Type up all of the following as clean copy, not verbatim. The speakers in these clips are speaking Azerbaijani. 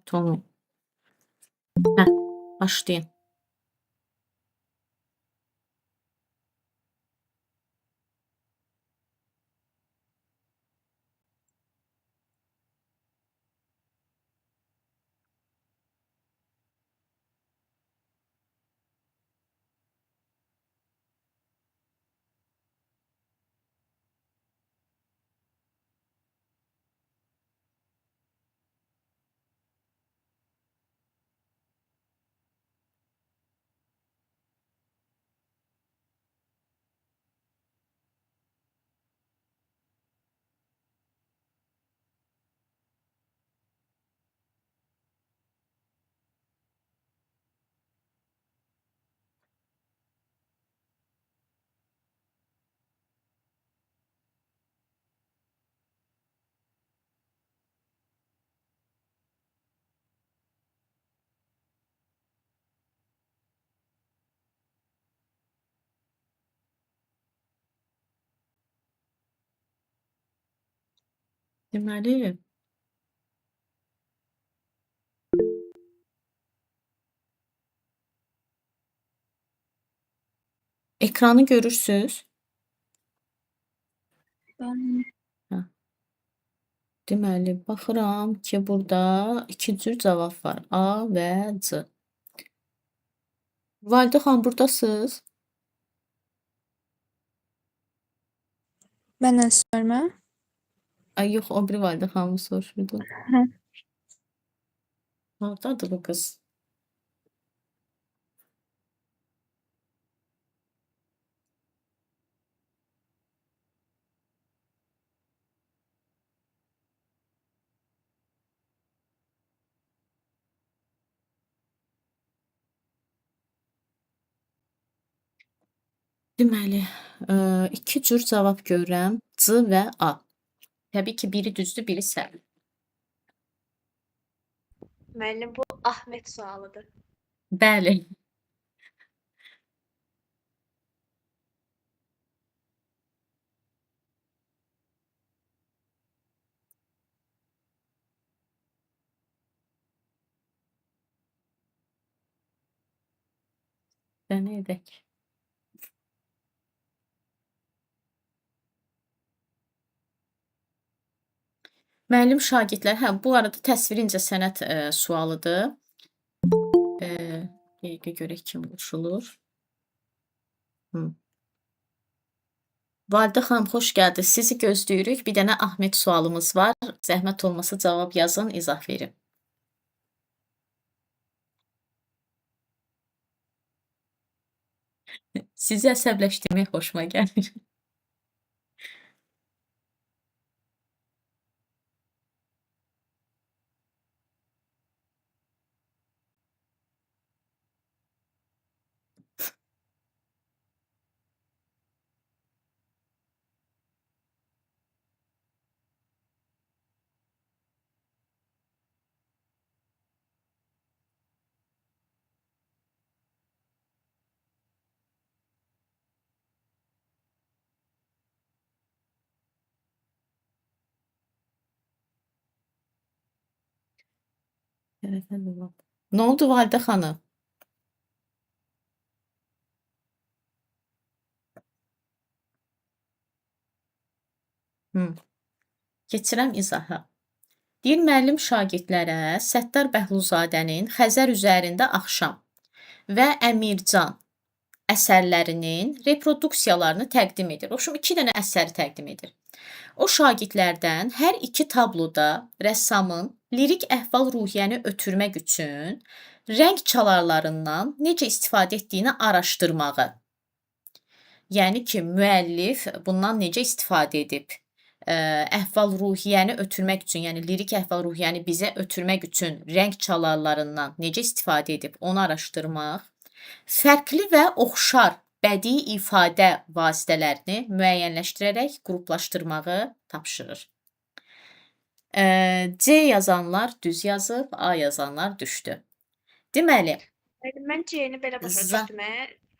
Tonu. Hə, başlayın. Deməli, ekranı görürsüz? Hə. Deməli, baxıram ki, burada 2 cür cavab var. A və C. Validə xanım, burdasınız? Mənlə sorma. Ay, yox, o biri Validə xanımı soruşurdum. Hə. Hardadır bu qız? Deməli, 2 cür cavab görürəm. C və A. Təbii ki, biri düzdür, biri səhv. Müəllim, bu Ahmet sualıdır. Bəli. Nə edək? Müəllim şagirdlər, hə, bu arada təsviri incəsənət sualıdır. Dəqiqə görək kim qoşulur. Validə xanım, xoş gəldiniz. Sizi gözləyirik. Bir dənə Ahmet sualımız var. Zəhmət olmasa cavab yazın, izah verin. Sizi əsəbləşdirmək xoşuma gəlir. Nə oldu Validə xanım? Keçirəm izaha. Deyir, müəllim şagirdlərə Səttar Bəhluzadənin Xəzər üzərində axşam və Əmircan əsərlərinin reproduksiyalarını təqdim edir. Oxşum 2 dənə əsəri təqdim edir. O şagirdlərdən hər iki tabloda rəssamın lirik əhval-ruhiyyəni ötürmək üçün rəng çalarlarından necə istifadə etdiyini araşdırmağı. Yəni ki, müəllif bundan necə istifadə edib? Əhval-ruhiyyəni ötürmək üçün, yəni lirik əhval-ruhiyyəni bizə ötürmək üçün rəng çalarlarından necə istifadə edib, onu araşdırmaq. Fərqli və oxşar bədii ifadə vasitələrini müəyyənləşdirərək qruplaşdırmağı tapşırır. C yazanlar düz yazıb, A yazanlar düşdü. Deməli, Mən C-ni belə başa düşdüm.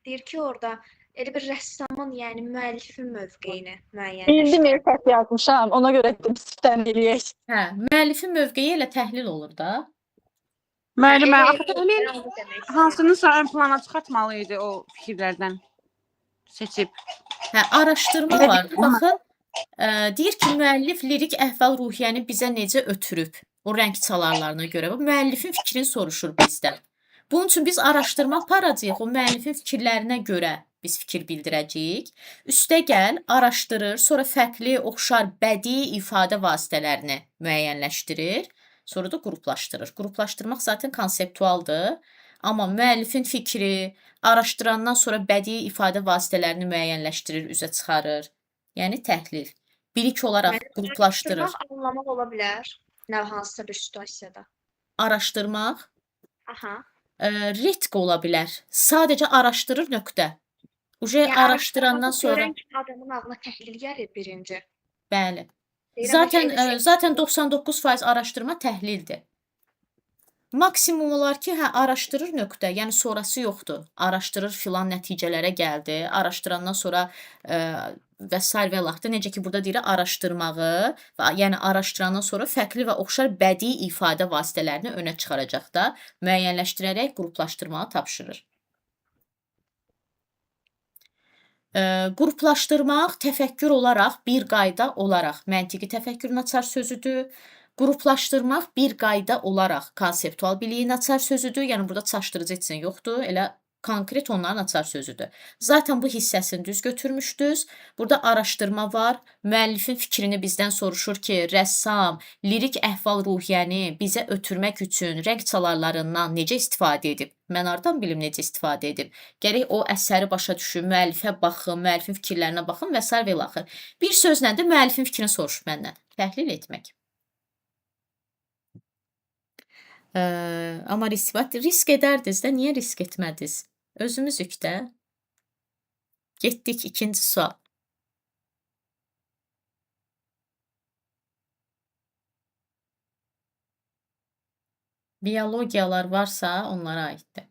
Deyir ki, orada elə bir rəssamın, yəni müəllifin mövqeyini müəyyənləşdirir. Bildim, səhv yazmışam. Ona görə dedim, sistem eləyək. hə, müəllifin mövqeyi elə təhlil olur da. Müəllimə, Elə axı elə elin mən onu demək istəyirəm. hansınısa ön plana çıxartmalı idi o fikirlərdən seçib. Hə, araşdırma Elə var. bilmirəm. Baxın, deyir ki, müəllif lirik əhval-ruhiyyəni bizə necə ötürüb o rəng çalarlarına görə. Bu müəllifin fikrini soruşur bizdən. Bunun üçün biz araşdırma aparacağıq. O müəllifin fikirlərinə görə biz fikir bildirəcəyik. Üstəgəl araşdırır, sonra fərqli, oxşar bədii ifadə vasitələrini müəyyənləşdirir, sonra da qruplaşdırır. Qruplaşdırmaq zaten konseptualdır. Amma müəllifin fikri, araşdırandan sonra bədii ifadə vasitələrini müəyyənləşdirir, üzə çıxarır. Yəni təhlil. Bilik olaraq Müəllim, qruplaşdırır. araşdırmaq, anlamaq ola bilər. Nə hansısa bir situasiyada. Araşdırmaq, Aha. ritq ola bilər. Sadəcə araşdırır, nöqtə. Uje Yəni araşdırandan araşdırması sonra, görən kimi adamın ağlına təhlil gəlir birinci. bəli. Deyirəm, Zaten elə şey- zaten 99% araşdırma təhlildir. Maksimum olar ki, hə araşdırır nöqtə, yəni sonrası yoxdur. Araşdırır filan nəticələrə gəldi. Araşdırandan sonra və sair və laxta necə ki burada deyir araşdırmağı, yəni araşdırandan sonra fərqli və oxşar bədii ifadə vasitələrini önə çıxaracaq da müəyyənləşdirərək qruplaşdırmağı tapşırır. Qruplaşdırmaq təfəkkür olaraq, bir qayda olaraq məntiqi təfəkkürün açar sözüdür. Qruplaşdırmaq bir qayda olaraq konseptual biliyin açar sözüdür. Yəni burada çaşdırıcı heç nə yoxdur. Elə konkret onların açar sözüdür. Zaten bu hissəsini düz götürmüşdünüz. Burada araşdırma var. Müəllifin fikrini bizdən soruşur ki, rəssam lirik əhval-ruhiyyəni bizə ötürmək üçün rəng çalarlarından necə istifadə edib? Mən hardan bilim necə istifadə edib? Gərək o əsəri başa düşün, müəllifə baxın, müəllifin fikirlərinə baxın və sair və ilaxır. Bir sözlə də müəllifin fikrini soruşur məndən. Təhlil etmək. Amma risk edərdiniz də, niyə risk etmədiniz? Özümüzük də. Getdik ikinci sual. Biyologiyalar varsa onlara aiddir.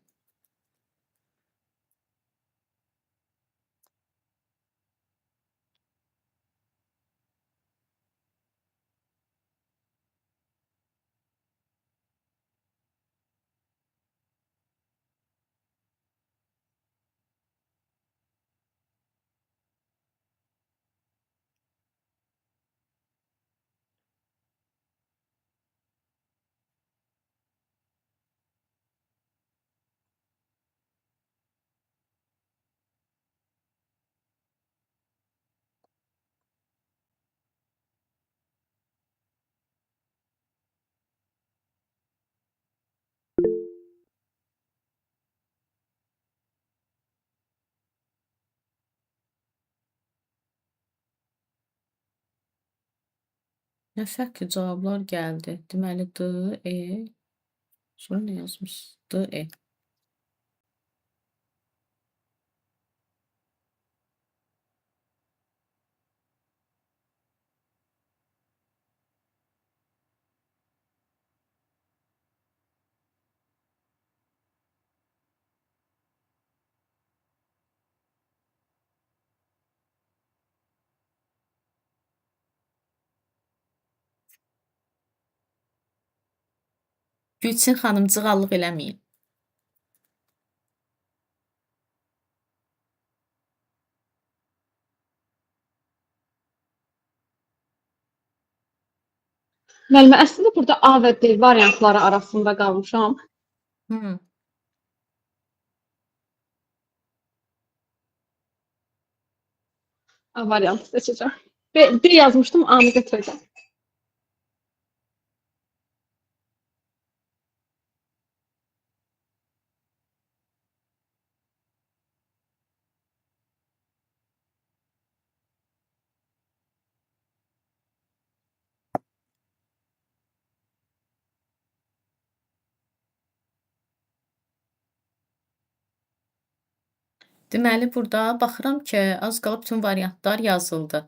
Nə fərqli cavablar gəldi. Deməli D, E. Sonra nə yazmış? D, E. Gülçin xanım cığallıq eləməyin. Müəllimə, əslində burada A və D variantları arasında qalmışam. Hı. A variantı seçəcəm. D yazmışdım, A-nı götürəcəm. Deməli burada baxıram ki, az qalıb bütün variantlar yazıldı.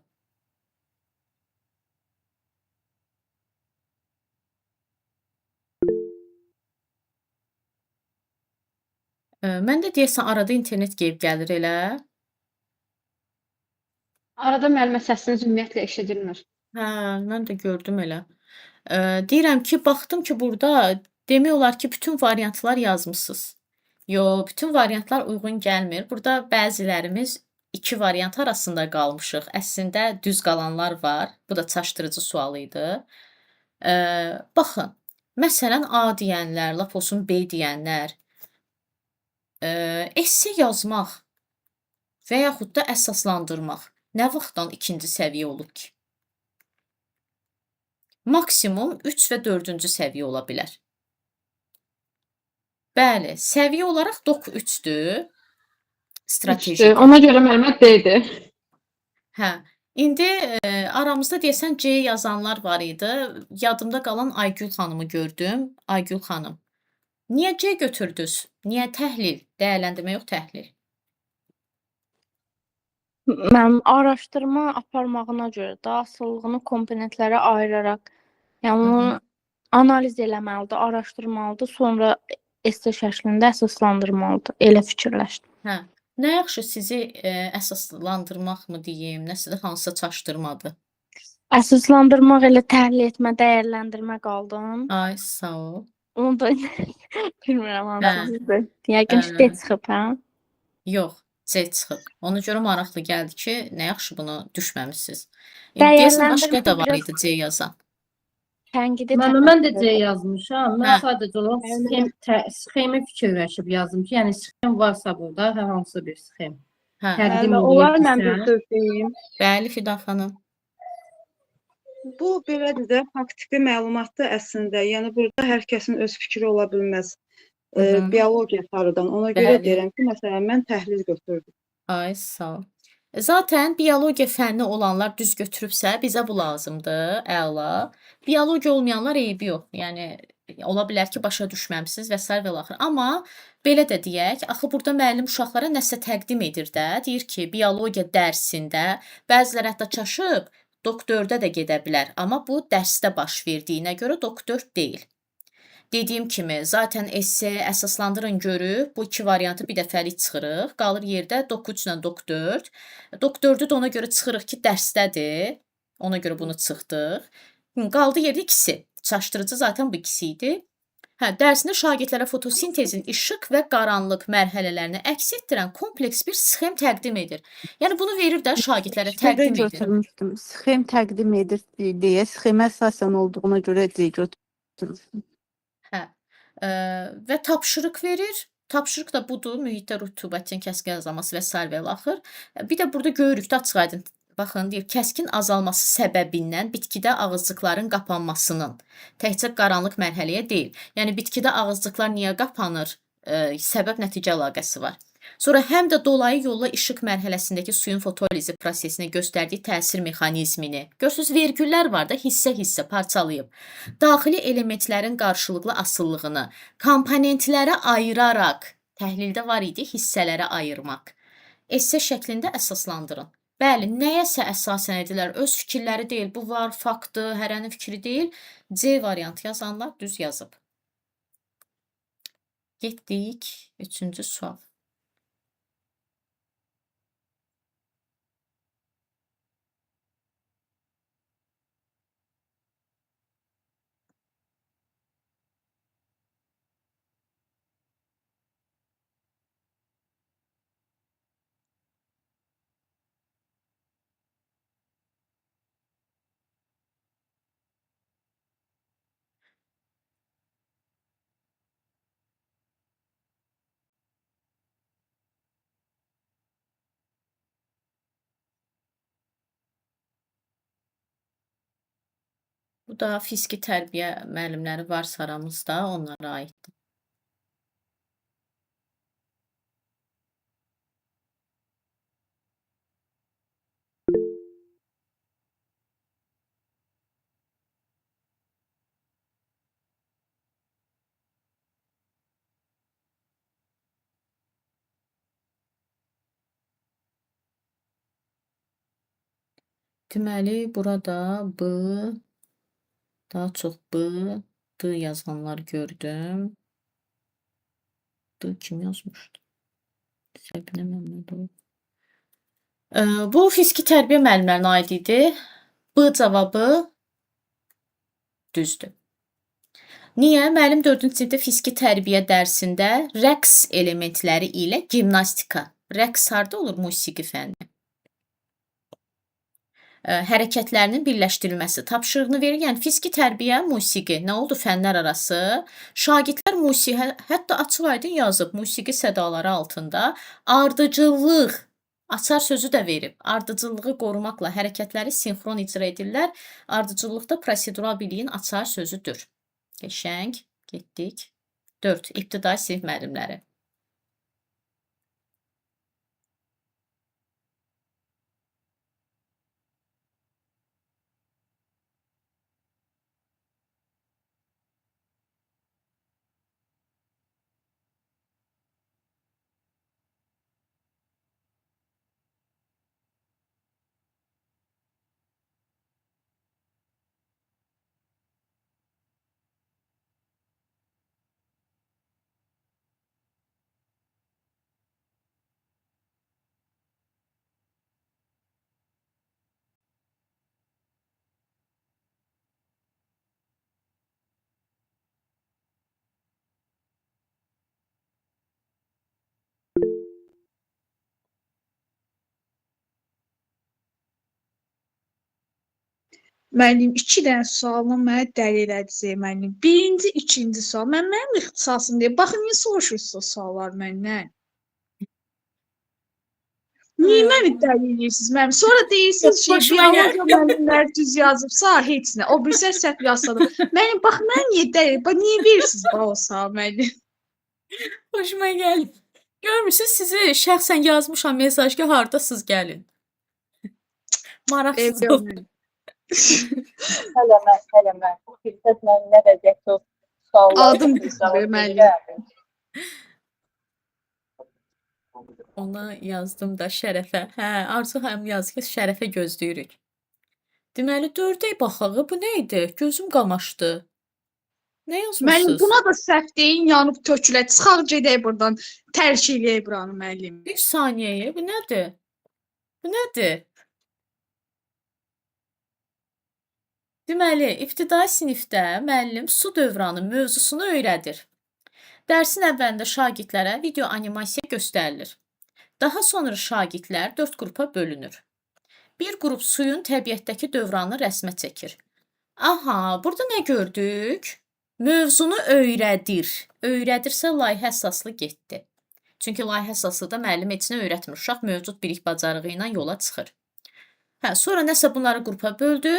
Məndə deyəsən arada internet gəlib gəlir elə. Arada müəllimə səsiniz ümumiyyətlə eşidilmir. Hə, mən də gördüm elə. Deyirəm ki, baxdım ki, burada Demək olar ki, bütün variantlar yazmısınız. Yox, bütün variantlar uyğun gəlmir. Burada bəzilərimiz 2 variant arasında qalmışıq. Əslində düz qalanlar var. Bu da çaşdırıcı sual idi. Baxın, məsələn, A deyənlər, lap olsun B deyənlər, esse yazmaq və yaxud da əsaslandırmaq nə vaxtdan ikinci səviyyə olub ki? Maksimum 3 və 4-cü səviyyə ola bilər. Bəli, səviyyə olaraq DOQ 3-dür. Strateji. Üçdür. Ona görə müəllimə D-dir. Hə. İndi aramızda deyəsən C yazanlar var idi. Yadımda qalan Aygül xanımı gördüm. Aygül xanım. Niyə C götürdünüz? Niyə təhlil? Dəyərləndirmə yox, təhlil. Mənim araşdırma aparmağına görə də asıllığını komponentlərə ayıraraq, yəni onu analiz eləməlidir, araşdırmalıdır, sonra esse şəklində əsaslandırmalıdır. Elə fikirləşdim. Hə. Nə yaxşı sizi əsaslandırmaq mı deyim, nəsə də hansısa çaşdırmadı. Əsaslandırmaq elə təhlil etmə, dəyərləndirmə qaldım. Ay, sağ ol. Onu da bilmirəm Hə. hansıdır. Yəqin ki, D çıxıb, hə? Yox, C çıxıb. Ona görə maraqlı gəldi ki, nə yaxşı bunu düşməmisiniz. Deyəsən başqa da var idi C yazan. Tənqidi Mən də C yazmışam. Hə. Mən sadəcə olaraq sxemi fikirləşib yazdım ki, yəni sxem varsa burada, hər hansı bir sxem Hə. təqdim Olar mən bir edilirsə, söz deyim. Bəli, Fidan xanım. Bu belədir də faktiki məlumatdır əslində. Yəni burada hər kəsin öz fikri ola bilməz. Hı. Biologiya sarıdan. Ona görə Bəli. deyirəm ki, məsələn mən təhlil götürdüm. Ay, sağ ol. Zaten biologiya fənni olanlar düz götürübsə, bizə bu lazımdır, əla. Biologiya olmayanlar eybi yox. Yəni ola bilər ki, başa düşməmisiniz və sair və axır. Amma belə də deyək, axı burada müəllim uşaqlara nəsə təqdim edir də. Deyir ki, biologiya dərsində bəziləri hətta çaşıb doktorda da gedə bilər, amma bu dərsdə baş verdiyinə görə doktor deyil. Dediyim kimi, zaten esse əsaslandırın görüb, bu iki variantı bir dəfəlik çıxırıq. Qalır yerdə DOQ 3 ilə DOQ 4. DOQ 4-ü də ona görə çıxırıq ki, dərsdədir. Ona görə bunu çıxdıq. Qaldı yerdə ikisi. Çaşdırıcı zaten bu ikisi idi. Hə, dərsində şagirdlərə fotosintezin işıq və qaranlıq mərhələlərini əks etdirən kompleks bir sxem təqdim edir. Yəni bunu verir də şagirdlərə təqdim edir. Götürmüşdüm. Sxem təqdim edir deyə, sxemə əsasən olduğuna görə D götürmüşdüm. Hə. Və tapşırıq verir. Tapşırıq da budur, mühitdə rütubətin kəskin azalması və sair və axır. Bir də burada görürük də açıq aydın. Baxın, deyir, kəskin azalması səbəbindən bitkidə ağızcıqların qapanmasının təkcə qaranlıq mərhələyə deyil. Yəni bitkidə ağızcıqlar niyə qapanır? Səbəb-nəticə əlaqəsi var. Sonra həm də dolayı yolla işıq mərhələsindəki suyun fotolizi prosesinə göstərdiyi təsir mexanizmini. Görürsüz, vergüllər var da hissə-hissə parçalayıb. Daxili elementlərin qarşılıqlı asıllığını komponentlərə ayıraraq, təhlildə var idi hissələrə ayırmaq. Esse şəklində əsaslandırın. Bəli, nəyəsə əsasən edirlər. Öz fikirləri deyil, bu var, faktdır, hərənin fikri deyil. C variantı yazanlar düz yazıb. Getdik 3-cü sual. Bu da fiziki tərbiyə müəllimləri varsa aramızda, onlara aiddir. Deməli, burada B, daha çox B, D yazanlar gördüm. D kim yazmışdı? Səbinə Məmmədov. Bu fiziki tərbiyə müəllimlərinə aid idi. B cavabı düzdür. Niyə? Müəllim 4-cü sinifdə fiziki tərbiyə dərsində rəqs elementləri ilə gimnastika. Rəqs harda olur? Musiqi fənni. Hərəkətlərinin birləşdirilməsi tapşırığını verir. Yəni fiziki tərbiyə, musiqi. Nə oldu fənlər arası? Şagirdlər musiqi, hətta açıq-aydın yazıb musiqi sədaları altında ardıcıllıq açar sözü də verib. Ardıcıllığı qorumaqla hərəkətləri sinxron icra edirlər. Ardıcıllıq da prosedural biliyin açar sözüdür. Qəşəng. Getdik. 4. İbtidai sinif müəllimləri. Müəllim, 2 dənə sualla mənə dəli elədiniz, müəllim. Birinci, ikinci sual. Mənim ixtisasım deyil. Baxın, niyə soruşursunuz suallar məndən? Niyə məni dəli edirsiniz, müəllim? Sonra deyirsiniz ki, Xoşuma gəlir. biologiya müəllimləri düz yazıbsa, heç nə. O birisi səhv yazsadı. Müəllim, bax, mən niyə dəli? Bax, niyə verirsiniz bana o sual, müəllim? Xoşuma gəlir. Görmürsünüz, sizi şəxsən yazmışam mesaj ki, hardasınız gəlin. Maraqsız Evdə oldu. müəllim. Hələ mən. Bu filtrət mən nə vəziyyətdə o sualları Adım cavab müəllim. verirəm. Ona yazdım da Şərəfə. Hə, Arzu xanım yazdı ki, Şərəfə gözləyirik. Deməli, 4-ə baxağı. Bu nə idi? Gözüm qamaşdı. Nə Müəllim, yazmışsınız? buna da səhv deyin, yanıb tökülə. Çıxaq gedək buradan. Tərk eləyək buranı, müəllim. Bir saniyəyə. Bu nədir? Bu nədir? Deməli, ibtidai sinifdə müəllim su dövranı mövzusunu öyrədir. Dərsin əvvəlində şagirdlərə video animasiya göstərilir. Daha sonra şagirdlər 4 qrupa bölünür. Bir qrup suyun təbiətdəki dövranı rəsmə çəkir. Aha, burada nə gördük? Mövzunu öyrədir. Öyrədirsə layihə əsaslı getdi. Çünki layihə əsaslı da müəllim heç nə öyrətmir. Uşaq mövcud bilik bacarığı ilə yola çıxır. Hə, sonra nəsə bunları qrupa böldü.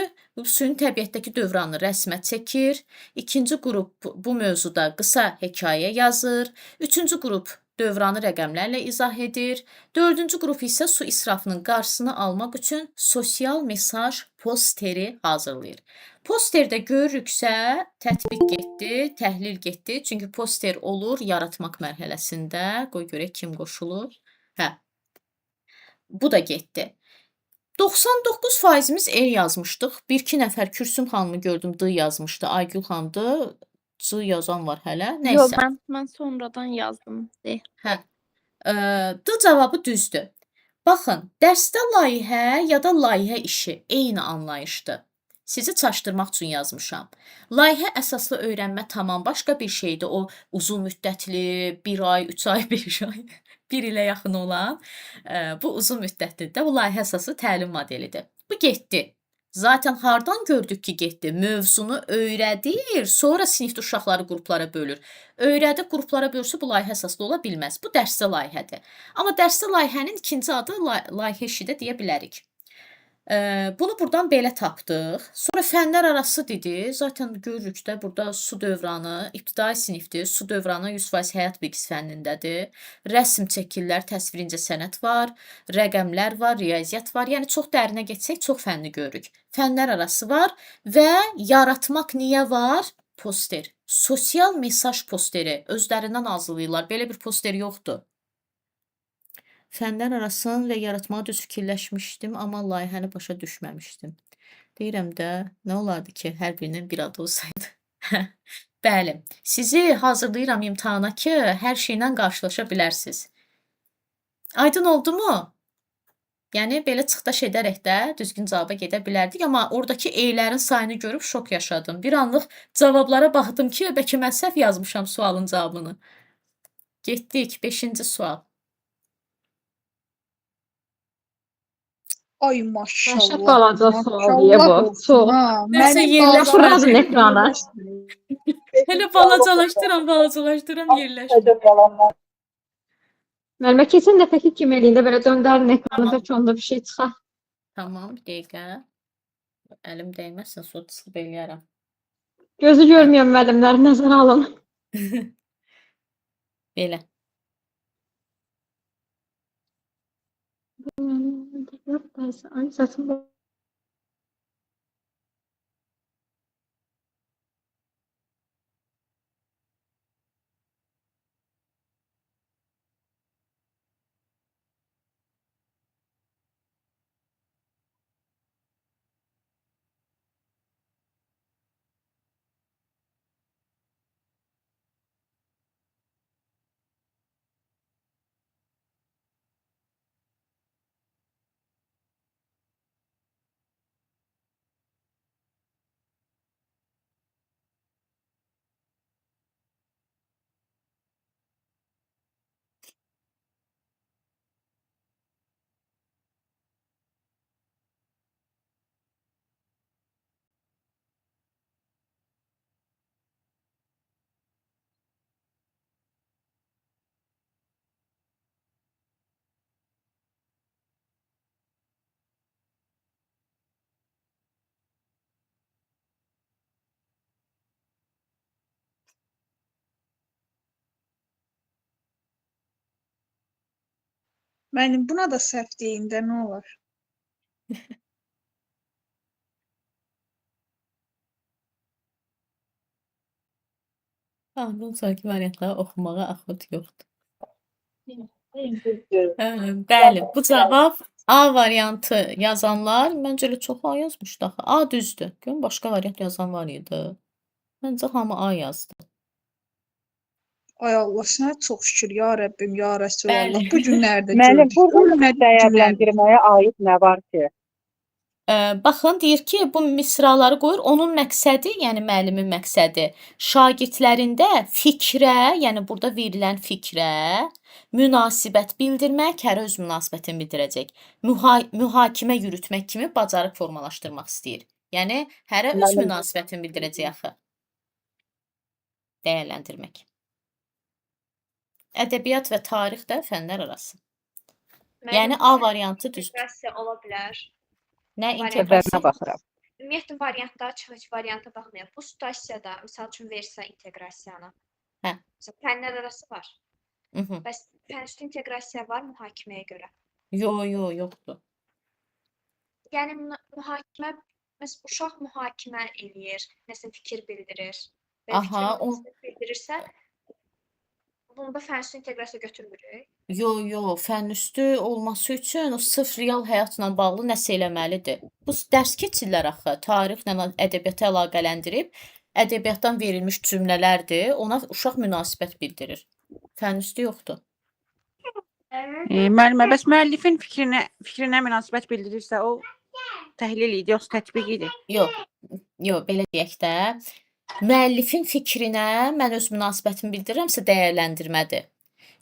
Suyun təbiətdəki dövranı rəsmə çəkir. İkinci qrup bu mövzuda qısa hekayə yazır. Üçüncü qrup dövranı rəqəmlərlə izah edir. Dördüncü qrup isə su israfının qarşısını almaq üçün sosial mesaj posteri hazırlayır. Posterdə görürüksə tətbiq getdi, təhlil getdi. Çünki poster olur yaratmaq mərhələsində. Qoy görək kim qoşulur. Hə. Bu da getdi. 99%imiz E yazmışdıq. 1-2 nəfər Kürsüm xanımı gördüm, D yazmışdı. Aygül xanımdı. C yazan var hələ. Yox, Nəysə. mən sonradan yazdım. De. Hə. D cavabı düzdür. Baxın, dərsdə layihə ya da layihə işi eyni anlayışdır. Sizi çaşdırmaq üçün yazmışam. Layihə əsaslı öyrənmə tamam başqa bir şeydir. O uzun müddətli, 1 ay, 3 ay, 5 ay, 1 ilə yaxın olan bu uzun müddətli də bu layihə əsaslı təlim modelidir. Bu getdi. Zaten hardan gördük ki getdi? Mövzunu öyrədir, sonra sinifdə uşaqları qruplara bölür. Öyrədib qruplara bölsə bu layihə əsaslı ola bilməz. Bu dərsdə layihədir. Amma dərsdə layihənin ikinci adı layihə işi də deyə bilərik. Bunu buradan belə tapdıq. Sonra fənlər arası dedi. Zaten görürük də burada su dövranı, ibtidai sinifdir. Su dövranı 100% həyat bilgisi fənnindədir. Rəsm çəkirlər, təsvirincə sənət var, rəqəmlər var, riyaziyyat var. Yəni çox dərinə getsək çox fənni görürük. Fənlər arası var və yaratmaq niyə var? Poster. Sosial mesaj posteri özlərindən hazırlayırlar. Belə bir poster yoxdur. Fənlər arasını və yaratmağa düz fikirləşmişdim, amma layihəni başa düşməmişdim. Deyirəm də, nə olardı ki, hər birinin bir adı olsaydı. Bəli, sizi hazırlayıram imtahana ki, hər şeylə qarşılaşa bilərsiniz. Aydın oldu mu? Yəni belə çıxdaş edərək də düzgün cavaba gedə bilərdik, amma oradakı E-lərin sayını görüb şok yaşadım. Bir anlıq cavablara baxdım ki, bəlkə mən səhv yazmışam sualın cavabını. Getdik 5-ci sual. Ay Dəhşət maşallah. balaca sual deyə Maşallah bu. olsun Çox. ha. Nəsə Mənim yerləşmədi. Buraxın ekrana. Hələ balacalaşdıram, yerləşmir. Həcəm yalanlar. Müəllimə keçən dəfəki kimi eləyində belə döndərin ekranı Tamam. bəlkə onda bir şey çıxar. Tamam, bir dəqiqə. Əlim dəyməsin, sonra çıxıb eləyərəm. Gözü görməyən müəllimləri nəzərə alın. Belə. Ay səsim bu. Mənim buna da səhv deyin də nə olar? Bunun sonraki variantları oxumağa axot yoxdur. Düzdür. Bəli, bu cavab A variantı yazanlar məncə elə çox A yazmışdı axı. A düzdür. Görün başqa variant yazan var idi. Məncə hamı A yazdı. Ay Allah, sənə çox şükür ya Rəbbim, ya Rəsulallah. Bəli. Bu günlərdə Müəllim, gördük. burada Bu günlərdə dəyərləndirməyə aid nə var ki? Baxın, deyir ki, bu misraları qoyur. Onun məqsədi, yəni müəllimin məqsədi şagirdlərində fikrə, yəni burada verilən fikrə münasibət bildirmək, hərə öz münasibətini bildirəcək. Mühakimə yürütmək kimi bacarıq formalaşdırmaq istəyir. Yəni hərə öz Müəllim. münasibətini bildirəcək axı. Dəyərləndirmək. Ədəbiyyat və tarix də fənlər arası. Yəni A variantı düzdür. İnteqrasiya ola bilər. Nə Variant. inteqrasiya? Səbəbinə baxıram. Ümumiyyətlə variantda çıxış varianta baxmayaq. Bu situasiyada misal üçün versə inteqrasiyanı. Hə. Məsələn, fənlər arası var. Mhm. Bəs fənüstü inteqrasiya var mühakiməyə görə. Yoxdur. Yəni mühakimə məsələn uşaq mühakimə eləyir, nəsə fikir bildirir. Və Aha, fikir o- bildirirsə bunda fənüstü inteqrasiya götürmürük. Fənüstü olması üçün o sırf real həyatla bağlı nəsə eləməlidir. Bu dərs keçirlər axı, tarixlə ədəbiyyata əlaqələndirib, ədəbiyyatdan verilmiş cümlələrdir, ona uşaq münasibət bildirir. Fənüstü yoxdur. Müəllimə, bəs müəllifin fikrinə münasibət bildirirsə, o təhlil idi, yoxsa tətbiq idi? Yox, belə deyək də, müəllifin fikrinə mən öz münasibətimi bildirirəmsə dəyərləndirmədir.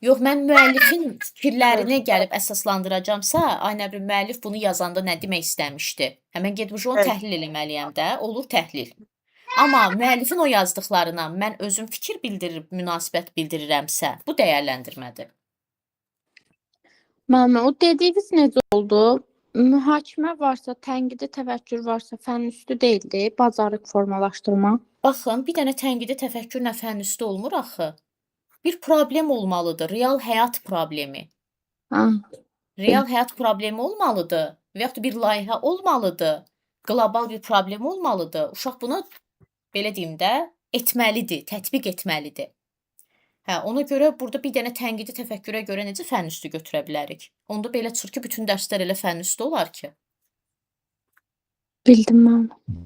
Yox, mən müəllifin fikirlərini gəlib əsaslandıracamsa, ay nə bilim, müəllif bunu yazanda nə demək istəmişdi? Həmən gedib onu Evet. təhlil eləməliyəm də, olur təhlil. Amma müəllifin o yazdıqlarına mən özüm fikir bildirib münasibət bildirirəmsə, bu dəyərləndirmədir. Müəllimə, o dediyiniz necə oldu? Mühakimə varsa, tənqidi təfəkkür varsa, fənüstü deyildi, bacarıq formalaşdırma. Baxın, bir dənə tənqidi təfəkkürlə fənüstü olmur axı. Bir problem olmalıdır, real həyat problemi. Ha. Real həyat problemi olmalıdır və yaxud da bir layihə olmalıdır. Qlobal bir problem olmalıdır. Uşaq bunu belə deyim də, etməlidir, tətbiq etməlidir. Hə, ona görə burada bir dənə tənqidi təfəkkürə görə necə fənüstü götürə bilərik? Onda belə çıxır ki, bütün dərslər elə fənüstü olar ki. Bildim müəllimə.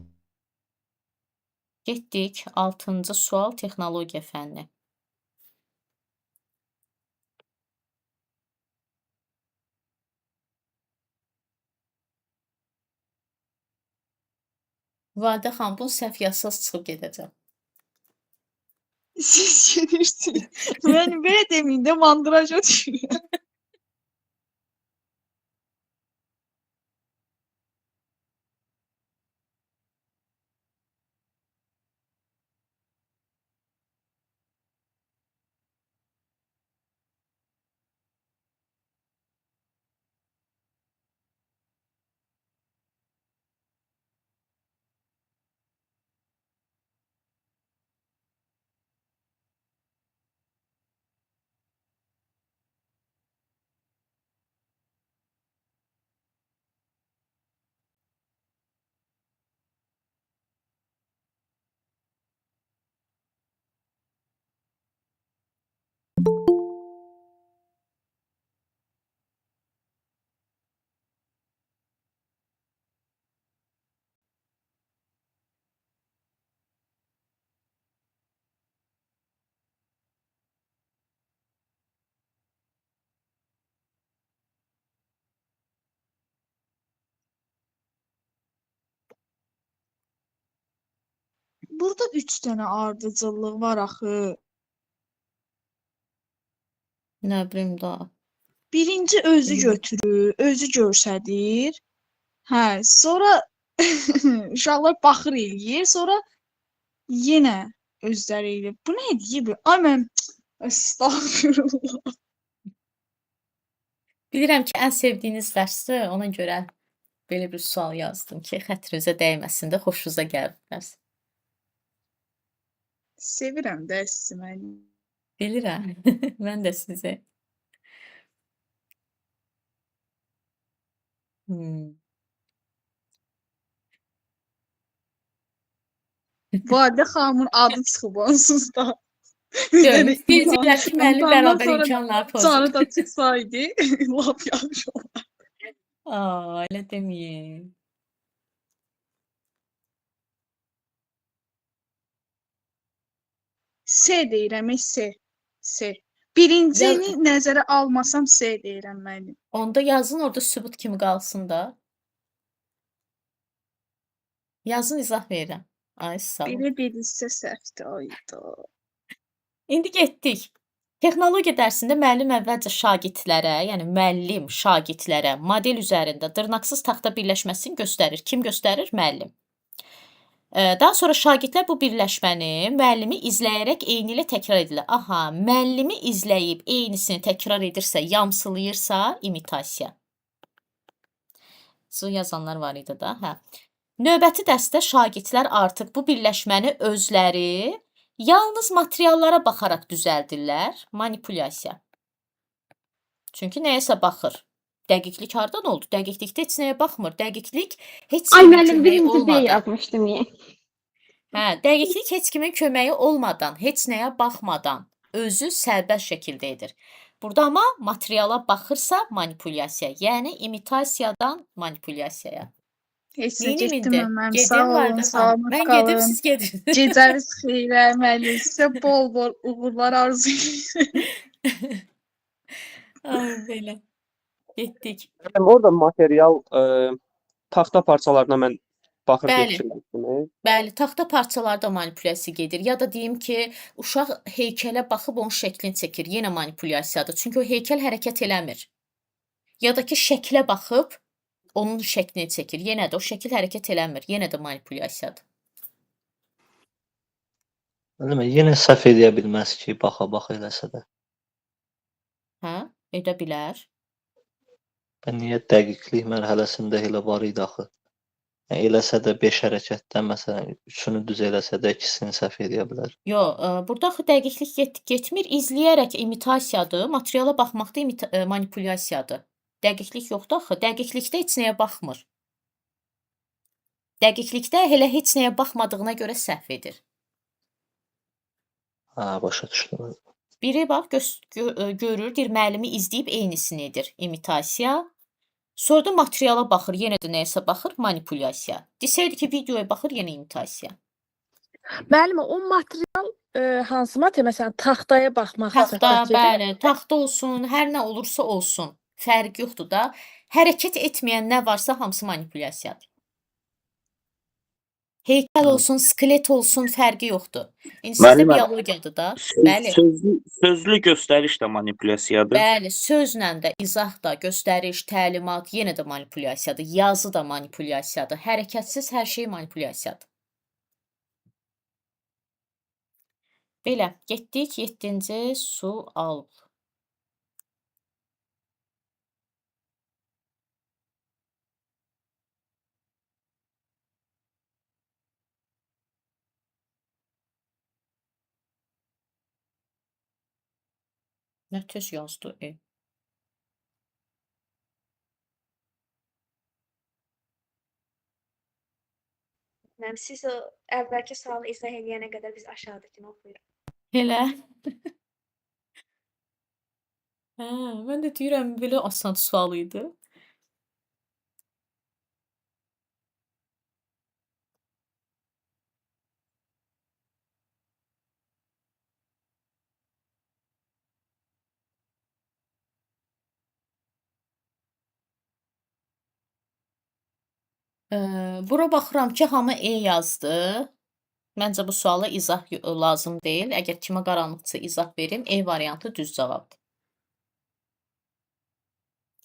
Getdik 6-cı sual texnologiya fənni. Validə xanım bunu səhv yazsaz çıxıb gedəcəm. Siz gedirsiniz. Mən belə deməyin də mandıraja düşürəm. Burada 3 dənə ardıcıllıq var axı. Nə bilim da. Birinci özü götürür, özü göstərir. Hə, sonra uşaqlar baxır eləyir, sonra yenə özləri eləyir. Bu nə deyib? Ay mən estağfurullah. Bilirəm ki, ən sevdiyiniz dərsdir, ona görə belə bir sual yazdım ki, xətrinizə dəyməsin də xoşunuza gələ bilər. Sevirəm də sizi mən. Bilirəm. Mən də sizi. Validə xanımın adı çıxıb onsuz da. Görün, Yəni deyəcəklər ki, müəllim imtahandan bərabər sonra imkanlar canı pozur. da çıxsaydı, lap yaxşı olar. Aa, elə deməyin. S deyirəm, S. S. Birincini nəzərə almasam S deyirəm mənim. Onda yazın, orada sübut kimi qalsın da. Yazın, izah verirəm. Ay, sağ ol. Belə bilirsə səhvdir, ayda. İndi getdik. Texnologiya dərsində müəllim əvvəlcə şagirdlərə, yəni müəllim şagirdlərə model üzərində dırnaqsız taxta birləşməsini göstərir. Kim göstərir? Müəllim. Daha sonra şagirdlər bu birləşməni müəllimi izləyərək eyni ilə təkrar edirlər. Aha, müəllimi izləyib eynisini təkrar edirsə, yamsılayırsa, imitasiya. Su yazanlar var idi da, hə. Növbəti dərsdə şagirdlər artıq bu birləşməni özləri yalnız materiallara baxaraq düzəldirlər. Manipulyasiya. Çünki nəyəsə baxır. Dəqiqlik hardan oldu? Dəqiqlikdə heç nəyə baxmır. Dəqiqlik heç Ay kimin müəllim köməyi birinci B olmadan. yazmışdım niyə? Hə, dəqiqlik heç kimin köməyi olmadan, heç nəyə baxmadan özü sərbəst şəkildə edir. Burada amma materiala baxırsa manipulyasiya, yəni imitasiyadan manipulyasiyaya. Heç nə Neynim getdim indi? mən, Gedim sağ olun, Validə xanım. salamat Mən gedim, qalın. siz gedin. Gecəniz xeyrə, müəllim sizə bol-bol uğurlar arzulayıram. Ay belə. Getdik. Orada material taxta parçalarına mən baxır Bəli. fikirləşdim. Bəli, taxta parçalarda manipulyasiya gedir. Ya da deyim ki, uşaq heykələ baxıb onun şəklini çəkir. Yenə manipulyasiyadır. Çünki o heykəl hərəkət eləmir. Ya da ki, şəklə baxıb onun şəklini çəkir. Yenə də o şəkil hərəkət eləmir. Yenə də manipulyasiyadır. Yenə səhv edə bilməz ki, baxa-baxa eləsə də. Hə? Edə bilər. Niyə dəqiqlik mərhələsində elə var idi axı? Eləsə də 5 hərəkətdən məsələn 3-ünü düz eləsə də 2-sini səhv edə bilər. Yox, burada axı dəqiqlik getmir. İzləyərək imitasiyadır. Materiala baxmaq da manipulyasiyadır. Dəqiqlik yoxdur axı. Dəqiqlikdə heç nəyə baxmır. Dəqiqlikdə elə heç nəyə baxmadığına görə səhv edir. Hə, başa düşdüm. Biri bax görür, deyir müəllimi izləyib eynisini edir. İmitasiya. Sonra da materiala baxır, yenə də nəyəsə baxır, manipulyasiya. Desəydi ki, videoya baxır, yenə imitasiya. Müəllimə, o material hansı material? Məsələn, taxtaya baxmaq Taxta, bəli, taxta olsun, hər nə olursa olsun. Fərq yoxdur da. Hərəkət etməyən nə varsa hamısı manipulyasiyadır. Heykəl olsun, skelet olsun, fərqi yoxdur. İndi sizdə Müəllimə, biologiyadır da. Bəli. sözlü göstəriş də manipulyasiyadır. Bəli, sözlə də, izah da, göstəriş, təlimat yenə də manipulyasiyadır. Yazı da manipulyasiyadır. Hərəkətsiz hər şey manipulyasiyadır. Belə, getdik 7-ci sual. Nə tez yazdı? Mənim siz o əvvəlki sualı izah eləyənə qədər biz aşağıdakını oxuyuruq. Elə. Hə, mən də deyirəm belə asan sual idi. Bura baxıram ki, hamı E yazdı. Məncə bu suala izah lazım deyil. Əgər kimə qaranlıqça izah verim, E variantı düz cavabdır.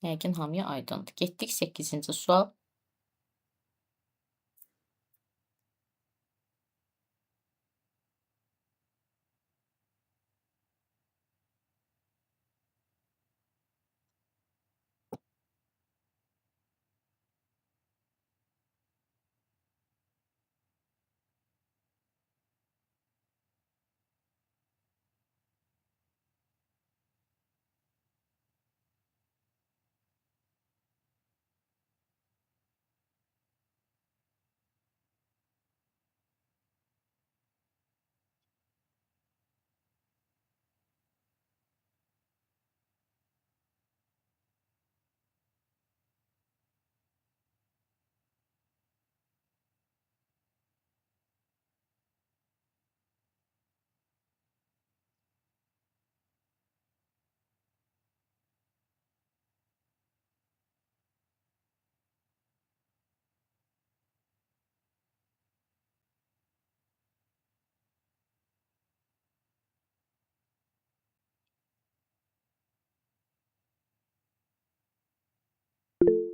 Yəqin hamıya aydındır. Getdik 8-ci sual.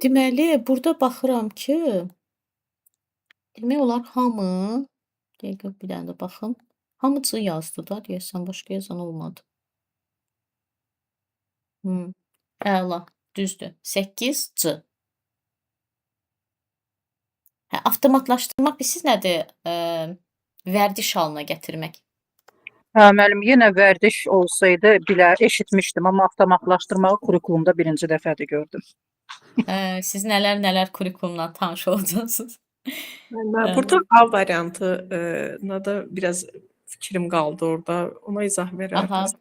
Deməli, burada baxıram ki, demək olar hamı, dəqiqə bir dənə də baxım, hamı C yazdı da, deyəsən başqa yazan olmadı. Əla, düzdür. 8 C. Hə, avtomatlaşdırmaq bilirsiniz nədir? Vərdiş halına gətirmək. Hə, müəllim, yenə vərdiş olsaydı eşitmişdim, amma avtomatlaşdırmağı kurikulumda birinci dəfədir gördüm. Siz nələr kurikulumla tanış olacaqsınız. Burada A variantına da biraz fikrim qaldı orada. Ona izah Aha. verərdiniz.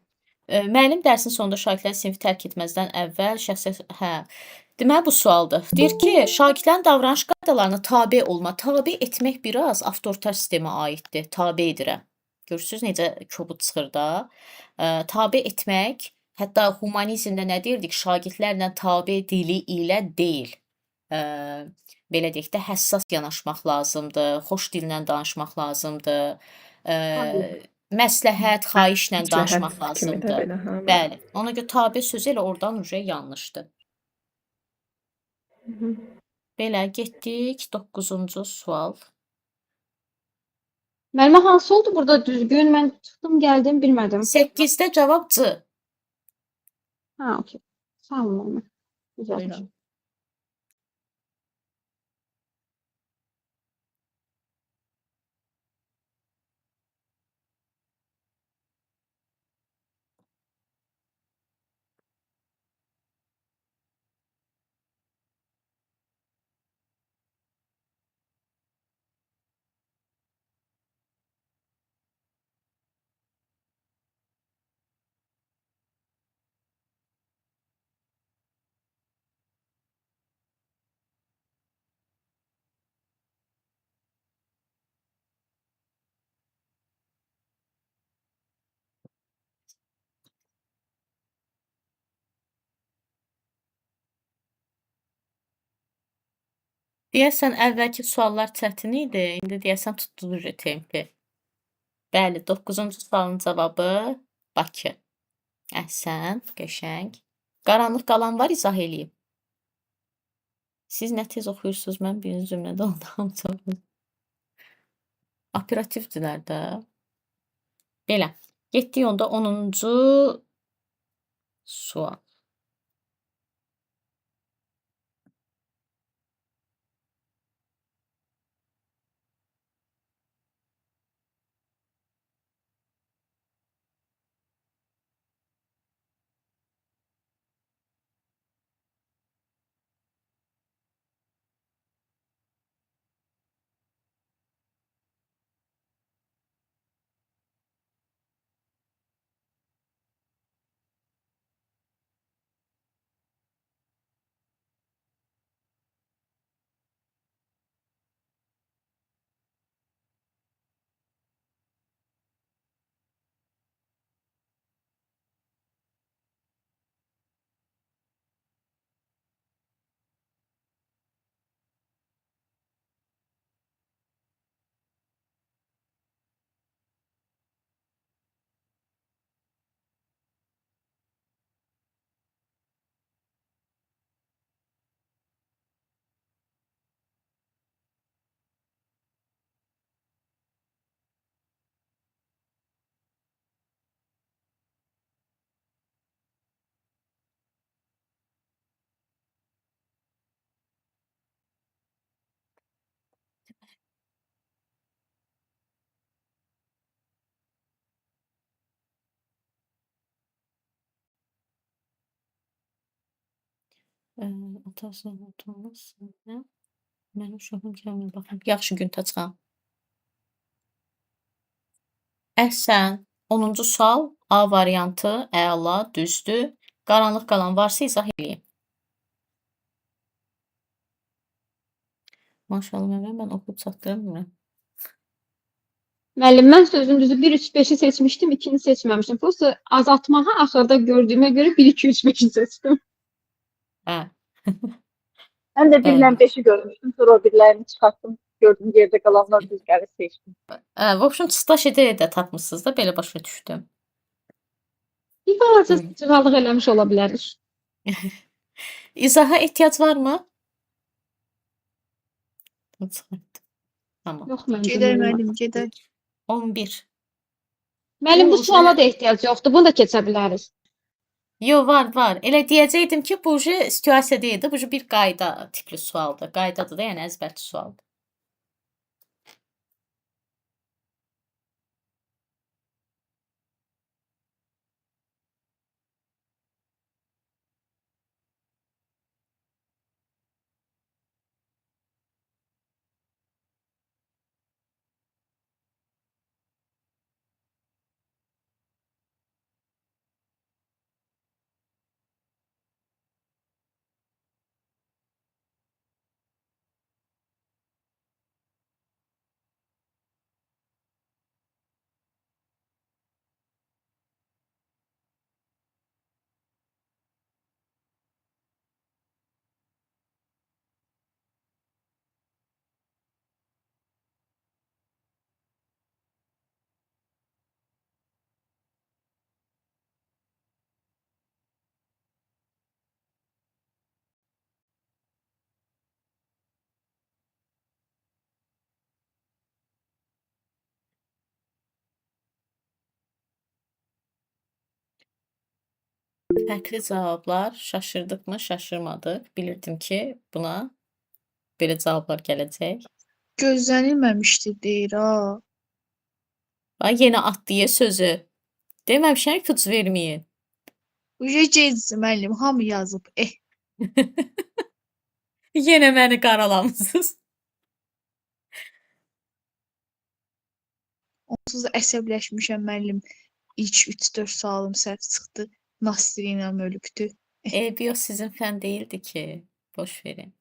Müəllim dərsin sonunda şagirdlər sinfi tərk etməzdən əvvəl şəxsiyyət deməli bu sualdır. Deyir ki, şagirdlərin davranış qaydalarına tabe olma, tabe etmək biraz avtoritar sistemə aiddir. Tabe edirəm. Görürsüz necə kobud çıxır da. Tabe etmək, hətta humanizmdə nə deyirdik? Şagirdlərlə tabe dili ilə deyil. Belə deyək də həssas yanaşmaq lazımdır, xoş dillə danışmaq lazımdır. Məsləhət, xahişlə danışmaq Məsləhət kimi də lazımdır. belə, hə. Bəli. Ona görə tabe sözü elə oradan yanlışdır. Belə getdik 9-cu sual. Müəllimə hansı oldu burada düzgün? Mən çıxdım, gəldim, bilmədim. 8-də cavab C. Ha, okey. Sağ olun müəllimə. Düzəltmişəm. Buyurun. Deyəsən əvvəlki suallar çətin idi. İndi deyəsən tutdunuz tempi. Bəli, 9-cu sualın cavabı Bakı. Əhsən, qəşəng. Qaranlıq qalan var, izah eləyim. Siz nə tez oxuyursunuz, mən birinci cümlədə ondan. Operativdirlər də. Belə. Getdik onda 10-cu sual. Atasının oturması. Mənim uşağım gəlmir, baxın. Yaxşı gün taçqan. Əhsən. 10-cu sual A variantı, əla, düzdür. Qaranlıq qalan varsa izah eləyin. Maşallah, mən oxuyub çatdıramıram. Müəllim, mən sözün düzü 1, 3, 5-i seçmişdim, 2-ni seçməmişdim. Prosta azaltmağa axırda gördüyümə görə 1, 2, 3, 5-i seçdim. Hə. Mən də 1 ilə 5-i görmüşdüm. Sonra o birlərini çıxartdım. Gördüm yerdə qalanlar düzgəri seçdim. В общем, çıtaş edə tapmışsınız da, belə başa düşdüm. Bir balaca cıvalıq eləmiş ola bilərik. İzaha ehtiyac varmı? Tamam. Yox, məncə. Gedək müəllim, gedək. 11. Müəllim, bu suala da ehtiyac yoxdur. Bunu da keçə bilərik. Yo, var. Elə deyəcəkdim ki, bu situasiya deyildi. Bu bir qayda tipli sualdır. Qaydadır da, yəni əzbərçi sualdır. Fərqli cavablar. Şaşırdıqmı, şaşırmadıq. Bilirdim ki, buna belə cavablar gələcək. Gözlənilməmişdi deyir ha. Bax, yenə atdıya sözü. Deməmişəm, ipucu verməyin. Uca gecdir müəllim, hamı yazıb. Yenə məni qaralamısınız. Onsuz da əsəbləşmişəm müəllim. İlk 3-4 sualım səhv çıxdı. Nasiri ilə mölükdü. Yox, sizin fən deyildi ki. Boş verin.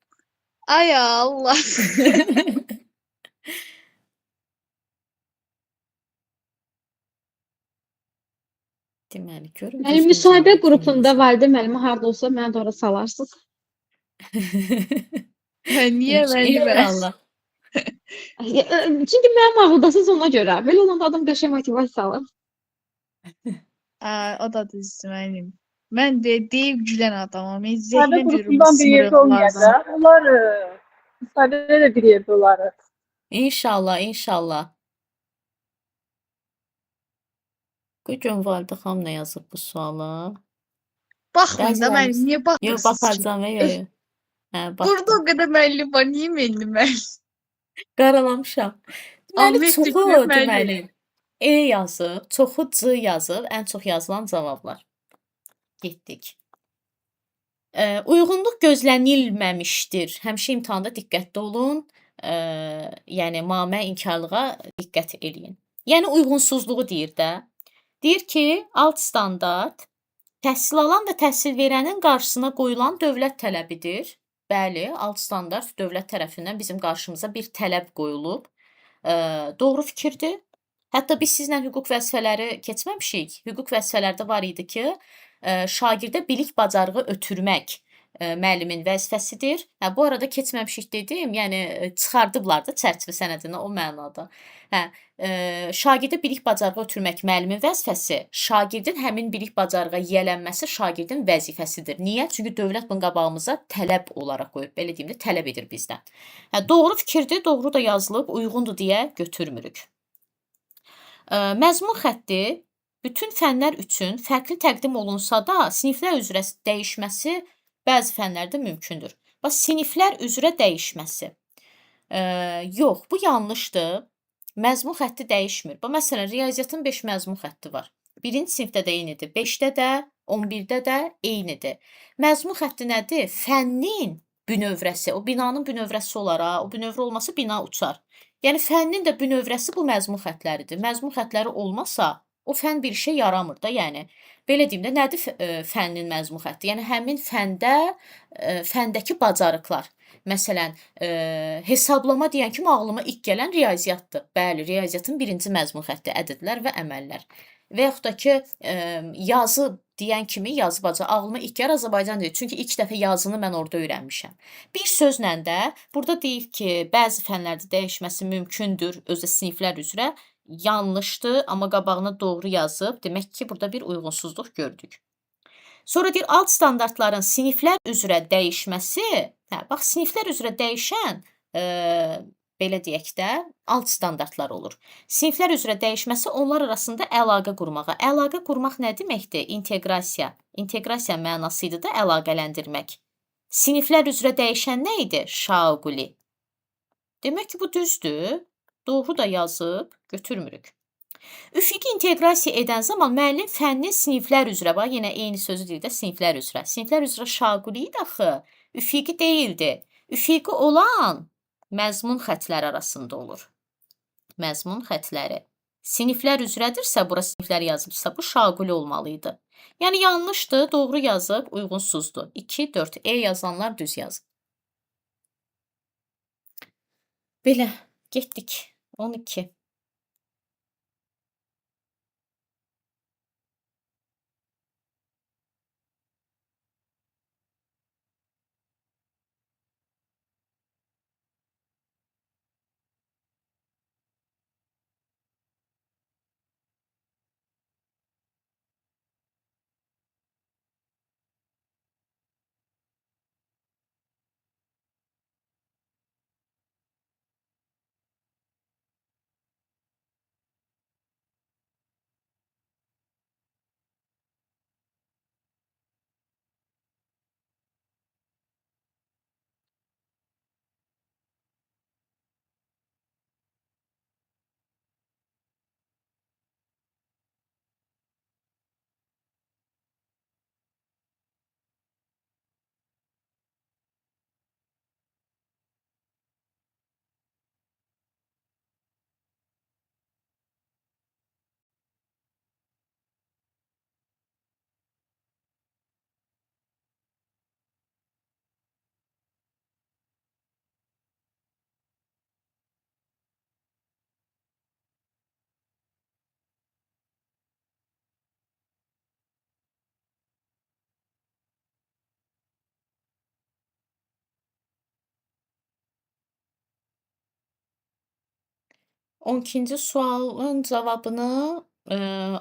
Ay Allah. Deməli, görün. Müəllim, müsahibə qrupunda Validə müəllimi harda olsa mənə də ora salarsınız. Niyə müəllimə? İnşallah. Çünki mənim ağıldasınız ona görə. Belə olanda adam qəşəng motivasiya alır. O da düzdür müəllim. Mən de deyib gülən adamam. Mən İstifadə zehnə görürüm qrupundan bir yerdə sınırlardan. olmayacaq. Onlar istifadədə də bir yerdə olarıq. İnşallah, inşallah. Bu gün Validə xanım nə yazıb bu suala? Baxmayın da Bəzilərimiz müəllim, niyə Yox, baxırsınız ki? baxacağam, yox. Hə, Burada baxdım. o qədər müəllim var, niyə müəllim müəllim? Qaralamışam. Deməli, Obyektiv çoxu müəllim. deməli E yazıb, çoxu C yazıb, ən çox yazılan cavablar. Getdik. Uyğunluq gözlənilməmişdir. Həmişə imtahanda diqqətli olun. Yəni mamə inkarlığa diqqət eləyin. Yəni uyğunsuzluğu deyir də. Deyir ki, alt standart təhsil alan və təhsil verənin qarşısına qoyulan dövlət tələbidir. Bəli, alt standart dövlət tərəfindən bizim qarşımıza bir tələb qoyulub. Doğru fikirdir. Hətta biz sizlə hüquq vəzifələri keçməmişik. Hüquq vəzifələrdə var idi ki, şagirdə bilik bacarığı ötürmək müəllimin vəzifəsidir. Bu arada keçməmişik dedim, yəni çıxardıblar da çərçivə sənədinə o mənada. Şagirdə bilik bacarığı ötürmək müəllimin vəzifəsi, şagirdin həmin bilik bacarığa yiyələnməsi şagirdin vəzifəsidir. Niyə? Çünki dövlət bunu qabağımıza tələb olaraq qoyub, belə deyim də, tələb edir bizdən. Doğru fikirdir, doğru da yazılıb, uyğundur deyə götürmürük. Məzmun xətti bütün fənlər üçün fərqli təqdim olunsa da, siniflər üzrə dəyişməsi bəzi fənlərdə mümkündür. Bax, siniflər üzrə dəyişməsi. Yox, bu yanlışdır. Məzmun xətti dəyişmir. Bax, məsələn, riyaziyyatın 5 məzmun xətti var. 1-ci sinifdə də eynidir, 5-də də, 11-də də eynidir. Məzmun xətti nədir? Fənnin bünövrəsi, o binanın bünövrəsi olar, o bünövrə olmasa bina uçar. Yəni, fənnin də bünövrəsi bu məzmun xətləridir. Məzmun xətləri olmasa, o fən bir işə yaramır da, yəni. Belə deyim də, nədir fənnin məzmun xətti? Yəni, həmin fəndəki bacarıqlar. Məsələn, hesablama deyən kimi ağlıma ilk gələn riyaziyyatdır. Bəli, riyaziyyatın 1-ci məzmun xətti ədədlər və əməllər. Və yaxud da ki, yazı deyən kimi yazı bacarığı ağlıma ilk gəlir Azərbaycan dili. Çünki ilk dəfə yazını mən orada öyrənmişəm. Bir sözlə də burada deyib ki, bəzi fənlərdə dəyişməsi mümkündür özü siniflər üzrə. Yanlışdır, amma qabağına doğru yazıb. Demək ki, burada bir uyğunsuzluq gördük. Sonra deyir, alt standartların siniflər üzrə dəyişməsi, bax, siniflər üzrə dəyişən, belə deyək də, alt standartlar olur. Siniflər üzrə dəyişməsi onlar arasında əlaqə qurmağa. Əlaqə qurmaq nə deməkdir? İnteqrasiya. İnteqrasiya mənası idi da əlaqələndirmək. Siniflər üzrə dəyişən nə idi? Şaquli. Demək ki, bu düzdür. Doğru da yazıb, götürmürük. Üfüqi inteqrasiya edən zaman müəllim fənnin siniflər üzrə, bax, yenə eyni sözü deyir də, siniflər üzrə. Siniflər üzrə şaquli idi axı, üfüqi deyildi. Üfüqi olan məzmun xətləri arasında olur. Məzmun xətləri. Siniflər üzrədirsə, bura siniflər yazıbsa, bu şaquli olmalıydı. Yəni, yanlışdır, doğru yazıb, uyğunsuzdur. 2, 4, E yazanlar düz yazıb. Belə, getdik. 12. 12-ci sualın cavabını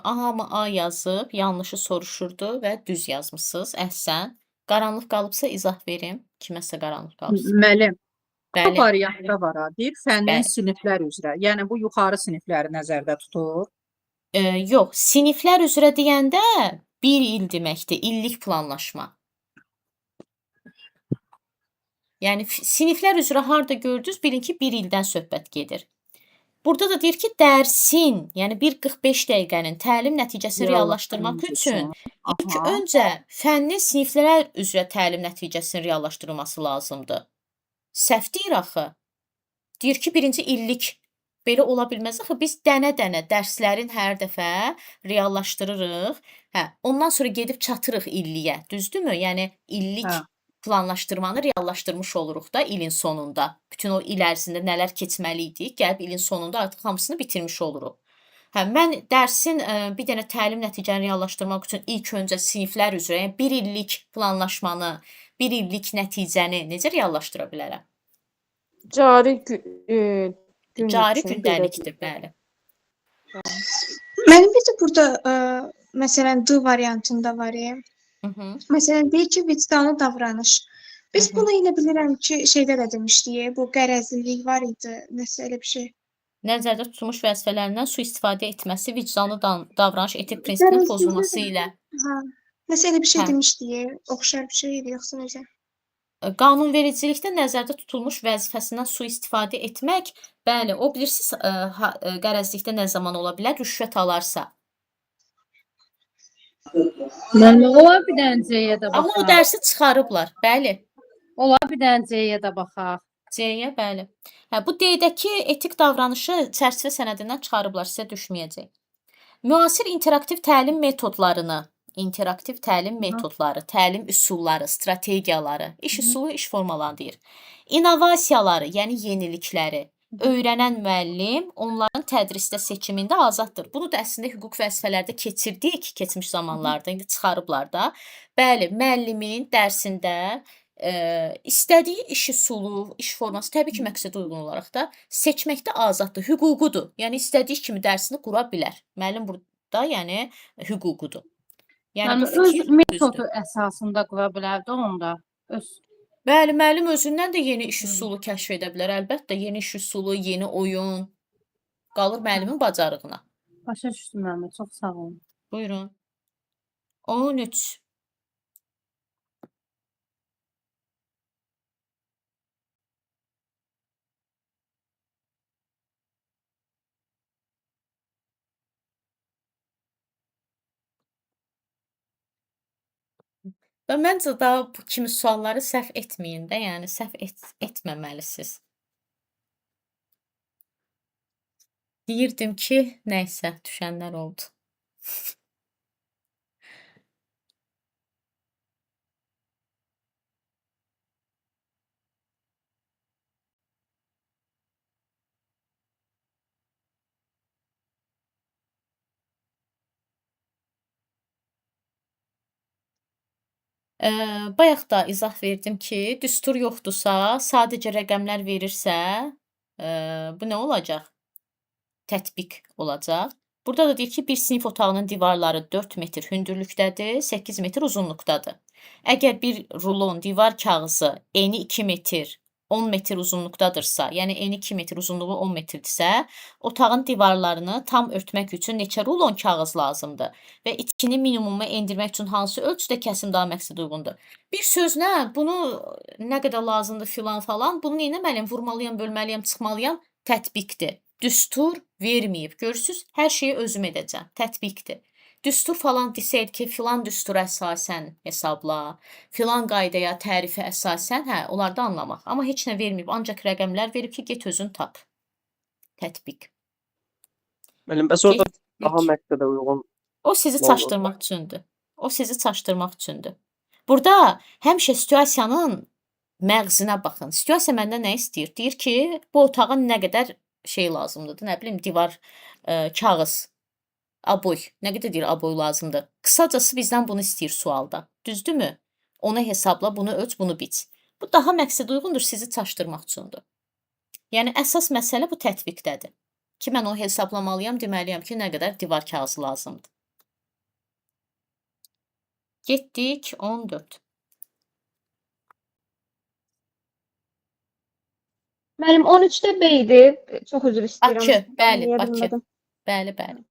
hamı A yazıb, yanlışı soruşurdu və düz yazmısınız. Əhsən. Qaranlıq qalıbsa izah verim. Kiməsə qaranlıq qalıbsa. Müəllim, A Bəli. variantda var ha, deyir fənnin Bəli. siniflər üzrə. Yəni bu yuxarı sinifləri nəzərdə tutur. Yox, siniflər üzrə deyəndə 1 il deməkdir, illik planlaşma. Yəni siniflər üzrə harda gördünüz, bilin ki, 1 ildən söhbət gedir. Burada da deyir ki, dərsin, yəni bir 45 dəqiqənin təlim nəticəsini reallaşdırmaq üçün ilk Aha. öncə fənnin siniflər üzrə təlim nəticəsinin reallaşdırılması lazımdır. Səhv deyir axı. Deyir ki, birinci illik belə ola bilməz axı. Biz dənə-dənə dərslərin hər dəfə reallaşdırırıq. Ondan sonra gedib çatırıq illiyə. Düzdürmü? Yəni illik Hə. planlaşdırmanı reallaşdırmış oluruq da ilin sonunda. Bütün o il ərzində nələr keçməli idik, gəlib ilin sonunda artıq hamısını bitirmiş oluruq. Mən dərsin bir dənə təlim nəticəni reallaşdırmaq üçün ilk öncə siniflər üzrə, yəni 1 illik planlaşmanı, 1 illik nəticəni necə reallaşdıra bilərəm? Cari gün Cari üçün belə gündəlikdir, bəli. Mənim bir də burada məsələn D variantında var ya. Məsələn deyir ki, vicdanlı davranış. Biz bunu elə bilirəm ki, şeydə də demişdik, bu qərəzlilik var idi, nəsə elə bir şey. Nəzərdə tutulmuş vəzifələrindən sui-istifadə etməsi vicdanlı davranış etik prinsipinin pozulması ilə. Nəsə elə bir şey Hə. demişdik, oxşar bir şey idi, yoxsa necə? Qanunvericilikdə nəzərdə tutulmuş vəzifəsindən sui-istifadə etmək, bəli, o bilirsiniz, qərəzlikdə nə zaman ola bilər? Rüşvət alarsa. Müəllim, olar bir dənə C-yə də Amma o baxaq. dərsi çıxarıblar, bəli. Olar bir dənə C-yə də baxaq. C-yə, bəli. Bu D-dəki etik davranışı çərçivə sənədindən çıxarıblar, sizə düşməyəcək. Müasir interaktiv təlim metodlarını, təlim üsulları, strategiyaları, iş üsulu, iş formalarını deyir. İnnovasiyaları, yəni yenilikləri öyrənən müəllim onların tədrisdə seçimində azaddır. Bunu da əslində hüquq vəzifələrdə keçirdik keçmiş zamanlarda, indi çıxarıblar da. Bəli, müəllimin dərsində istədiyi iş üsulu, iş forması təbii ki, məqsədə uyğun olaraq da seçməkdə azaddır, hüququdur. Yəni istədiyi kimi dərsini qura bilər. Müəllim burada, yəni hüququdur. Yəni bu Yəni öz fikir metodu düzdür. əsasında qura bilərdi onda. Öz Bəli, müəllim özündən də yeni iş üsulu kəşf edə bilər. Əlbəttə, yeni iş üsulu, yeni oyun qalır müəllimin bacarığına. başa düşdüm müəllim, çox sağ olun. Buyurun. 13. Və məncə daha bu kimi sualları səhv etməyin də, yəni səhv etməməlisiniz. Deyirdim ki, nəysə, düşənlər oldu. Bayaq da izah verdim ki, düstur yoxdursa, sadəcə rəqəmlər verirsə, bu nə olacaq? Tətbiq olacaq. Burada da deyir ki, bir sinif otağının divarları 4 metr hündürlükdədir, 8 metr uzunluqdadır. Əgər bir rulon divar kağızı eni 2 metr, 10 metr uzunluqdadırsa, yəni eni 2 metr, uzunluğu 10 metrdirsə, otağın divarlarını tam örtmək üçün neçə rulon kağız lazımdır və itkini minimuma endirmək üçün hansı ölçüdə kəsim daha məqsədə uyğundur? Bir sözlə, bunu nə qədər lazımdır filan falan, bunu neynəməliyəm? Vurmalıyam, bölməliyəm, çıxmalıyam? Tətbiqdir. Düstur verməyib. Görürsüz, hər şeyi özüm edəcəm. Tətbiqdir. Düstur falan desəydi ki, filan düstura əsasən hesabla, filan qaydaya, tərifə əsasən, onlarda anlamaq. Amma heç nə verməyib, ancaq rəqəmlər verib ki, get özün tap. Tətbiq. Müəllim, bəs orada daha məqsədə uyğun O sizi sual çaşdırmaq üçündür. O sizi çaşdırmaq üçündür. Burada həmişə situasiyanın məğzinə baxın. Situasiya məndən nə istəyir? Deyir ki, bu otağın nə qədər şey lazımdır, nə bilim, divar, kağız, aboy. Nə qədər deyir aboy lazımdır? Qısacası bizdən bunu istəyir sualda. Düzdürmü? Onu hesabla, bunu ölç, bunu biç. Bu daha məqsədə uyğundur, sizi çaşdırmaq üçündür. Yəni əsas məsələ bu tətbiqdədir. ki mən onu hesablamalıyam, deməliyəm ki, nə qədər divar kağızı lazımdır. Getdik 14. Müəllim 13-də B idi. Çox üzr istəyirəm. Bakı, bəli, Anlaya Bakı. bilmədim. Bəli, bəli.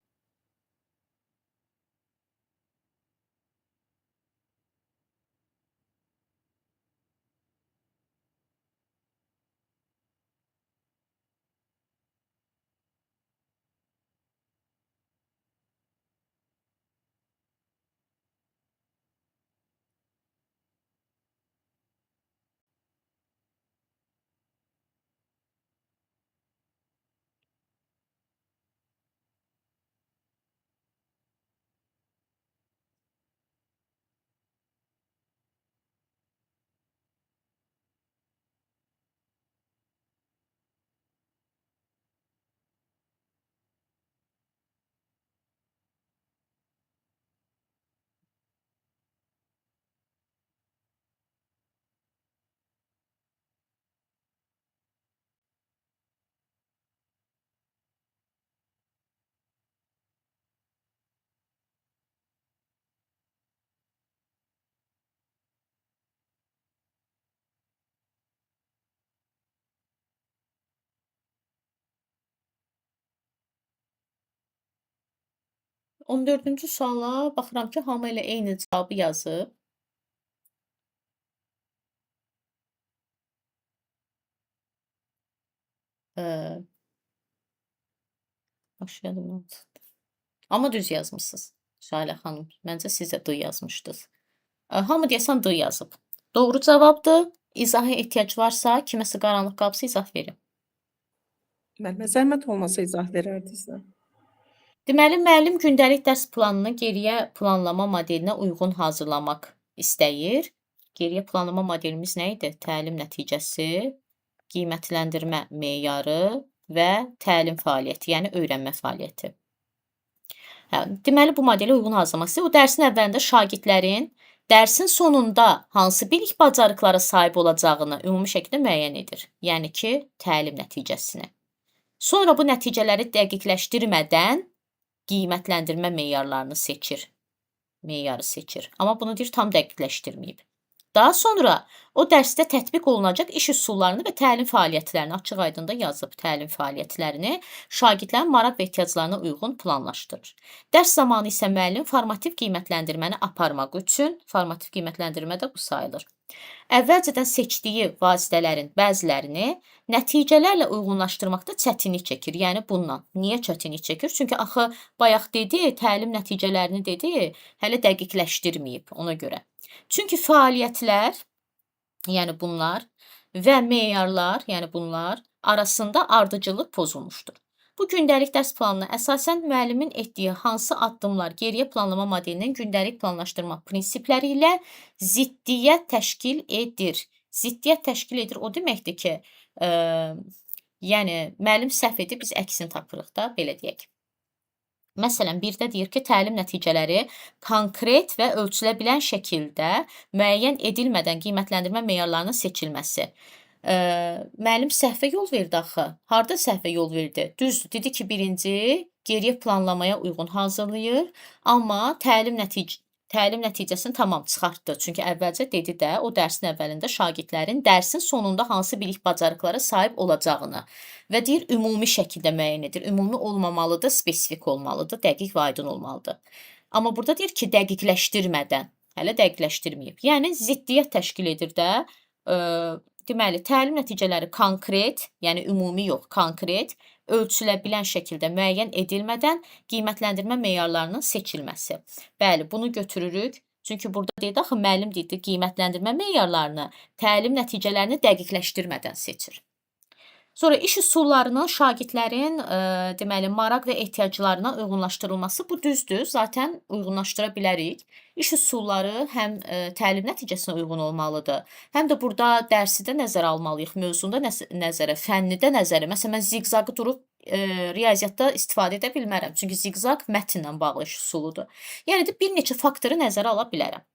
On dördüncü suala baxıram ki, hamı elə eyni cavabı yazıb. Başlayalım. Amma düz yazmısınız. Şahilə xanım. Məncə siz də D yazmışdınız. Hamı deyəsən D yazıb. Doğru cavabdır. İzaha ehtiyac varsa, kiməsə qaranlıq qalıbsa izah verin. Müəllimə zəhmət olmasa izah verərdiniz də. Deməli, müəllim gündəlik dərs planını geriyə planlama modelinə uyğun hazırlamaq istəyir. Geriyə planlama modelimiz nə idi? Təlim nəticəsi, qiymətləndirmə meyarı və təlim fəaliyyəti, yəni öyrənmə fəaliyyəti. Deməli, bu modelə uyğun hazırlamaq istəyir. O dərsin əvvəlində şagirdlərin dərsin sonunda hansı bilik bacarıqlara sahib olacağını ümumi şəkildə müəyyən edir. Yəni ki, təlim nəticəsini. Sonra bu nəticələri dəqiqləşdirmədən qiymətləndirmə meyarlarını seçir. Meyarı seçir. Amma bunu deyir, tam dəqiqləşdirməyib. Daha sonra o dərsdə tətbiq olunacaq iş üsullarını və təlim fəaliyyətlərini açıq aydında yazıb. Təlim fəaliyyətlərini şagirdlərin maraq və ehtiyaclarına uyğun planlaşdırır. Dərs zamanı isə müəllim formativ qiymətləndirməni aparmaq üçün, formativ qiymətləndirmə də bu sayılır. Əvvəlcədən seçdiyi vasitələrin bəzilərini nəticələrlə uyğunlaşdırmaqda çətinlik çəkir. Yəni bununla. Niyə çətinlik çəkir? Çünki axı bayaq dedi, təlim nəticələrini dedi, hələ dəqiqləşdirməyib ona görə. Çünki fəaliyyətlər, yəni bunlar və meyarlar, yəni bunlar arasında ardıcıllıq pozulmuşdur. Bu gündəlik dərs planına əsasən müəllimin etdiyi hansı addımlar geriyə planlama modelinin gündəlik planlaşdırma prinsipləri ilə ziddiyyət təşkil edir. Ziddiyyət təşkil edir o deməkdir ki, yəni müəllim səhv edib, biz əksini tapırıq da, belə deyək. Məsələn, birdə deyir ki, təlim nəticələri konkret və ölçülə bilən şəkildə müəyyən edilmədən qiymətləndirmə meyarlarının seçilməsi. Müəllim səhvə yol verdi axı. Harda səhvə yol verdi? Düzdür, dedi ki, birinci geriyə planlamaya uyğun hazırlayır, amma təlim nəticəsini tamam çıxartdı. Çünki əvvəlcə dedi də, o dərsin əvvəlində şagirdlərin dərsin sonunda hansı bilik bacarıqlara sahib olacağını və deyir, ümumi şəkildə müəyyən edir. Ümumi olmamalıdır, spesifik olmalıdır, dəqiq və aydın olmalıdır. Amma burada deyir ki, dəqiqləşdirmədən, hələ dəqiqləşdirməyib. Yəni, ziddiyyət təşkil edir də, deməli, təlim nəticələri konkret, yəni ümumi yox, konkret, ölçülə bilən şəkildə müəyyən edilmədən qiymətləndirmə meyarlarının seçilməsi. Bəli, bunu götürürük. Çünki burada deyir, axı müəllim deyir, qiymətləndirmə meyarlarını təlim nəticələrini dəqiqləşdirmədən seçir. Sonra iş üsullarının şagirdlərin deməli, maraq və ehtiyaclarına uyğunlaşdırılması bu düzdür. Zaten uyğunlaşdıra bilərik. İş üsulları həm təlim nəticəsinə uyğun olmalıdır, həm də burada dərsi də nəzərə almalıyıq, mövzunda nəzərə, fənnidə nəzərə. Məsələn, mən ziqzaqı durub riyaziyyatda istifadə edə bilmərəm. Çünki ziqzaq mətnlə bağlı iş usuludur. Yəni də bir neçə faktoru nəzərə ala bilərəm.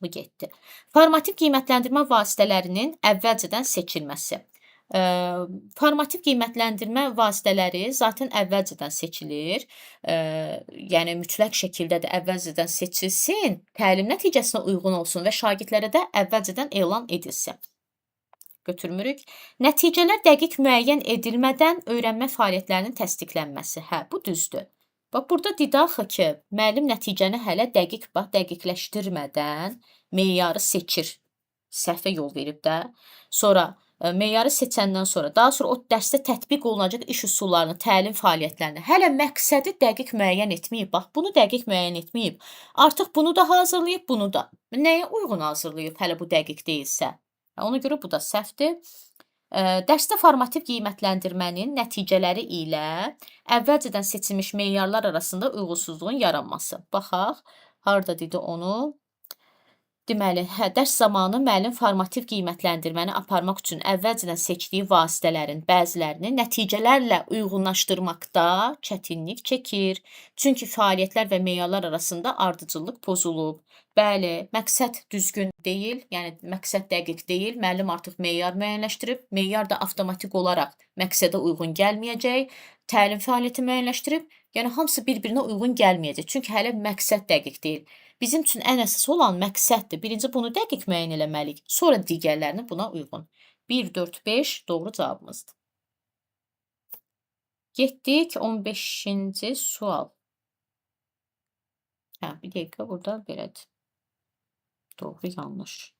Bu getdi. Formativ qiymətləndirmə vasitələrinin əvvəlcədən seçilməsi. Formativ qiymətləndirmə vasitələri zaten əvvəlcədən seçilir. Yəni mütləq şəkildə də əvvəlcədən seçilsin, təlim nəticəsinə uyğun olsun və şagirdlərə də əvvəlcədən elan edilsin. Götürmürük. Nəticələr dəqiq müəyyən edilmədən öyrənmə fəaliyyətlərinin təsdiqlənməsi. Hə, bu düzdür. Bax, burada didaxı ki, müəllim nəticəni hələ dəqiqləşdirmədən meyarı seçir. Səhvə yol verib də. Sonra meyarı seçəndən sonra, daha sonra o dərsdə tətbiq olunacaq iş üsullarını, təlim fəaliyyətlərini hələ məqsədi dəqiq müəyyən etməyib. Bax, bunu dəqiq müəyyən etməyib. Artıq bunu da hazırlayıb, bunu da. Nəyə uyğun hazırlayıb hələ bu dəqiq deyilsə? Ona görə bu da səhvdir. Dərsdə formativ qiymətləndirmənin nəticələri ilə əvvəlcədən seçilmiş meyarlar arasında uyğunsuzluğun yaranması. Baxaq, harda dedi onu? Deməli, dərs zamanı müəllim formativ qiymətləndirməni aparmaq üçün əvvəlcədən seçdiyi vasitələrin bəzilərini nəticələrlə uyğunlaşdırmaqda çətinlik çəkir. Çünki fəaliyyətlər və meyarlar arasında ardıcıllıq pozulub. Bəli, məqsəd düzgün deyil, yəni məqsəd dəqiq deyil. Müəllim artıq meyar müəyyənləşdirib, meyar da avtomatik olaraq məqsədə uyğun gəlməyəcək. Təlim fəaliyyəti müəyyənləşdirib, yəni hamısı bir-birinə uyğun gəlməyəcək. Çünki hələ məqsəd dəqiq deyil. Bizim üçün ən əsas olan məqsəddir. Birinci bunu dəqiq müəyyən eləməliyik. Sonra digərlərini buna uyğun. 1, 4, 5 doğru cavabımızdır. Getdik 15-ci sual. Hə, bir dəqiqə burada belədir. Doğru, yanlış.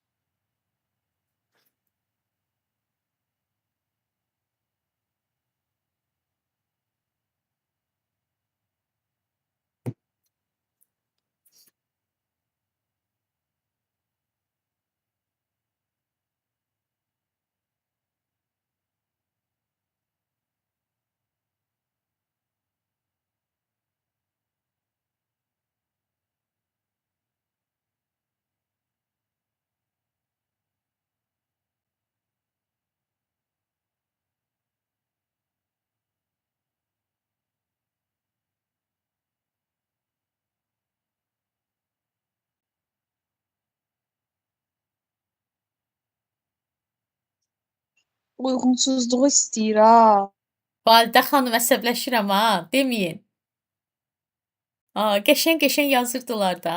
Uyğunsuzluğu istəyir ha. Validə xanım əsəbləşirəm ha, deməyin. Qəşəng-qəşəng yazırdılar da.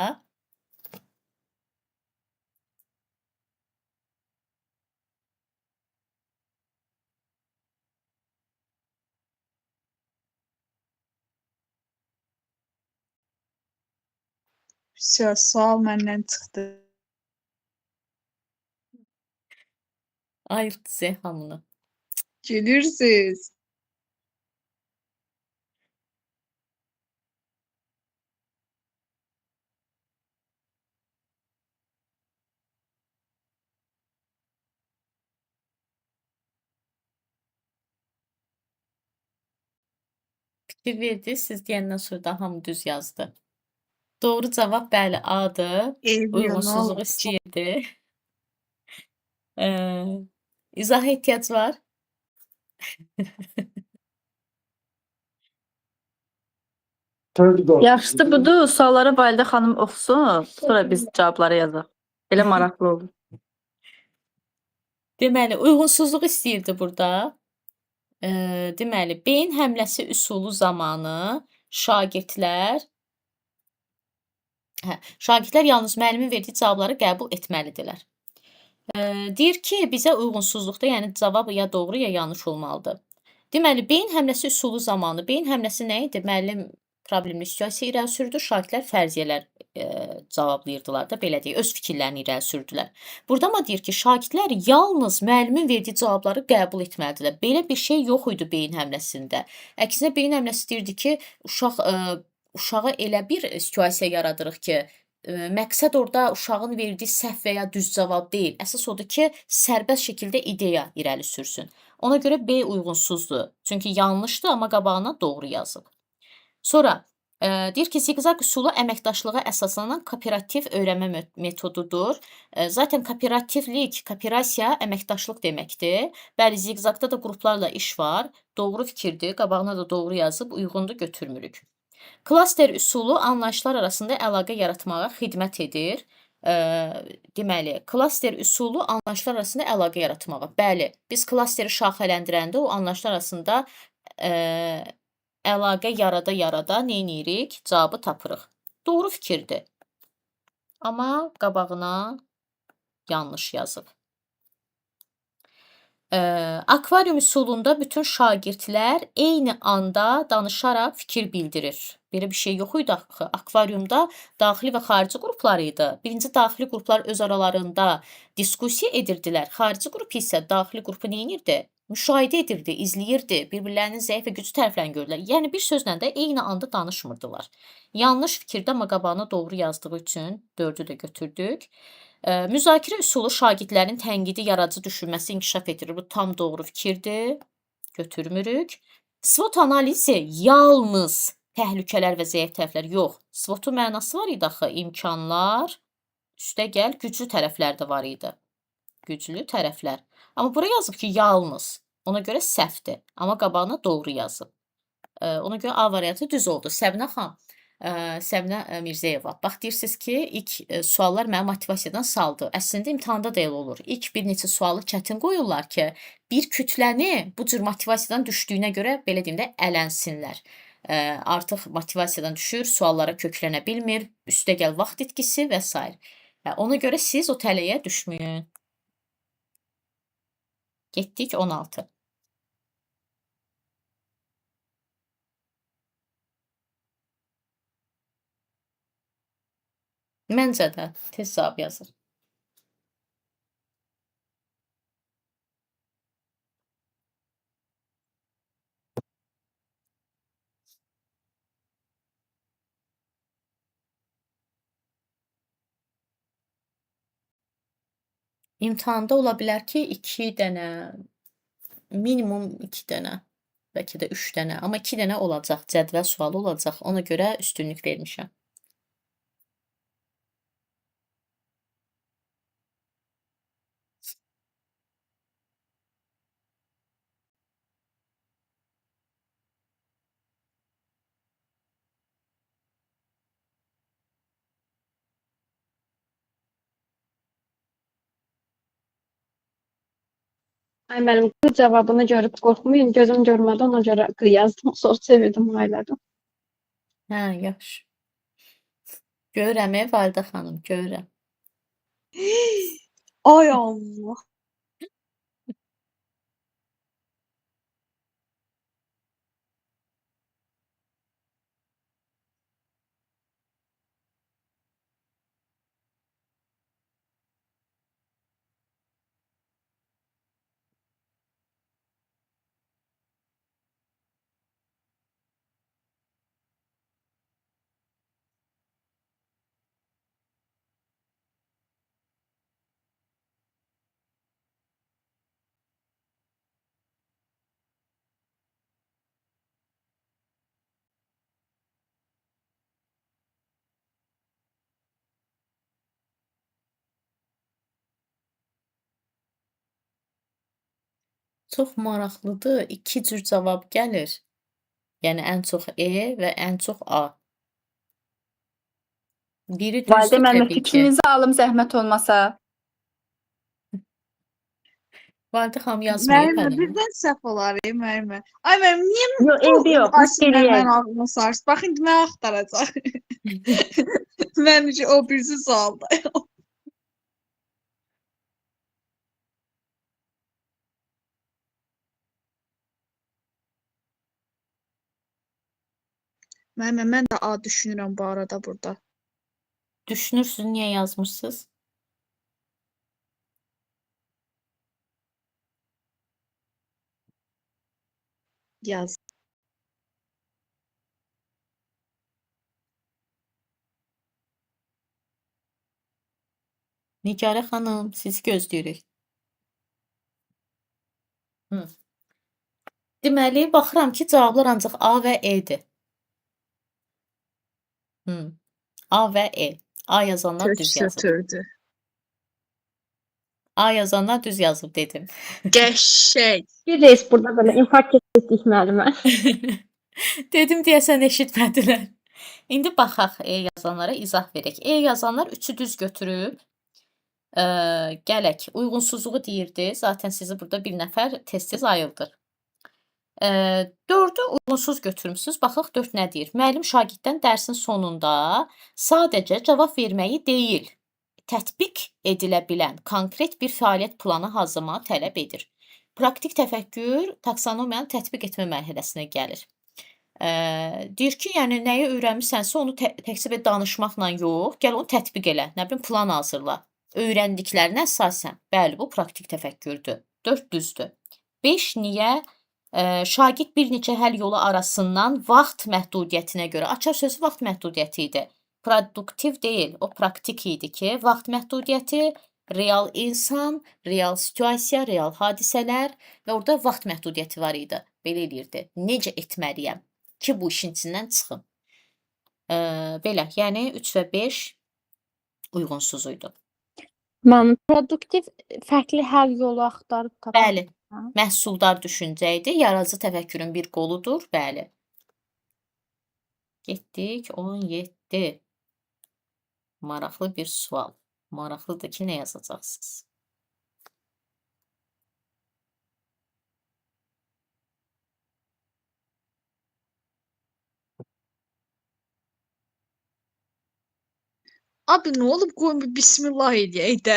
Sual məndən çıxdı. Ayırdı Zeyhamını. Gülürsüz. Fikir verdi, siz deyəndən sonra da hamı düz yazdı. Doğru cavab bəli A-dır. Uyğunsuzluq istəyirdi. İzaha ehtiyac var. Yaxşısı budur, sualları Validə xanım oxusun, sonra biz cavabları yazaq. Elə maraqlı olur. Deməli, uyğunsuzluq istəyirdi burada. Deməli, beyin həmləsi üsulu zamanı şagirdlər yalnız müəllimin verdiyi cavabları qəbul etməlidirlər. Deyir ki, bizə uyğunsuzluqda, yəni cavab ya doğru ya yanlış olmalıdır. Deməli, beyin həmləsi üsulu zamanı, beyin həmləsi nə idi? Müəllim problemli situasiya irəli sürdü, şagirdlər fərziyyələr cavablayırdılar da, belə deyək, öz fikirlərini irəli sürdülər. Burada amma deyir ki, şagirdlər yalnız müəllimin verdiyi cavabları qəbul etməlidirlər. Belə bir şey yox idi beyin həmləsində. Əksinə beyin həmləsi deyirdi ki, uşağa elə bir situasiya yaradırıq ki, məqsəd orada uşağın verdiyi səhv və ya düz cavab deyil. Əsas odur ki, sərbəst şəkildə ideya irəli sürsün. Ona görə B uyğunsuzdur. Çünki yanlışdır, amma qabağına doğru yazıb. Sonra deyir ki, ziqzaq üsulu əməkdaşlığa əsaslanan kooperativ öyrənmə metodudur. Zaten kooperativlik, kooperasiya əməkdaşlıq deməkdir. Bəli, ziqzaqda da qruplarla iş var. Doğru fikirdir, qabağına da doğru yazıb, uyğundur, götürmürük. Klaster üsulu anlayışlar arasında əlaqə yaratmağa xidmət edir. Deməli, klaster üsulu anlayışlar arasında əlaqə yaratmağa. Bəli, biz klasteri şaxələndirəndə o anlayışlar arasında əlaqə yarada nə edirik? Cavabı tapırıq. Doğru fikirdir. Amma qabağına yanlış yazıb. Akvarium üsulunda bütün şagirdlər eyni anda danışaraq fikir bildirir. Belə bir şey yox idi axı. Akvariumda daxili və xarici qruplar idi. Birinci daxili qruplar öz aralarında diskussiya edirdilər. Xarici qrup isə daxili qrupu nə edirdi? Müşahidə edirdi, izləyirdi, bir-birlərinin zəif və güclü tərəflərini görürlər. Yəni bir sözlə də eyni anda danışmırdılar. Yanlış fikirdə amma qabağına doğru yazdığı üçün 4-ü də götürdük. Müzakirə üsulu şagirdlərin tənqidi, yaradıcı düşünməsi inkişaf etdirir. Bu tam doğru fikirdir. Götürmürük. SWOT analizi yalnız təhlükələr və zəif tərəflər yox. SWOT-un mənası var idi axı, imkanlar, üstəgəl güclü tərəflər də var idi. Güclü tərəflər. Amma bura yazıb ki, yalnız. Ona görə səhvdir. Amma qabağına doğru yazıb. Ona görə A variantı düz oldu. Səbinə xanım, Səbinə Mirzəyeva. Bax, deyirsiniz ki, ilk suallar mənim motivasiyadan saldı. Əslində imtahanda da elə olur. İlk bir neçə sualı çətin qoyurlar ki, bir kütləni bu cür motivasiyadan düşdüyünə görə, belə deyim də, ələnsinlər. Artıq motivasiyadan düşür, suallara köklənə bilmir, üstəgəl vaxt itkisi və s. Ona görə siz o tələyə düşməyin. Getdik 16. Məncə də tez cavab yazır. İmtahanda ola bilər ki, 2 dənə, minimum 2 dənə, bəlkə də 3 dənə, amma 2 dənə olacaq, cədvəl sualı olacaq. Ona görə üstünlük vermişəm. Ay müəllim, qız cavabını görüb qorxmayın. Gözüm görmədi, ona görə qız yazdım. Sonra çevirdim, ayladım. Hə, yaxşı. Görürəm, Validə xanım, görürəm. Ay Allah. Çox maraqlıdır. 2 cür cavab gəlir. Yəni ən çox E və ən çox A. Biri Validə düzdür müəllimə təbii ki. fikrinizi alım zəhmət olmasa. Validə xanım yazmayıb Müəllimə, hələ. birdən səhv olar, müəllimə. Ay müəllim, niyə Yox, eybi yox, biz Aslında eləyək. mən ağlıma sars. Bax, indi mən axtaracaq. Mənim üçün o birisi sualda. Müəllimə, mən də A düşünürəm bu arada burada. Düşünürsünüz, niyə yazmırsınız? Yaz. Nigarə xanım, sizi gözləyirik. Deməli, baxıram ki, cavablar ancaq A və E-dir. A və E. A yazanlar düz yazıb. Götürdü. A yazanlar düz yazıb dedim. Qəşəng. Bir reis burada belə infarkt etdik müəllimə. Dedim deyəsən eşitmədilər. İndi baxaq yazanlara izah verək. Yazanlar 3-ü düz götürüb, gələk. Uyğunsuzluğu deyirdi. Zaten sizi burada bir nəfər tez-tez ayıldır. 4-ü uyğunsuz götürmüsünüz. Baxaq 4 nə deyir? Müəllim şagirddən dərsin sonunda sadəcə cavab verməyi deyil, tətbiq edilə bilən konkret bir fəaliyyət planı hazırlamağı tələb edir. Praktik təfəkkür taksonomiyanın tətbiq etmə mərhələsinə gəlir. Deyir ki, yəni nəyi öyrənmisənsə onu təkcə danışmaqla yox, gəl onu tətbiq elə. Nə bilim plan hazırla. Öyrəndiklərinə əsasən. Bəli, bu praktik təfəkkürdür. 4 düzdür. 5 niyə? Şagird bir neçə həll yolu arasından vaxt məhdudiyyətinə görə. Açar sözü vaxt məhdudiyyəti idi. Produktiv deyil, o praktik idi ki, vaxt məhdudiyyəti, real insan, real situasiya, real hadisələr və orada vaxt məhdudiyyəti var idi. Belə eləyirdi. Necə etməliyəm ki, bu işin içindən çıxım. Belə, yəni 3 və 5 uyğunsuz idi. Produktiv fərqli həll yolu axtarıb tapmaq. Bəli, məhsuldar düşüncə idi. Yaradıcı təfəkkürün bir qoludur. Bəli. Getdik 17. Maraqlı bir sual. Maraqlıdır ki, nə yazacaqsınız? Abi nə olub qoyun bir bismillah eləyək də.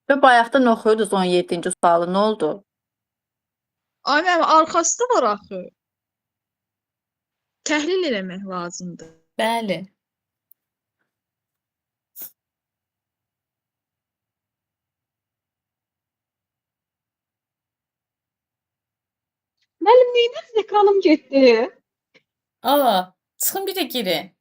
Və bayaqdan oxuyurdunuz 17-ci sualı. Nə oldu? Ay mənim arxası da var axı. Təhlil eləmək lazımdır. Bəli. Müəllim, neynədiniz? Ekranım getdi. Çıxın bir də girin.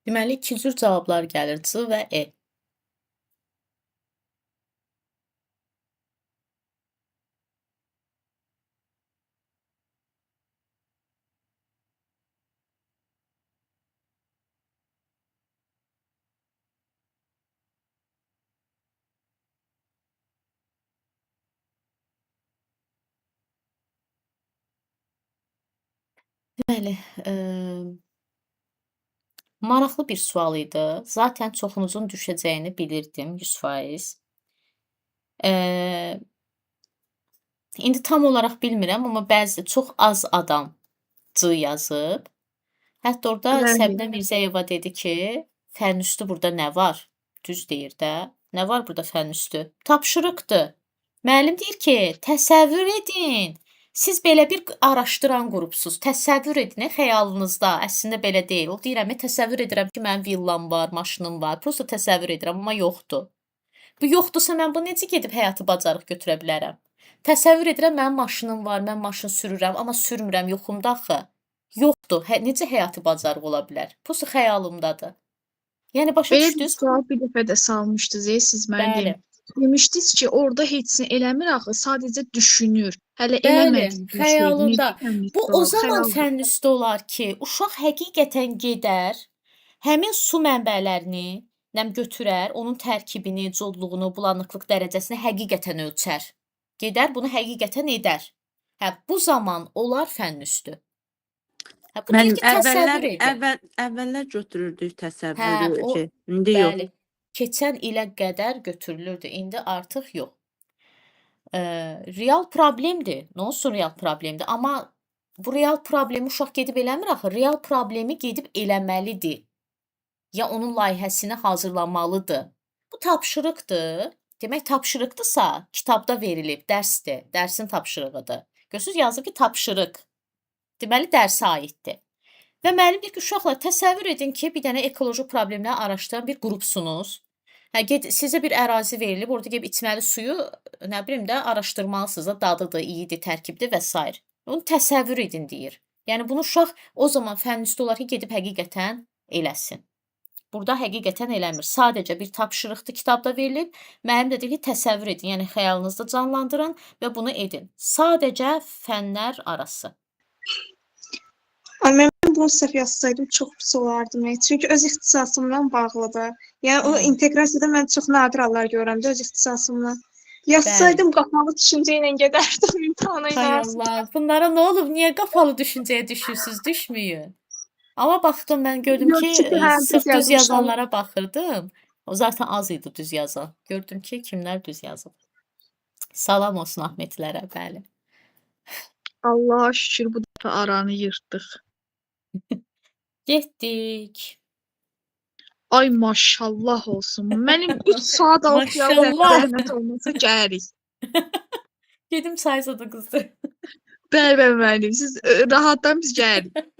Deməli, 2 cür cavablar gəlir. C və E. Deməli, maraqlı bir sual idi. Zaten çoxunuzun düşəcəyini bilirdim 100%. İndi tam olaraq bilmirəm, amma bəzi çox az adam C yazıb. Hətta orada Bəli. Səbinə Mirzəyeva dedi ki, fənn üstü burada nə var? Düz deyir də. Nə var burada fənn üstü? Tapşırıqdır. Müəllim deyir ki, təsəvvür edin. Siz belə bir araşdıran qrupsuz. Təsəvvür edin xəyalınızda. Əslində belə deyil. O deyirəm, təsəvvür edirəm ki, mənim villam var, maşınım var. Prosta təsəvvür edirəm, amma yoxdur. Bu yoxdursa mən bunu necə gedib həyatı bacarıq götürə bilərəm? Təsəvvür edirəm, mənim maşınım var, mən maşın sürürəm, amma sürmürəm, yoxumda axı. Yoxdur. Necə həyatı bacarıq ola bilər? Prosta xəyalımdadır. Yəni başa Belə bir düşdünüz? sual bir dəfə də salmışdınız, siz mənə Bəli. deyin. Demişdiniz ki, orada heç nə eləmir axı, sadəcə düşünür. Hələ Bəli, eləmədiyi bir şey. xəyalında. Necə fənn Bu üstü o olar? zaman Xəyaldır. fənn üstü olar ki, uşaq həqiqətən gedər, həmin su mənbələrini nəm götürər, onun tərkibini, codluğunu, bulanıqlıq dərəcəsini həqiqətən ölçər. Gedər, bunu həqiqətən edər. Hə, bu zaman olar fənn üstü. Hə, bu deyir ki, təsəvvür edin. Əvvəllər götürürdük Hə, təsəvvürü o ki, indi yox. bəli. Keçən ilə qədər götürülürdü, indi artıq yox. Real problemdir. Nə olsun real problemdir? Amma bu real problemi uşaq gedib eləmir axı. Real problemi gedib eləməlidir. ya onun layihəsini hazırlamalıdır. Bu tapşırıqdır. Demək tapşırıqdırsa, kitabda verilib, dərsdir, dərsin tapşırığıdır. Görürsüz, yazıb ki, tapşırıq. Deməli, dərsə aiddir. Və müəllim deyir ki, uşaqlar, təsəvvür edin ki, bir dənə ekoloji problemləri araşdıran bir qrupsunuz. Sizə bir ərazi verilib, orada gedib içməli suyu, nə bilim də, araşdırmalısınız da, dadıdır, iyidir, tərkibdir və s. Bunu təsəvvür edin, deyir. Yəni, bunu uşaq o zaman fənn üstü olar ki, gedib həqiqətən eləsin. Burada həqiqətən eləmir. Sadəcə bir tapşırıqdır, kitabda verilib. Müəllim də deyir ki, təsəvvür edin, yəni xəyalınızda canlandırın və bunu edin. Sadəcə fənlər arası. Mən bunu səhv yazsaydım çox pis olardı. Çünki öz ixtisasımla bağlıdır. Yəni o inteqrasiyada mən çox nadir hallar görürəm də öz ixtisasımla. Yazsaydım qapalı düşüncə ilə gedərdim imtahana. Hay Allah, bunlara nə olub? Niyə qapalı düşüncəyə düşürsüz? Düşməyin. Amma baxdım, mən gördüm ki, sırf düz yazanlara baxırdım. O zaten az idi düz yazan. Gördüm ki, kimlər düz yazıb. Salam olsun Ahmetlərə, bəli. Allaha şükür bu dəfə aranı yırtdıq. Getdik. Ay maşallah olsun. Mənim 3 saat oxuyam zəhmət olmasa gəlirik. Gedim saysa da qızdır. Bəli, müəllim, siz rahatdan biz gəlirik.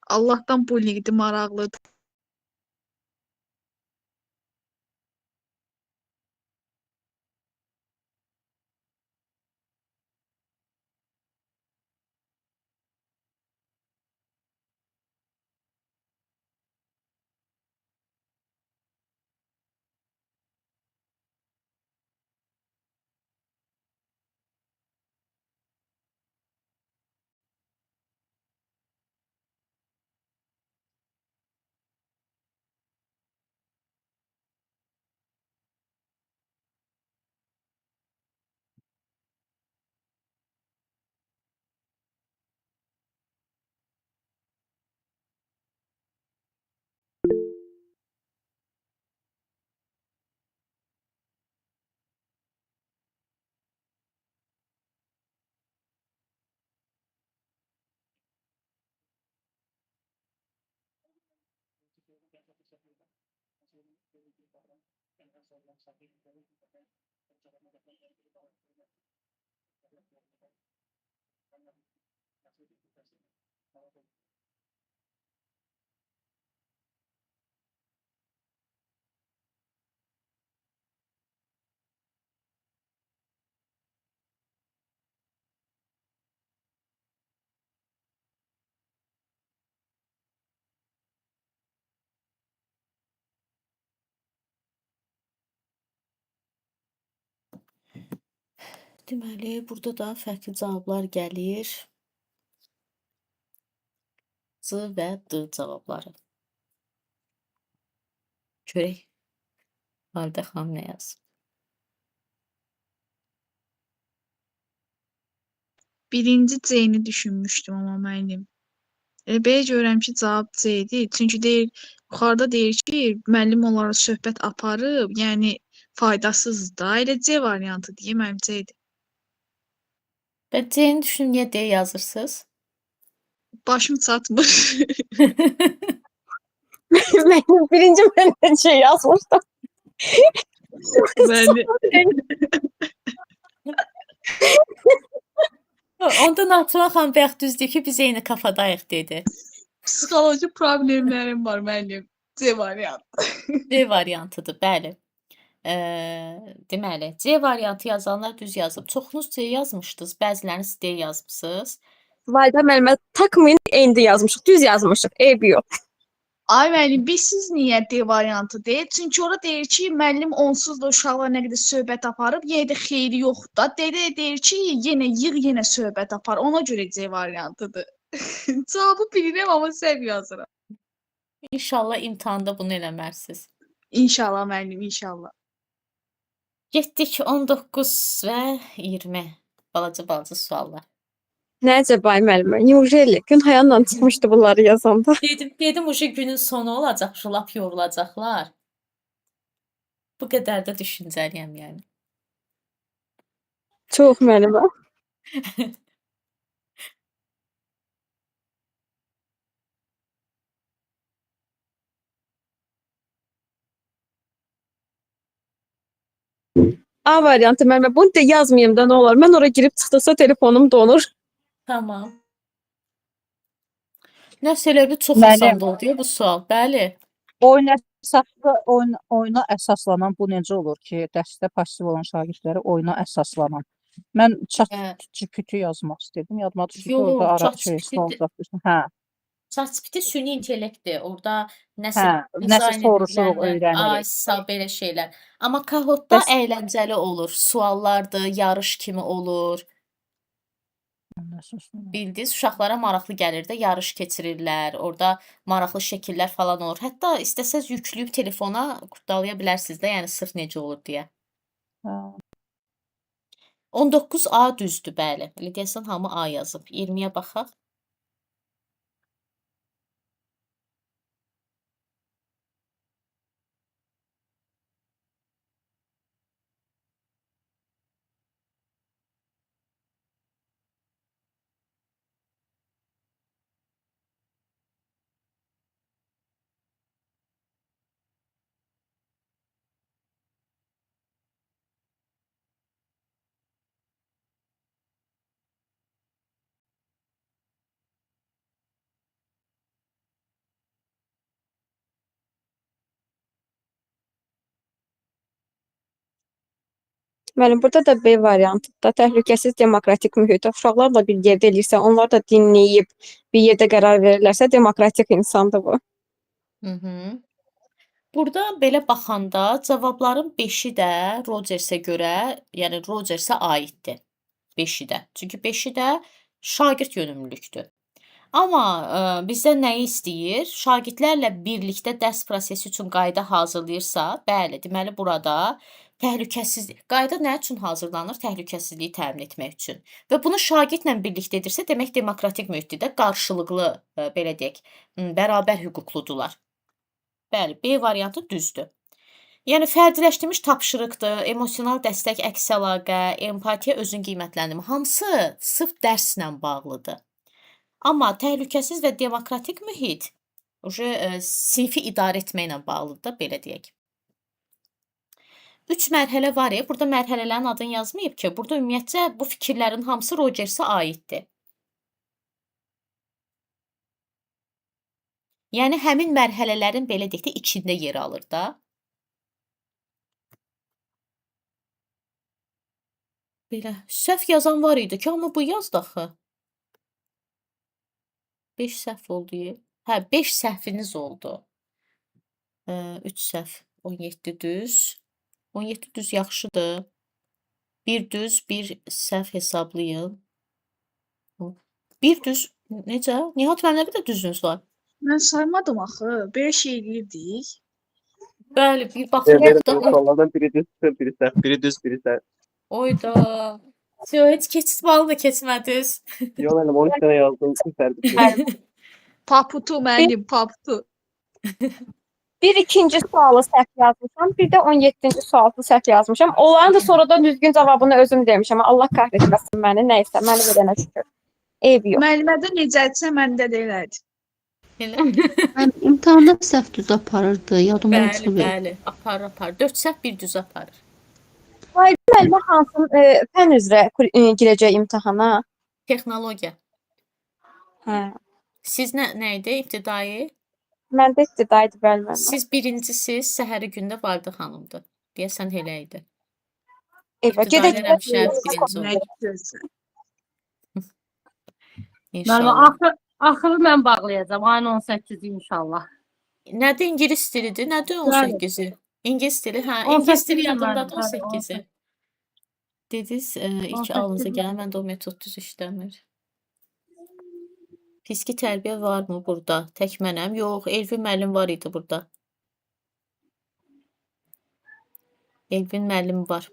Allahdan bu liqdi maraqlıdır. Deməli, burada da fərqli cavablar gəlir. C və D cavabları. Görək. Validə xanım nə yazıb? Birinci C-ni düşünmüşdüm amma müəllim. Belə görürəm ki, cavab C-dir. Çünki yuxarıda deyir ki, müəllim onlara söhbət aparıb, yəni faydasızdır da. Elə C variantı deyim, mənim C-dir. Bəs C-ni düşünün, niyə D yazırsınız? Başım çatmır. Benim birinci ben de şey yazmıştım. Onda Natıra xanım bayaq düzdür ki, biz eyni kafadayıq dedi. Psixoloji problemlərim var müəllim. C variantı. C variantıdır, bəli. Deməli, C variantı yazanlar düz yazıb. Çoxunuz C yazmışdınız, bəziləriniz D yazmısınız. Validə müəllimə takmayın, endi yazmışıq, düz yazmışıq, eybi yox. Ay müəllim, siz niyə D variantı deyil? Çünki orada deyir ki, müəllim onsuz da uşaqlar nə qədər söhbət aparıb, yenə də xeyri yoxdur da. Deyir ki, yenə yığ, yenə söhbət apar. Ona görə C variantıdır. Cavabı bilirəm, amma səhv yazıram. İnşallah imtahanda bunu eləmərsiniz. İnşallah müəllim, inşallah. Getdik 19 və 20. Balaca suallar. Nə əcəba müəllimə, Nurjeli gün hayanla çıxmışdı bunları yazanda. Dedim uşu günün sonu olacaq, lap yorulacaqlar. Bu qədər də düşüncəliyəm yəni. Çox müəllimə. A variantı müəllimə. Bunu da yazmayım da nə olar. Mən ora girib çıxdıqsa telefonum donur. Tamam. Nəsə elə bir çox Müəllim, asan oldu bu sual. Bəli. oyuna əsaslanan bu necə olur ki, dərsdə pasiv olan şagirdləri oyuna əsaslanan. Mən ChatGPT yazmaq istedim. Yadıma düşdü ki, orada ara sual yazmışdım. Hə. ChatGPT süni intellektdir. Orada nəsə Hə, nəsə soruşuruq, öyrənirik. Ay, belə şeylər. Amma Kahootda əyləncəli olur. Suallardır, yarış kimi olur. Bildiniz, uşaqlara maraqlı gəlir də, yarış keçirirlər. Orada maraqlı şəkillər falan olur. Hətta istəsəz yükləyib telefona qurdalaya bilərsiniz də, yəni sırf necə olur deyə. 19A düzdür, bəli. Elə deyəsən hamı A yazıb. 20-yə baxaq. Müəllim, burada da B variantında təhlükəsiz demokratik mühitdə uşaqlarla bir yerdə eləyirsə, onlar da dinləyib bir yerdə qərar verirlərsə, demokratik insandır bu. Burada belə baxanda cavabların 5-i də Rocersə görə, yəni Rocersə aiddir. 5-i də. Çünki 5-i də şagird yönümlülükdür. Amma bizdə nəyi istəyir? Şagirdlərlə birlikdə dərs prosesi üçün qayda hazırlayırsa, bəli, deməli burada təhlükəsizlik. Qayda nə üçün hazırlanır? Təhlükəsizliyi təmin etmək üçün. Və bunu şagirdlə birlikdə edirsə, demək demokratik mühitdə qarşılıqlı, belə deyək, bərabər hüquqludular. Bəli, B variantı düzdür. Yəni fərdiləşdirilmiş tapşırıqdır, emosional dəstək, əks əlaqə, empatiya, özün qiymətləndirmə, hamısı sırf dərslə bağlıdır. Amma təhlükəsiz və demokratik mühit sinfi idarə etməklə bağlıdır da, belə deyək. 3 mərhələ var ya, burada mərhələlərin adını yazmayıb ki, burada ümumiyyətcə bu fikirlərin hamısı Rocersə aiddir. Yəni həmin mərhələlərin belə deyək də içində yer alır da. Belə səhv yazan var idi ki, amma bu yazdı axı. 5 səhv oldu. Hə, 5 səhviniz oldu. 3 səhv, 17 düz. 17 düz yaxşıdır. 1 düz, 1 səhv hesablayın. 1 düz necə? Nihat mənim nə qədər düzünüz var? Mən saymadım axı. Belə şey eləyirdik. Bəli, bir baxırıq da. Suallardan biri düz, biri səhv, biri düz, biri səhv. Oyda. Heç keçid balı da keçmədiniz. Yox, mənim 13 dənə yazdım, fərqi. Paputu mənim, paputu. Bir ikinci sualı səhv yazmışam, bir də 17-ci sualı səhv yazmışam. Onların da sonradan düzgün cavabını özüm demişəm. Allah kahretməsin məni, nəysə, məni verənə şükür. Eyb yox. Müəllimədə necədirsə, məndə də elədir. İmtahanda səhv düz aparırdı, yadımdan çıxıb. Bəli, aparır. 4 səhv, 1 düz aparır. Müəllimə hansı fən üzrə girəcək imtahana? Texnologiya. Hə. Siz nə idi ibtidai? Məndə ibtidaidir müəllimə. Siz birincisiz, səhəri gündə Validə xanımdır. Deyəsən elə idi. Gedək. İnşallah. Axırı mən bağlayacağam. Ayın 18-i inşallah. Nədir ingilis dilidir? Nədir 18-i? İngilis dili, hə. İngilis dili yadımdadır 18-i. Dediniz, ilk ağlınıza gələn, məndə o metod düz işləmir. Fiziki tərbiyə varmı burada? Tək mənəm? Yox, Elvin müəllim var idi burada. Elvin müəllim var.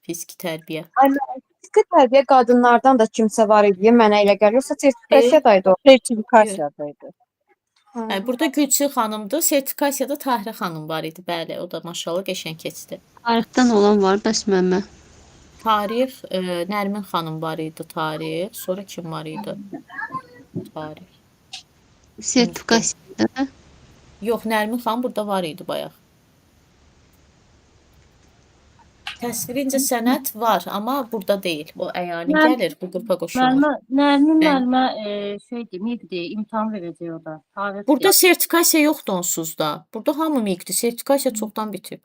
Fiziki tərbiyə. Fiziki tərbiyə qadınlardan da kimsə var idi, mənə elə gəlir. Yoxsa sertifikasiyadaydı o? Sertifikasiyadaydı. Burada Gülçin xanımdır, sertifikasiyada Tahirə xanım var idi. Bəli, o da maşallah qəşəng keçdi. Tarixdən olan var, bəs məmmə. Tarix, Nərmin xanım var idi, tarix. Sonra kim var idi? Tarix. Sertifikasiyada. Yox, Nərmin xanım burada var idi bayaq. Təsviri incəsənət var, amma burada deyil. O əyani Mən- gəlir, bu qrupa qoşulmur. Nərmin Bəli. müəllimə şeydir, miqdir, imtahan verəcək o da. Tarix Burada yaz- sertifikasiya yoxdur onsuz da. Burada hamı miqdir. Sertifikasiya çoxdan bitib.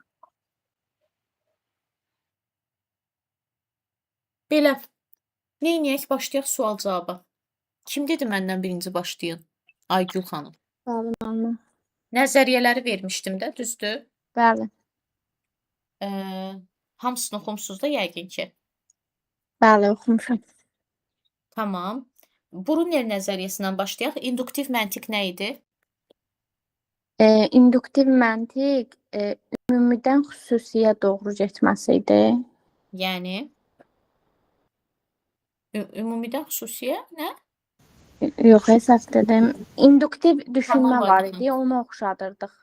Belə. Neyniyək? Başlayaq sual cavaba. Kim dedi məndən birinci başlayın? Aygül xanım. Bəli, müəllimə. Nəzəriyyələri vermişdim də, düzdür? Bəli. Hamısını oxumusunuz da yəqin ki. Bəli, oxumuşam. Tamam. Brunner nəzəriyyəsindən başlayaq. İnduktiv məntiq nə idi? İnduktiv məntiq ümumidən xüsusiyə doğru getməsi idi. Yəni ümumidən xüsusiyə nə? Yox, səhv dedim. İnduktiv düşünmə Tamam, var Aygün. idi, onu oxşadırdıq.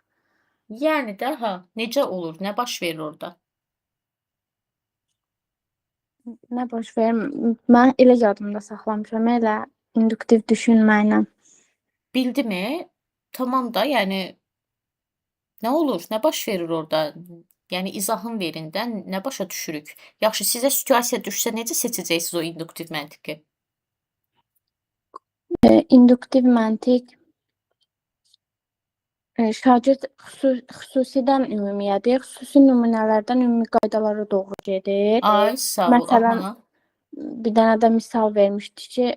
Yəni də necə olur? Nə baş verir orada? Nə baş verir? Mən elə yadımda saxlamışam, elə induktiv düşünmə ilə. Bildimi? Tamam da, yəni nə olur? Nə baş verir orada? Yəni izahın verin də, nə başa düşürük? Yaxşı, sizə situasiya düşsə necə seçəcəksiniz o induktiv məntiqi? İnduktiv məntiq şagird xüsusidən ümumiyyədir. Xüsusi nümunələrdən ümumi qaydalara doğru gedir. Ay, sağ ol. Məsələn, Aha. bir dənə də misal vermişdi ki,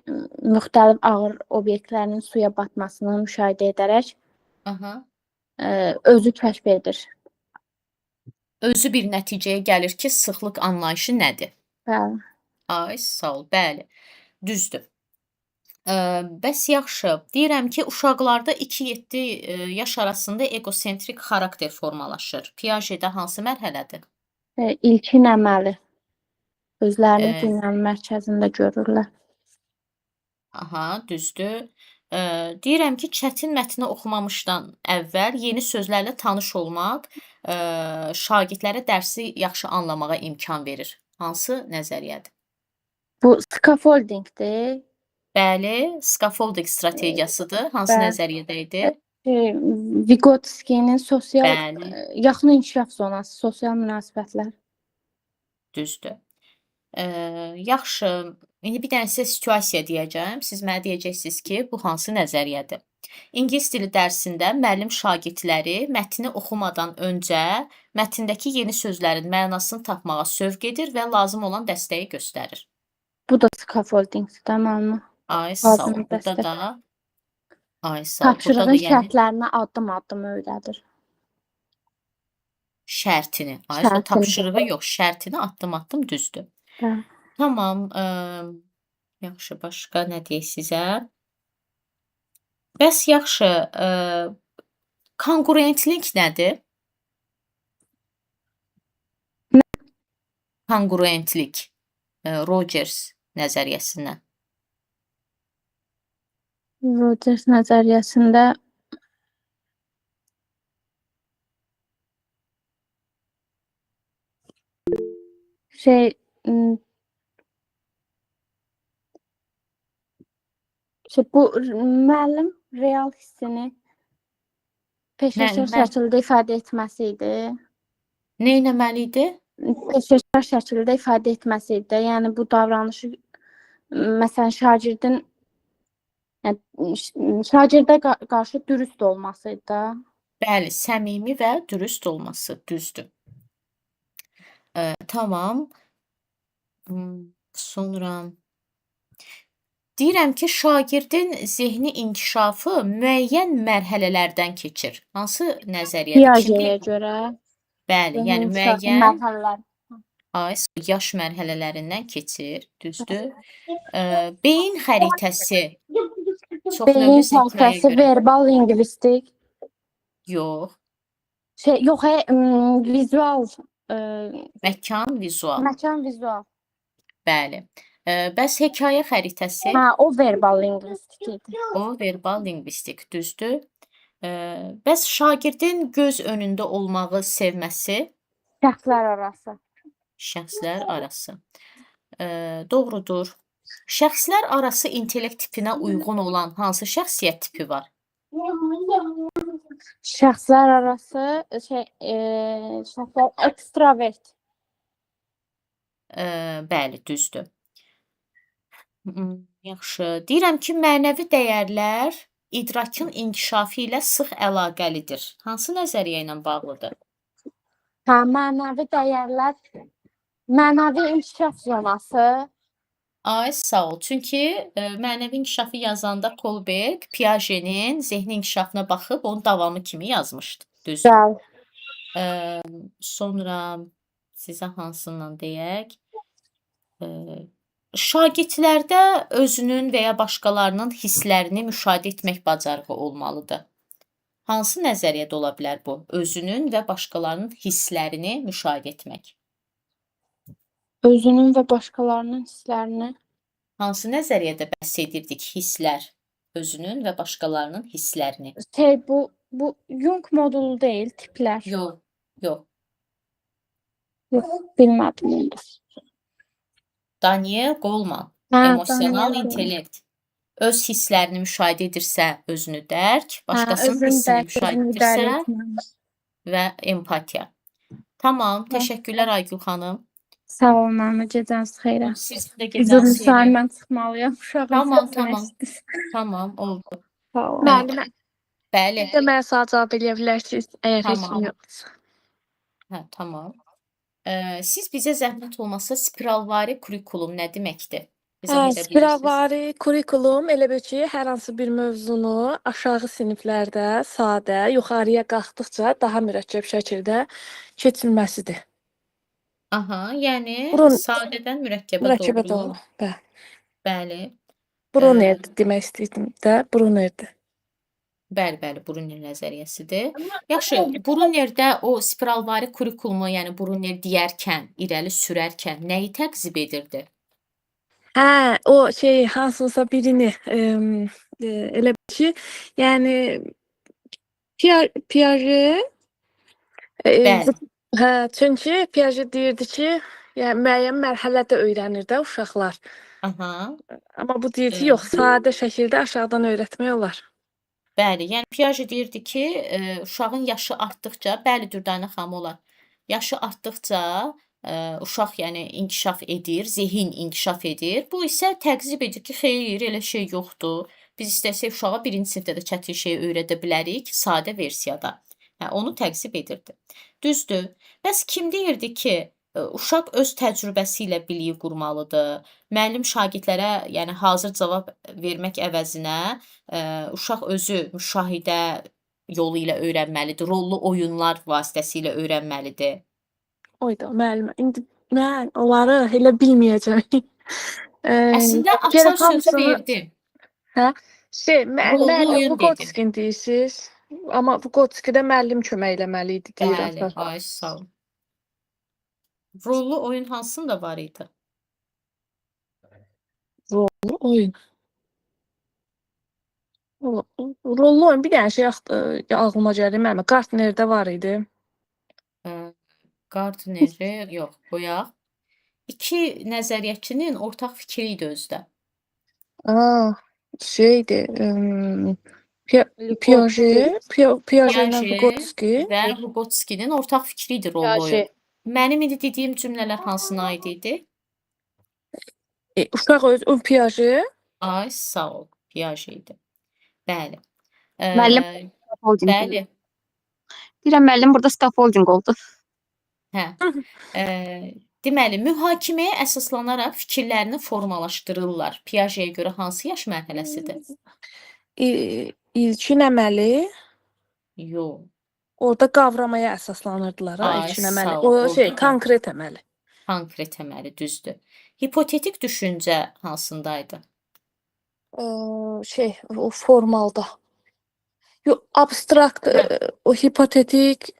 müxtəlif ağır obyektlərin suya batmasını müşahidə edərək Aha. özü kəşf edir. Özü bir nəticəyə gəlir ki, sıxlıq anlayışı nədir? Bəli. Ay, sağ ol. Bəli. Düzdür. Bəs yaxşı. Deyirəm ki, uşaqlarda 2-7 yaş arasında egosentrik xarakter formalaşır. Piagetdə hansı mərhələdir? İlkin əməli. Özlərini Ee, dünyanın mərkəzində görürlər. Aha, düzdür. Deyirəm ki, çətin mətni oxumamışdan əvvəl yeni sözlərlə tanış olmaq şagirdlərə dərsi yaxşı anlamağa imkan verir. Hansı nəzəriyyədir? Bu scaffoldingdir. Bəli, scaffolding strategiyasıdır. Hansı Bəli. nəzəriyyədə idi? Vygotskyinin sosial Bəli, yaxın inkişaf zonası, sosial münasibətlər. düzdür. Yaxşı. İndi bir dənə sizə situasiya deyəcəm. Siz mənə deyəcəksiniz ki, bu hansı nəzəriyyədir? İngilis dili dərsində müəllim şagirdləri mətni oxumadan öncə mətndəki yeni sözlərin mənasını tapmağa sövq edir və lazım olan dəstəyi göstərir. Bu da scaffoldingdir, tamamı. Ay, sağ ol. Lazım Burada dəstək. da ay, sağ ol. Burada Tapşırığın da yəni şərtlərini addım-addım öyrədir. şərtini. Ay, o Şərtini. tapşırığı yox, şərtini addım-addım düzdür. Bəli. Tamam. Yaxşı, başqa nə deyək sizə? Bəs yaxşı, kongruentlik nədir? Kongruentlik. Rogers nəzəriyyəsindən. Rogers nəzəriyyəsində bu müəllim real hissini peşəkar şəkildə ifadə etməsi idi. Nə etməli idi? Peşəkar şəkildə ifadə etməsi idi. Yəni bu davranışı məsələn şagirdə qarşı dürüst olması idi da. Bəli, səmimi və dürüst olması, düzdür. Tamam. Sonra deyirəm ki, şagirdin zehni inkişafı müəyyən mərhələlərdən keçir. Hansı nəzəriyyədir? Piagetə görə. Bəli, yəni zehni müəyyən mərhələlər. yaş mərhələlərindən keçir, düzdür. Beyin xəritəsi çoxnövlü Beyin zəkaya xəritəsi görə. verbal lingvistik. Yox, Yox, vizual, məkan, vizual. məkan vizual. Bəli. Bəs hekayə xəritəsi? O verbal lingvistik idi. O verbal lingvistik, düzdür. Bəs şagirdin göz önündə olmağı sevməsi? Şəxslər arası. Şəxslər arası. Doğrudur. Şəxslər arası intellekt tipinə uyğun olan hansı şəxsiyyət tipi var? Şəxslər arası şəxslər ekstravert. Bəli, düzdür. Yaxşı. Deyirəm ki, mənəvi dəyərlər idrakın inkişafı ilə sıx əlaqəlidir. Hansı nəzəriyyə ilə bağlıdır? Mənəvi dəyərlər, mənəvi inkişaf zonası. Ay, sağ ol. Çünki mənəvi inkişafı yazanda Kolberg Piaget'in zehni inkişafına baxıb onun davamı kimi yazmışdı. Düzdür. Bəli. Sonra sizə hansından deyək? Şagirdlərdə özünün və ya başqalarının hisslərini müşahidə etmək bacarığı olmalıdır. Hansı nəzəriyyədə ola bilər bu? Özünün və başqalarının hisslərini müşahidə etmək. Özünün və başqalarının hisslərini. Hansı nəzəriyyədə bəhs edirdik hisslər? Özünün və başqalarının hisslərini. Bu Jung modulu deyil, tiplər. Yox, yox. Yox, bilmədim indi. Daniel Goleman. Daniel Emosional Goleman. intellekt. Öz hisslərini müşahidə edirsə, özünü dərk, başqasının hissini müşahidə edirsə və empatiya. Tamam, təşəkkürlər Aygül xanım. Sağ olun, mənim gecəniz xeyrə. Siz də Üzrünü gecəniz xeyrə. sayın, mən çıxmalıyam. Uşağım Tamam. Tamam, oldu. Sağ olun. Müəllimə, Bəli. bir də mənə sual cavab eləyə bilərsiniz, əgər heç Tamam. kim yoxdursa. Hə, tamam. Siz bizə zəhmət olmasa spiralvari kurikulum nə deməkdir? İzah edə bilirsiniz? Spiralvari kurikulum elə bil ki, hər hansı bir mövzunu aşağı siniflərdə sadə, yuxarıya qalxdıqca daha mürəkkəb şəkildə keçilməsidir. Aha, yəni Burun- sadədən mürəkkəbə Mürəkkəbə doğru. doğru. Bəli. Bəli. Brunner demək istəyirdim də, Brunnerdir. Bəli, Brunner nəzəriyyəsidir. Yaxşı, Brunnerdə o spiralvari kurikulumu, yəni Brunner deyərkən, irəli sürərkən nəyi təqzib edirdi? Hə, o hansınsa birini elə bil ki, yəni Piaget Bəli. hə, çünki Piaget deyirdi ki, yəni müəyyən mərhələdə öyrənir də uşaqlar. Aha. Amma bu deyir ki, yox, sadə şəkildə aşağıdan öyrətmək olar. Bəli, yəni Piaget deyirdi ki, uşağın yaşı artdıqca, bəli Dürdanə xanım olar. Yaşı artdıqca uşaq yəni inkişaf edir, zehin inkişaf edir. Bu isə təqzib edir ki, xeyr, elə şey yoxdur. Biz istəsək uşağa birinci sinifdə də çətin şey öyrədə bilərik, sadə versiyada. Hə, onu təqzib edirdi. Düzdür. Bəs kim deyirdi ki, uşaq öz təcrübəsi ilə biliyi qurmalıdır. Müəllim şagirdlərə, yəni hazır cavab vermək əvəzinə, uşaq özü müşahidə yolu ilə öyrənməlidir, rollu oyunlar vasitəsilə öyrənməlidir. Oyda müəllimə. İndi mən onları elə bilməyəcəm. Əslində gərək açar sözü hamısını- verdim. Hə? Rollu oyun dedim. Vygotskin deyirsiniz. Amma Vygotskinə müəllim kömək eləməli idi deyir Bəli, ata. ay sağ ol. Rollu oyun hansında var idi? Rollu oyun. Rollu oyun bir dənə şey ağlıma gəlir mənim. Gartnerdə var idi. Gardneri yox, qoyaq. İki nəzəriyyəçinin ortaq fikri idi özdə. Şeydir. Piaget ilə Piaget Vygotsky. və Vygotskinin ortaq fikri idi rollu oyun. Piaget. Mənim indi dediyim cümlələr hansına aid idi? Uşaq o Piaget. Ay, sağ ol. Piaget idi. Bəli. Müəllim, scaffolding. Bəli. Deyirəm müəllim burada scaffolding oldu. Hə. Deməli, mühakiməyə əsaslanaraq fikirlərini formalaşdırırlar. Piagetə görə hansı yaş mərhələsidir? İlkin əməli Yox. orada qavramaya əsaslanırdılar. Ay, İlkin əməli. sağ ol, O orada konkret əməli. Konkret əməli, düzdür. Hipotetik düşüncə hansındaydı? O formalda. Yox, abstrakt, o hipotetik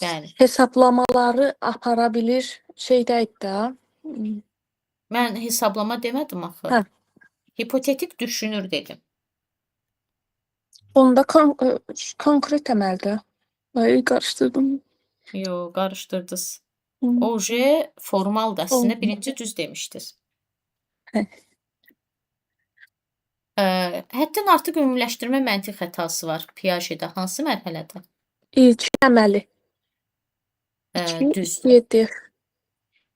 Bəli. hesablamaları apara bilir şeydəydi də. Mən hesablama demədim axı. Hə. Hipotetik düşünür dedim. Onda konkret əməldə. Ay, qarışdırdım. Yox, qarışdırdınız. Oje formaldır. Əslində Oldu. birinci düz demişdiniz. Hə. Həddən artıq ümumiləşdirmə məntiq xətası var Piagetdə. Hansı mərhələdə? İlk əməli. Düzdür. 7.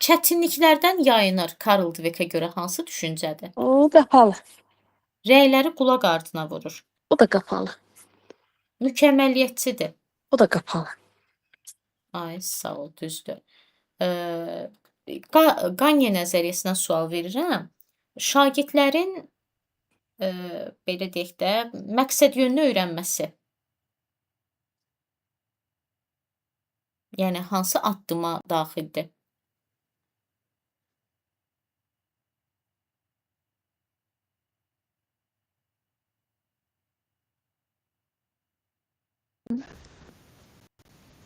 Çətinliklərdən yayınır Karl Dweckə görə hansı düşüncədir? O qapalı. Rəyləri qulaq ardına vurur. O da qapalı. Mükəmməliyyətçidir. O da qapalı. Ay, sağ ol, düzdür. Qanye nəzəriyyəsinə sual verirəm. Şagirdlərin belə deyək də, məqsədyönlü öyrənməsi. Yəni hansı addıma daxildir?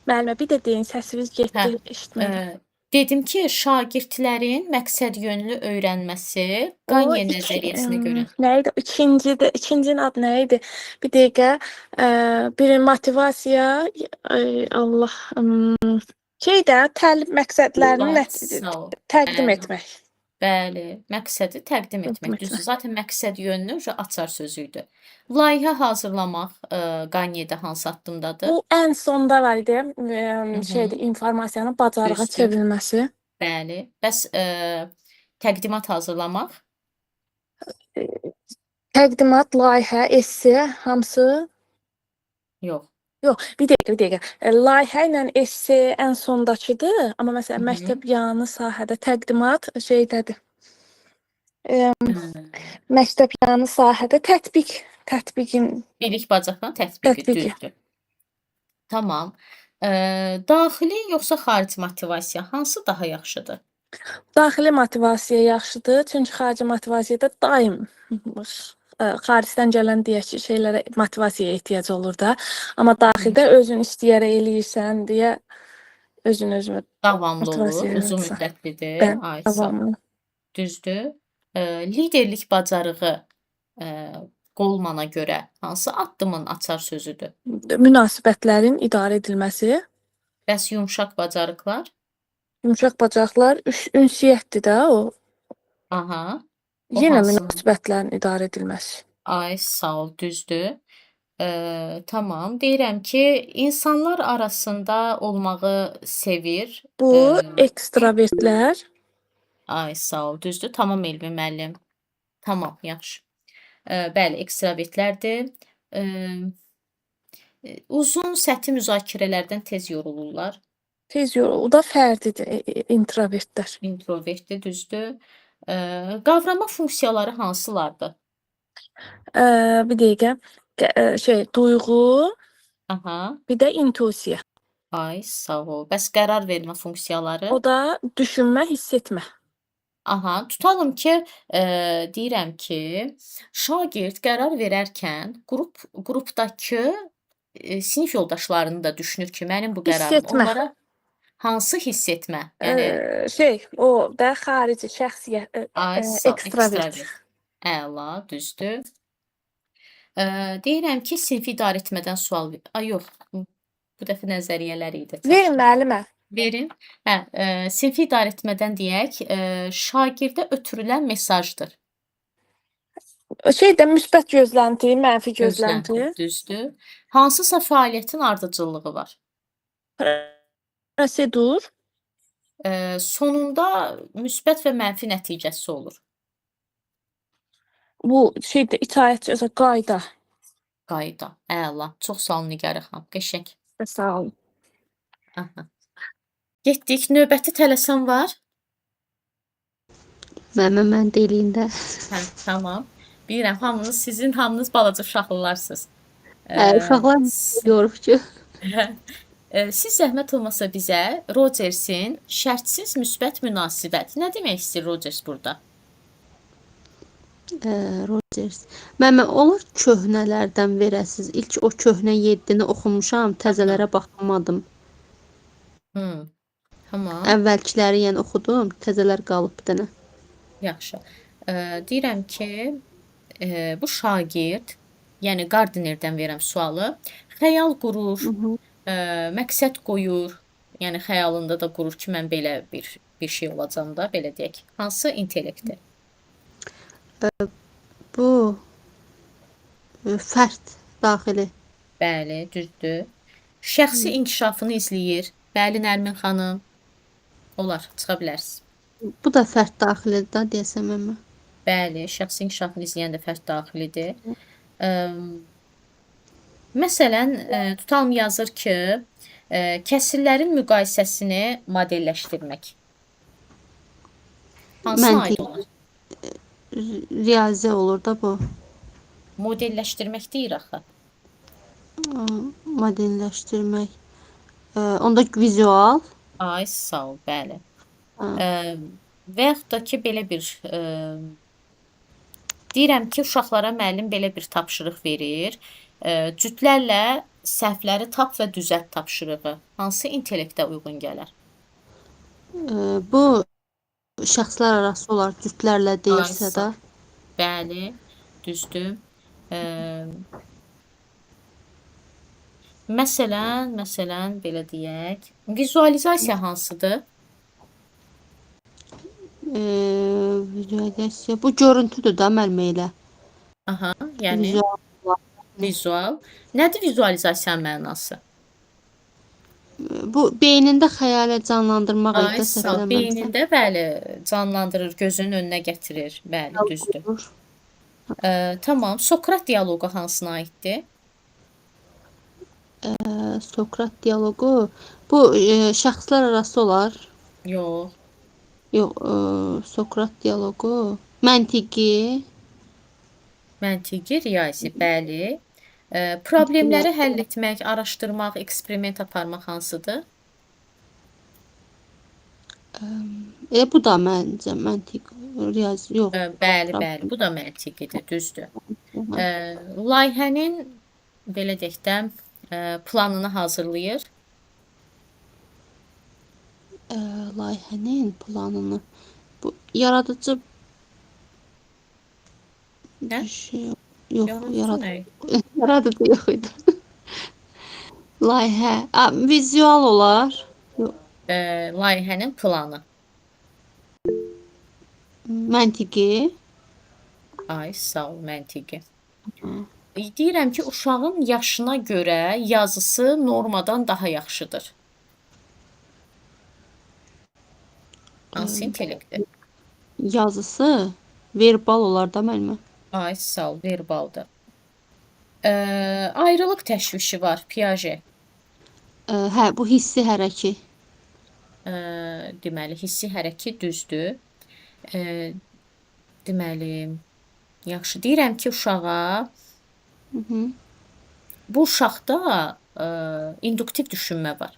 Müəllimə, bir də deyin, səsiniz getdi, Hə, eşitmədim. dedim ki, şagirdlərin məqsədyönlü öyrənməsi O Qanye iki, nəzəriyyəsinə görə. nə idi? İkincinin adı nə idi? Bir dəqiqə. Biri motivasiya, Allah, şey də təlim məqsədlərini Ay, sağ ol. təqdim Bəli. etmək. Bəli, məqsədi təqdim etmək. etmək. Düzdür. Zaten məqsəd yönlü açar sözüydü. Layihə hazırlamaq Qanyedə hansı addımdadır? Bu ən sonda var idi, şeydir, informasiyanın bacarığa Düzdür. çevrilməsi. Bəli. Bəs təqdimat hazırlamaq? Təqdimat, layihə, esse, hamısı. Yox. Yox, bir dəqiqə. Layihə ilə esse ən sondakıdır, amma məsələn məktəb yanı sahədə təqdimat şeydədir. Məktəb yanı sahədə tətbiqin Bilik bacarıqların tətbiqi, Tətbiqi. düzdür. Tamam. Daxili yoxsa xarici motivasiya hansı daha yaxşıdır? daxili motivasiya yaxşıdır, çünki xarici motivasiyada daim xaricdən gələn deyək ki, şeylərə motivasiyaya ehtiyac olur da. Amma daxildə özün istəyərək eləyirsən deyə özün Davamlı olur, motivasiya uzun yaratsan. müddətlidir. Bəli, Ay, sağ ol. davamlı. Düzdür. Liderlik bacarığı Goldmana görə hansı addımın açar sözüdür? Münasibətlərin idarə edilməsi, Bəs yumşaq bacarıqlar? yumşaq bacarıqlar, ünsiyyətdir də o. Aha. O Yenə hansı? münasibətlərin idarə edilməsi. Ay, sağ ol, düzdür. Tamam. Deyirəm ki, insanlar arasında olmağı sevir. Bu ekstravertlər, Ay, sağ ol, düzdür. Tamam Elvi müəllim. Tamam, yaxşı. Bəli, ekstravertlərdir. Uzun səthi müzakirələrdən tez yorulurlar. o da fərdidir, introvertlər. Introvertdir, düzdür. Qavrama funksiyaları hansılardır? Bir dəqiqə, duyğu, Aha. bir də intuisiya. Ay, sağ ol. Bəs qərar vermə funksiyaları? O da düşünmə, hiss etmə. Aha, tutalım ki, deyirəm ki, şagird qərar verərkən qrupdakı sinif yoldaşlarını da düşünür ki, mənim bu Hiss qərarım etmə. onlara hansı hiss etmə? Yəni O da xarici şəxsiyyət, ay, sağ ekstravert. Əla, düzdür. Deyirəm ki, sinfi idarə etmədən sual ay yox, bu dəfə nəzəriyyələr idi. Verin müəllimə. Verin. Sinfi idarə etmədən deyək, şagirdə ötürülən mesajdır. Müsbət gözlənti, mənfi gözlənti. Düzdür. Hansısa fəaliyyətin ardıcıllığı var. Prosedur, Sonunda müsbət və mənfi nəticəsi olur. bu itaətçi, qayda. Qayda. Əla. Çox sağ olun Nigarə xanım. Qəşəng. Sağ olun. Aha. Getdik. Növbəti tələsən var. Mən deyilində. Hə, tamam. Bilirəm, sizin hamınız balaca uşaqlılarsınız. Uşaqlar yoruq ki. Siz zəhmət olmasa bizə Rocersin şərtsiz müsbət münasibət. Nə demək istəyir Rogers burada? Rogers. Mən olur köhnələrdən verəsiz. İlk o köhnə 7-ni oxumuşam, təzələrə baxmadım. Tamam. Əvvəlkiləri yəni oxudum, təzələr qalıb bir dənə. Yaxşı. Deyirəm ki, bu şagird, yəni Gardinerdən verirəm sualı, xəyal qurur, məqsəd qoyur, Yəni xəyalında da qurur ki, mən belə bir şey olacam da, belə deyək. Hansı intellektdir? Bu fərd daxili. Bəli, düzdür. Şəxsi inkişafını izləyir. Bəli, Nərmin xanım. Olar, çıxa bilərsiniz. Bu da fərd daxilidir da deyəsəm amma. Bəli, şəxsi inkişafını izləyən də fərd daxilidir. Məsələn, tutalım yazır ki, kəsrlərin müqayisəsini modelləşdirmək. Hansına aid olur? Riyazi olur da bu. Modelləşdirmək deyir axı. Modelləşdirmək. Onda vizual. Ay, sağ ol, bəli. Və yaxud da ki, belə bir deyirəm ki, uşaqlara müəllim belə bir tapşırıq verir. Cütlərlə səhvləri tap və düzəlt tapşırığı hansı intellektə uyğun gələr? Bu şəxslər arası olar, cütlərlə deyirsə də. Bəli, düzdür. Məsələn, belə deyək, vizualizasiya hansıdır? Vizualizasiya, bu görüntüdür da müəllimə elə. Aha, yəni vizual. Nədir vizualizasiyanın mənası? Bu beynində xəyalə canlandırmaq Ay, sağ ol. Beynində, bəli, canlandırır, gözünün önünə gətirir. Bəli, düzdür. Tamam, Sokrat dialoqu hansına aiddir? Sokrat dialoqu, bu şəxslər arası olar. Yox. Yox, Sokrat dialoqu, məntiqi. Məntiqi, riyazi, bəli. Problemləri həll etmək, araşdırmaq, eksperiment aparmaq hansıdır? Bu da məncə məntiq, riyazi, yox. Bəli, bu da məntiqidir, düzdür. Layihənin, belə deyək də, planını hazırlayır. Layihənin planını, bu yaradıcı Nə? Yox, yaradıcı yox idi. Layihə, vizual olar. Layihənin planı. Məntiqi. Ay, sağ ol, məntiqi. Deyirəm ki, uşağın yaşına görə yazısı normadan daha yaxşıdır. Hansı intellektdir? Yazısı verbal olar da müəllimə. Ay, sağ ol, verbaldır. Ayrılıq təşvişi var, Piaget. Hə, bu hissi hərəki. Deməli, hissi hərəki düzdür. Deməli, yaxşı. Deyirəm ki, uşağa bu uşaqda induktiv düşünmə var.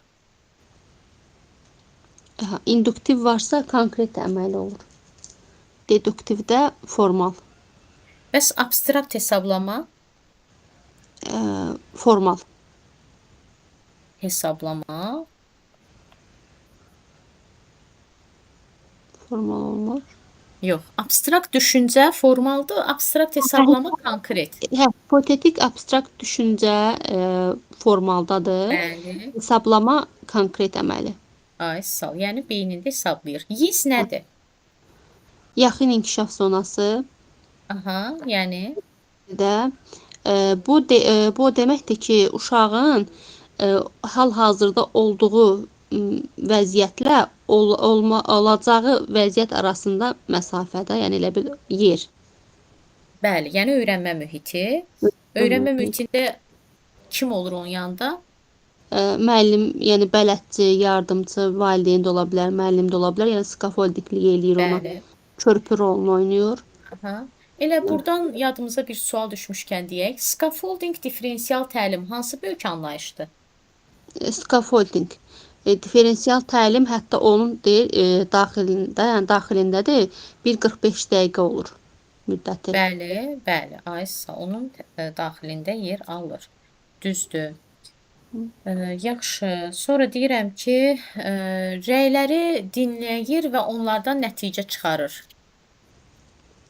İnduktiv varsa konkret əməl olur. Deduktivdə formal. Bəs abstrakt hesablama? Formal. Hesablama? Formal olmur. Yox, abstrakt düşüncə formaldır, abstrakt hesablama konkret. Hə, hipotetik abstrakt düşüncə formaldadır. Bəli. Hesablama konkret əməli. Ay, sağ ol. Yəni beynində hesablayır. Yiz nədir? Yaxın inkişaf zonası. Aha, yəni bu deməkdir ki, uşağın hal-hazırda olduğu vəziyyətlə olacağı vəziyyət arasında məsafədə, yəni elə bir yer. Bəli, yəni öyrənmə mühiti. Öyrənmə mühitində kim olur onun yanında? Müəllim, yəni bələdçi, yardımçı, valideyn də ola bilər, müəllim də ola bilər. Yəni skafoldiklik eləyir ona. Körpü rolunu oynayır. Aha. Elə buradan yadımıza bir sual düşmüşkən deyək. Scaffolding differensial təlim hansı böyük anlayışdır? Scaffolding. Diferensial təlim hətta onun daxilində, yəni daxilindədir. 1:45 dəqiqə olur müddəti. Bəli. Ay, onun daxilində yer alır. Düzdür. Yaxşı. Sonra deyirəm ki, rəyləri dinləyir və onlardan nəticə çıxarır.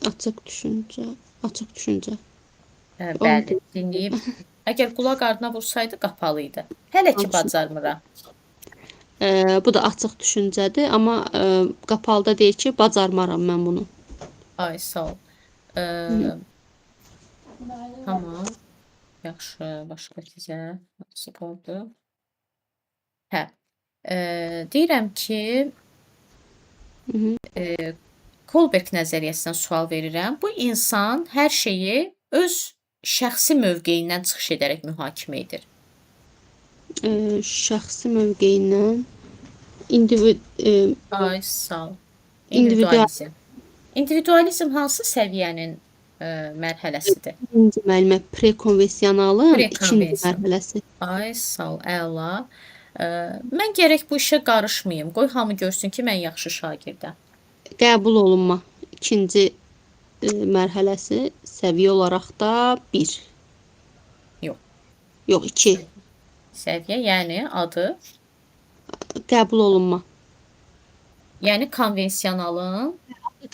Açıq düşüncə. Bəli, dinləyib. Əgər qulaq ardına vursaydı qapalı idi. Hələ ki bacarmıram. Bu da açıq düşüncədir, amma qapalıda deyir ki, bacarmaram mən bunu. Ay, sağ ol. Hı. Tamam. Yaxşı, başqa sizə hansı qaldı? Hə. Deyirəm ki, Hı -hı. Kolberg nəzəriyyəsindən sual verirəm. Bu insan hər şeyi öz şəxsi mövqeyindən çıxış edərək mühakimə edir. Şəxsi mövqeyindən Ay, sağ ol. individual İndividualizm. İndividualizm hansı səviyyənin mərhələsidir? birinci müəllimə prekonvensionalın ikinci Prekonvensiyon. mərhələsi. Ay, sağ ol, əla. Mən gərək bu işə qarışmayım. Qoy hamı görsün ki, mən yaxşı şagirdəm. Qəbul olunma ikinci mərhələsi səviyyə olaraq da 1. Yox. Yox, 2. Səviyyə, yəni adı, Qəbul olunma. yəni konvensionalın,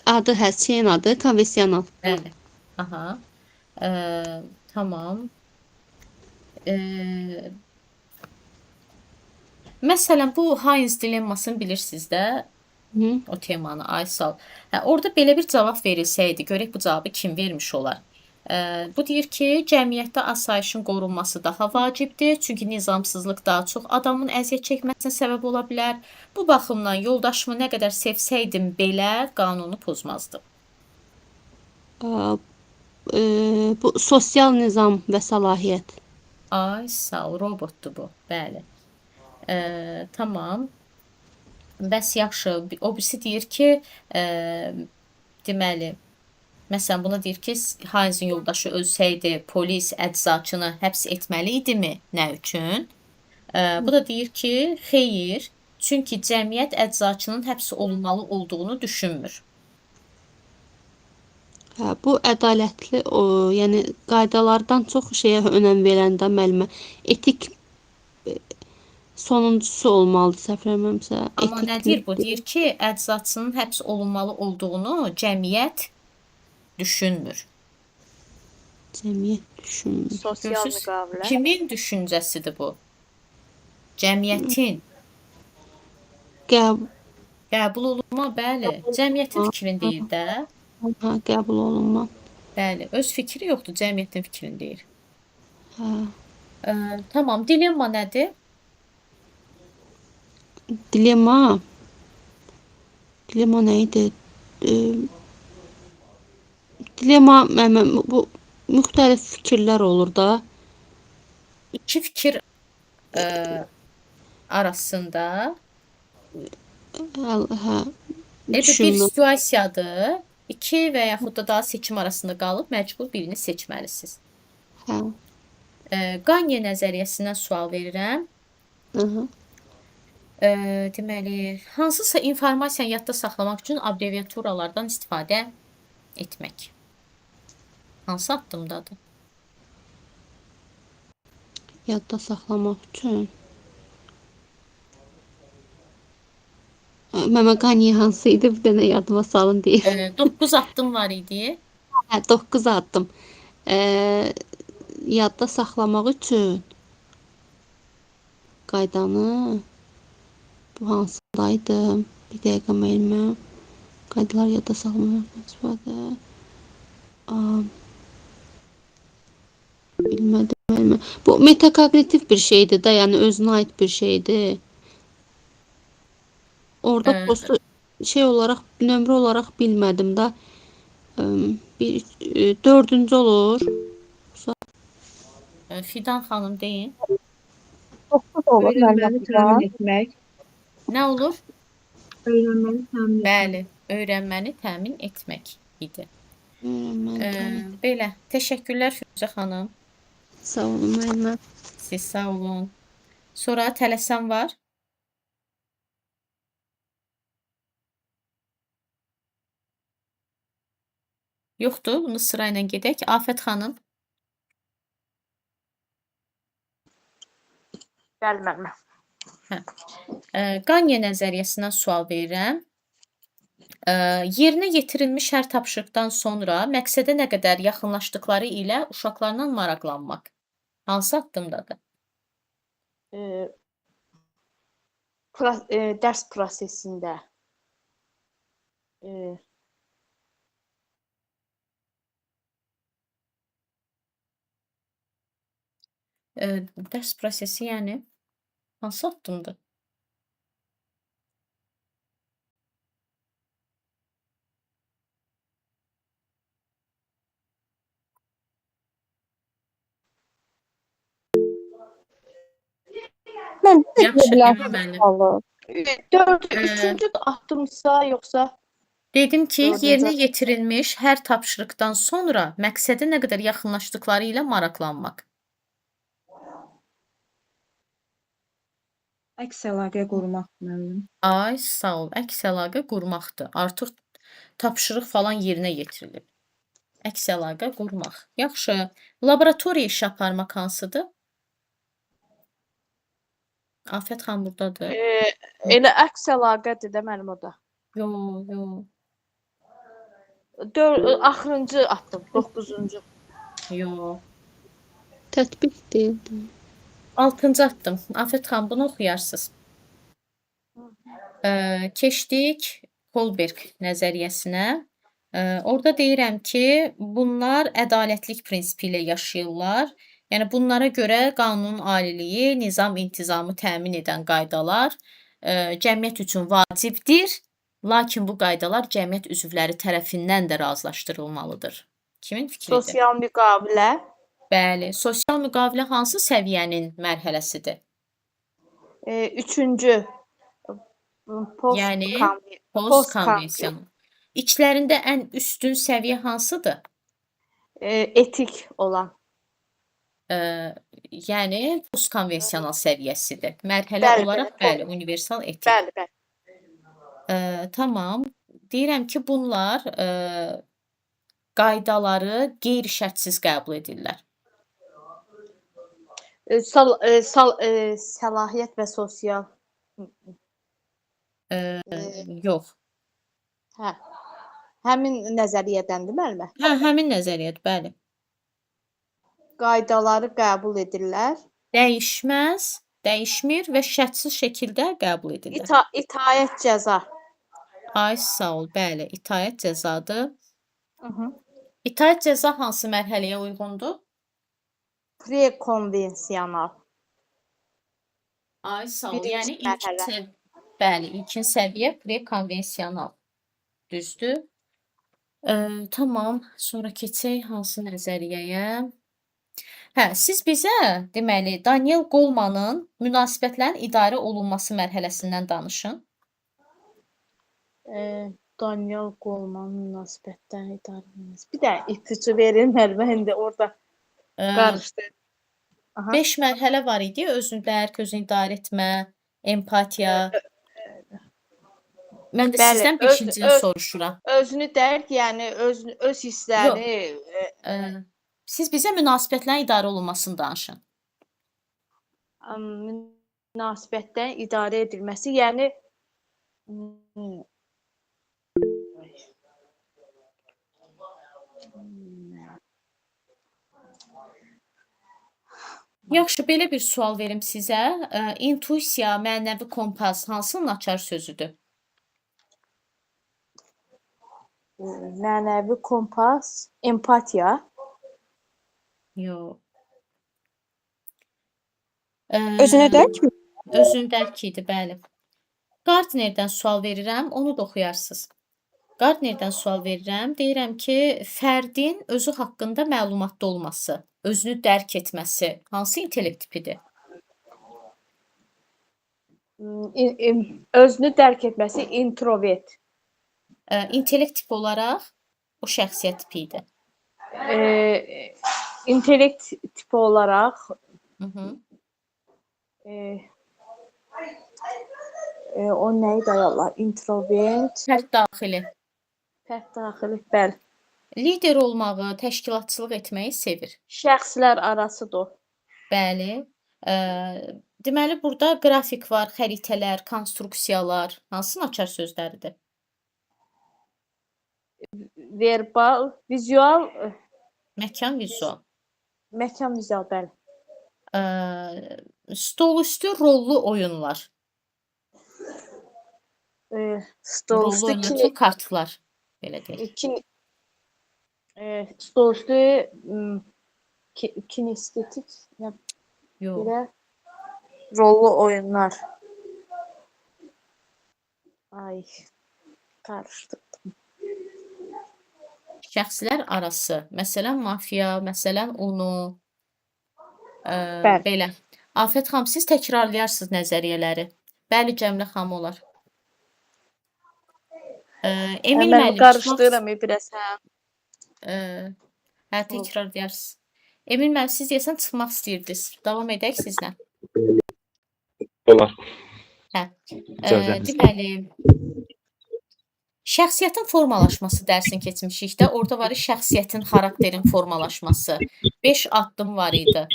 Adı şeyin adı konvensional. bəli. Aha. Tamam. Məsələn, bu Heinz dilemmasını bilirsiniz də, Hı. o temanı. Ay, sağ ol. Hə, orada belə bir cavab verilsəydi, görək bu cavabı kim vermiş olar? Bu deyir ki, cəmiyyətdə asayişin qorunması daha vacibdir, çünki nizamsızlıq daha çox adamın əziyyət çəkməsinə səbəb ola bilər. Bu baxımdan yoldaşımı nə qədər sevsəydim belə qanunu pozmazdım. Bu sosial nizam və səlahiyyət. Ay, sağ ol, robotdur bu. Bəli. Tamam. Bəs yaxşı. O birisi deyir ki, deməli, məsələn, buna deyir ki, Heinzin yoldaşı ölsəydi, polis əczaçını həbs etməli idimi? Nə üçün? Bu da deyir ki, xeyr, çünki cəmiyyət əczaçının həbs olunmalı olduğunu düşünmür. Hə, bu ədalətli, yəni qaydalardan çox şeyə önəm verəndə müəllimə etik sonuncusu olmalıdır, səhv eləmirəmsə. Amma nə deyir bu? Deyir ki, əczaçının həbs olunmalı olduğunu cəmiyyət düşünmür. Cəmiyyət düşünmür. Sosial Görürsüz? müqavilə. Kimin düşüncəsidir bu? Cəmiyyətin. Qəbul olunma, bəli. Cəmiyyətin fikrini deyir də. Ha, qəbul olunma. Bəli, öz fikri yoxdur, cəmiyyətin fikrini deyir. Hə. Tamam, dilemma nədir? Dilemma nə idi? Dilemma bu müxtəlif fikirlər olur da. İki fikir arasında Hə, bir düşünmə. situasiyadır. İki və yaxud da daha seçim arasında qalıb məcbur birini seçməlisiniz. Hə. Ganye nəzəriyyəsindən sual verirəm. Hı. Deməli, hansısa informasiyanı yadda saxlamaq üçün abreviaturalardan istifadə etmək. Hansı addımdadır? Yadda saxlamaq üçün. Məmə Qanye hansı idi? Bir dənə yadıma salın deyim. 9 addım var idi. Hə, 9 addım. Yadda saxlamaq üçün qaydanı bu hansındaydı? Bir dəqiqə müəllimə. Qaydalar yadda saxlamaq istifadə. Bilmədim müəllimə. Bu metakognitiv bir şeydir də, yəni özünə aid bir şeydir. Orada prosta şey olaraq, nömrə olaraq bilmədim də. 4-cü olur. Fidan xanım deyin. 9 olur Öyrənməni mənim təmin etmək. Nə olur? Öyrənməni təmin etmək. Bəli, öyrənməni təmin etmək idi. Belə, təşəkkürlər Firuzə xanım. Sağ olun müəllimə. Siz sağ olun. Sonra tələsən var. Yoxdur, bunu sırayla gedək. Afət xanım. Bəli, müəllimə. Ganye nəzəriyyəsindən sual verirəm. Yerinə yetirilmiş hər tapşırıqdan sonra məqsədə nə qədər yaxınlaşdıqları ilə uşaqlarla maraqlanmaq. Hansı addımdadır? dərs prosesində e, Dərs prosesi yəni hansı addımdır? Mən də Yaxşı, deyə Emil müəllim. bilərəm. üçüncü addımsa yoxsa Dedim ki, dördüncü yerinə yetirilmiş hər tapşırıqdan sonra məqsədə nə qədər yaxınlaşdıqları ilə maraqlanmaq. Əks əlaqə qurmaq müəllim. Ay, sağ ol. Əks əlaqə qurmaqdır. Artıq tapşırıq falan yerinə yetirilib. Əks əlaqə qurmaq. Yaxşı. Laboratoriya işi aparmaq hansıdır? Afət xan burdadır. elə əks əlaqədir də mənim o da. Yox. Axırıncı addım, 9-cu. Yox. Tətbiq deyildi. 6-cı addım. Afət xan bunu oxuyarsınız. Keçdik Kolberg nəzəriyyəsinə. Orada deyirəm ki, bunlar ədalətlik prinsipi ilə yaşayırlar. Yəni bunlara görə qanunun aliliyi, nizam intizamı təmin edən qaydalar cəmiyyət üçün vacibdir. Lakin bu qaydalar cəmiyyət üzvləri tərəfindən də razılaşdırılmalıdır. Kimin fikridir? Sosial müqavilə. Bəli, sosial müqavilə hansı səviyyənin mərhələsidir? Üçüncü. Yəni postkonvensiyanal. İçlərində ən üstün səviyyə hansıdır? Etik olan. Yəni postkonvensional səviyyəsidir. Mərhələ olaraq bəli, universal etik. Bəli. Tamam. Deyirəm ki, bunlar qaydaları qeyri-şərtsiz qəbul edirlər. Səlahiyyət və sosial. Yox. Həmin nəzəriyyədəndir müəllimə. Həmin nəzəriyyət, bəli. Qaydaları qəbul edirlər. Dəyişməz, dəyişmir və şərtsiz şəkildə qəbul edirlər. İtaət cəza. Ay, sağ ol, bəli, itaət cəzadır. İtaət cəza hansı mərhələyə uyğundur? Prekonvensional. Ay, sağ ol, yəni ilkin səviyyə prekonvensional. Düzdür. Tamam, sonra keçək hansı nəzəriyyəyə? Siz bizə, deməli, Daniel Golemanın münasibətlərin idarə olunması mərhələsindən danışın. Daniel Goleman münasibətdən idarə olunması. Bir də ipucu verin müəllimə, indi orada qarışdı. 5 mərhələ var idi. Özünü dərk, özünü idarə etmə, empatiya. Mən də sizdən 5-cini soruşuram. Özünü dərk, yəni öz hisslərini. Siz bizə münasibətlərin idarə olunmasını danışın. Münasibətdən idarə edilməsi, yəni Yaxşı, belə bir sual verim sizə. İntuisiya, mənəvi kompas hansının açar sözüdür? Mənəvi kompas, empatiya. Yox. Özünə dərk mi? Özünü dərk idi, bəli. Gardnerdən sual verirəm, onu da oxuyarsınız. Gardnerdən sual verirəm. Deyirəm ki, fərdin özü haqqında məlumatda olması, özünü dərk etməsi hansı intellekt tipidir? Özünü dərk etməsi introvert. İntellekt tipi olaraq o şəxsiyyət tipi idi. İntellekt tipi olaraq o nə idi ayollar? Introvert. Fərd daxili. Fərd daxili, bəli. Lider olmağı, təşkilatçılıq etməyi sevir. Şəxslər arasıdır. Bəli. Deməli, burada qrafik var, xəritələr, konstruksiyalar. Hansının açar sözləridir? Verbal, vizual. Məkan, vizual. Məkan, vizual, bəli. Stol üstü rollu oyunlar. Rol Stolüstü oynatan kartlar, belə deyək. stolüstü kinestetik Yox. belə rollu oyunlar. Ay, qarışdı. Şəxslər arası, məsələn mafiya, məsələn Uno, Bəli. belə. Afət xanım, siz təkrarlayarsınız nəzəriyyələri. Bəli, Cəmilə xanım olar. Emin Mən müəllim, qarışdıram biraz, hə. Hə, təkrarlayarsınız. Emin müəllim, siz deyəsən çıxmaq istəyirdiniz. Davam edək sizlə. Olar. Hə. İcazəniz. Deməli, şəxsiyyətin formalaşması dərsini keçmişikdə, orada var idi şəxsiyyətin, xarakterin formalaşması. 5 addım var idi.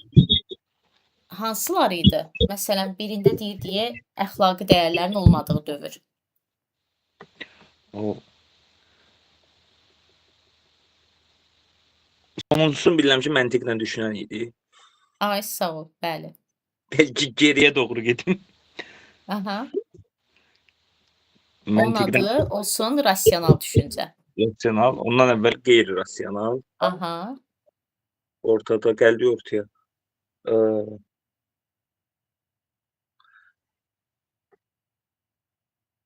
Hansılar idi? Məsələn, birində deyirdi, əxlaqi dəyərlərin olmadığı dövr. Sonuncusunu bilirəm ki, məntiqlə düşünən idi. Ay, sağ ol, bəli. Belki geriyə doğru gedim. Aha. Onun Məntiqdən adı olsun rasional düşüncə. rasional, ondan əvvəl qeyri-rasional. Aha. Ortada gəldi ortaya.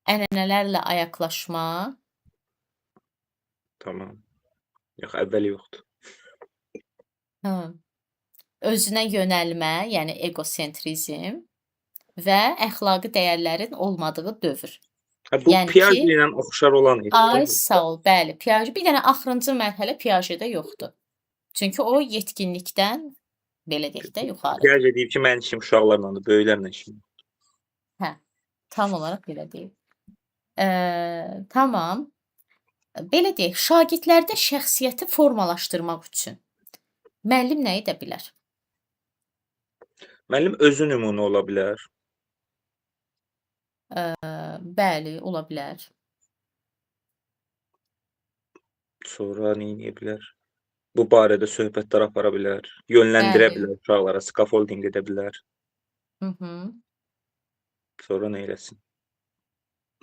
Ənənələrlə ayaqlaşma. Tamam. Yox, əvvəli yoxdur. Hə. Özünə yönəlmə, yəni egosentrizm və əxlaqi dəyərlərin olmadığı dövr. Bu Yəni Piaget ki, ilə oxşar olan idi. ay sağ ol, bəli, Piaget. Bir dənə axırıncı mərhələ Piagetdə yoxdur. Çünki o yetkinlikdən belə deyək də yuxarı. Piaget deyib ki, mən işim uşaqlarla da, böyüklərlə işim. Hə. Tam olaraq belə deyil. Tamam. Belə deyək, şagirdlərdə şəxsiyyəti formalaşdırmaq üçün müəllim nə edə bilər? Müəllim özü nümunə ola bilər. Bəli, ola bilər. Sonra nə edə bilər? Bu barədə söhbətlər apara bilər. Yönləndirə Bəli. bilər uşaqlara, scaffolding edə bilər. Hı. Sonra nə eləsin?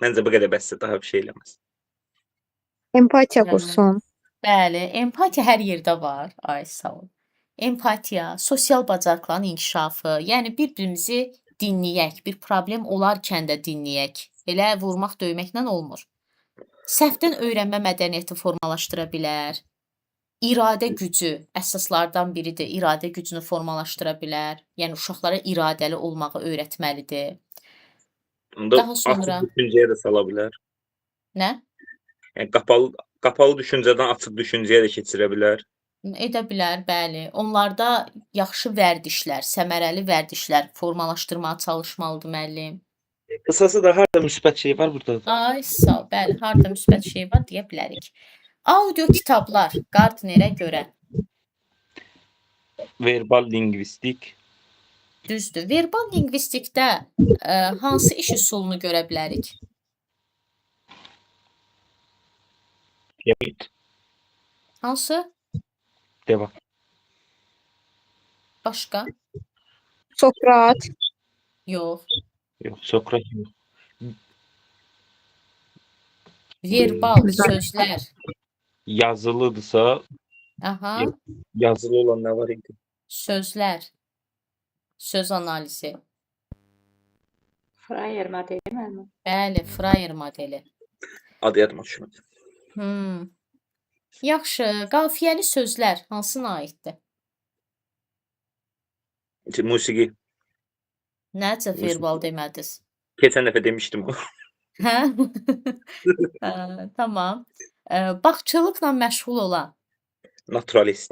Məncə bu qədər bəsdir, daha bir şey eləməz. Empatiya qursun. Bəli, empatiya hər yerdə var. Ay, sağ ol. Empatiya, sosial bacarıqların inkişafı, yəni bir-birimizi dinləyək, bir problem olarkən də dinləyək. Elə vurmaq, döyməklə olmur. Səhvdən öyrənmə mədəniyyəti formalaşdıra bilər. İradə gücü əsaslardan biridir. İradə gücünü formalaşdıra bilər. Yəni uşaqlara iradəli olmağı öyrətməlidir. Onda Daha sonra açıq düşüncəyə də sala bilər. nə? Yəni qapalı düşüncədən açıq düşüncəyə də keçirə bilər. Edə bilər, bəli. Onlarda yaxşı vərdişlər, səmərəli vərdişlər formalaşdırmağa çalışmalıdır müəllim. Qısası da harda müsbət şey var burada. Ay, sağ ol. Bəli, harda müsbət şey var deyə bilərik. Audio kitablar Gardnerə görə Verbal lingvistik, düzdür. Verbal lingvistikdə hansı iş üsulunu görə bilərik? Piaget, Hansı? devam. Başqa? Sokrat. Yox. Yox, Sokrat yox. Verbal sözlər. Yazılıdırsa, Aha. yazılı olan nə var idi? Sözlər. Söz analizi. Freyer modeli mi? Bəli, Freyer modeli. Adı yadıma düşmədi. Yaxşı, qafiyəli sözlər hansına aiddir? Musiqi. Necə verbal demədiniz? Keçən dəfə demişdim o. Hə? Tamam. Bağçılıqla məşğul olan. Naturalist.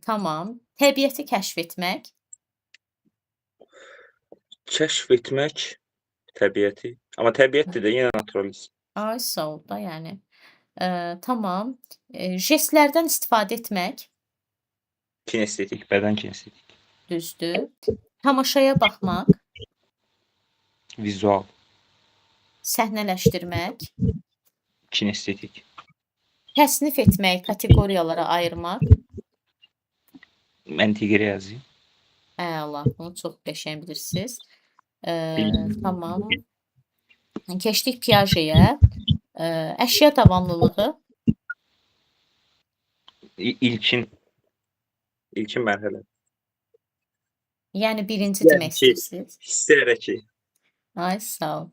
Tamam. Təbiəti kəşf etmək. Kəşf etmək təbiəti. Amma təbiətdir də yenə naturalist. Ay, sağ ol da, yəni. Tamam. Jestlərdən istifadə etmək. Kinestetik, bədən kinestetik. Düzdür. Tamaşaya baxmaq. Vizual, Səhnələşdirmək. kinestetik. Təsnif etmək, kateqoriyalara ayırmaq. Məntiqi riyazi. Əla, bunu çox qəşəng bilirsiniz. Tamam. Keçdik Piaget'ə. Əşya davamlılığı. İlkin mərhələ. Yəni birinci Yəni demək ki, istəyirsiniz. hissiyərək ki, Ay, sağ ol.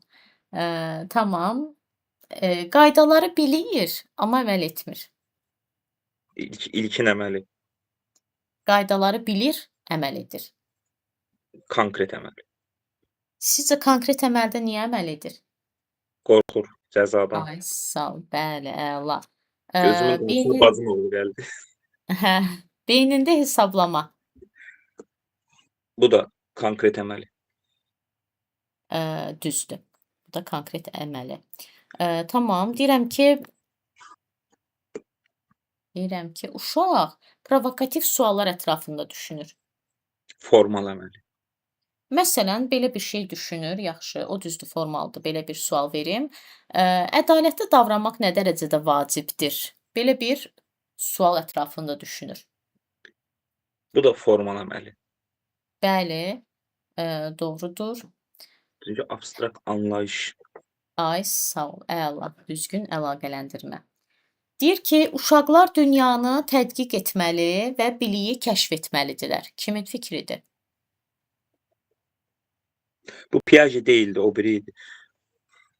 Tamam. Qaydaları bilir, amma əməl etmir. ilkin əməli, Qaydaları bilir, əməl edir. konkret əməl. Sizcə konkret əməldə niyə əməl edir? Qorxur cəzadan. Ay, sağ ol. Bəli, əla. Gözümün qarşısına Beynin bacım oğlu gəldi. hə, beynində hesablama. Bu da konkret əməli. Düzdür. Bu da konkret əməli. Tamam. Deyirəm ki, uşaq provokativ suallar ətrafında düşünür. Formal əməli. Məsələn, belə bir şey düşünür. Yaxşı, o düzdür, formaldır. Belə bir sual verim. Ədalətli davranmaq nə dərəcədə vacibdir? Belə bir sual ətrafında düşünür. Bu da formal əməli. Bəli, doğrudur. Çünki abstrakt anlayış. Ay, sağ ol. Əla. Düzgün əlaqələndirmə. Deyir ki, uşaqlar dünyanı tədqiq etməli və biliyi kəşf etməlidirlər. Kimin fikridir? Bu Piaget değildi, o biriydi.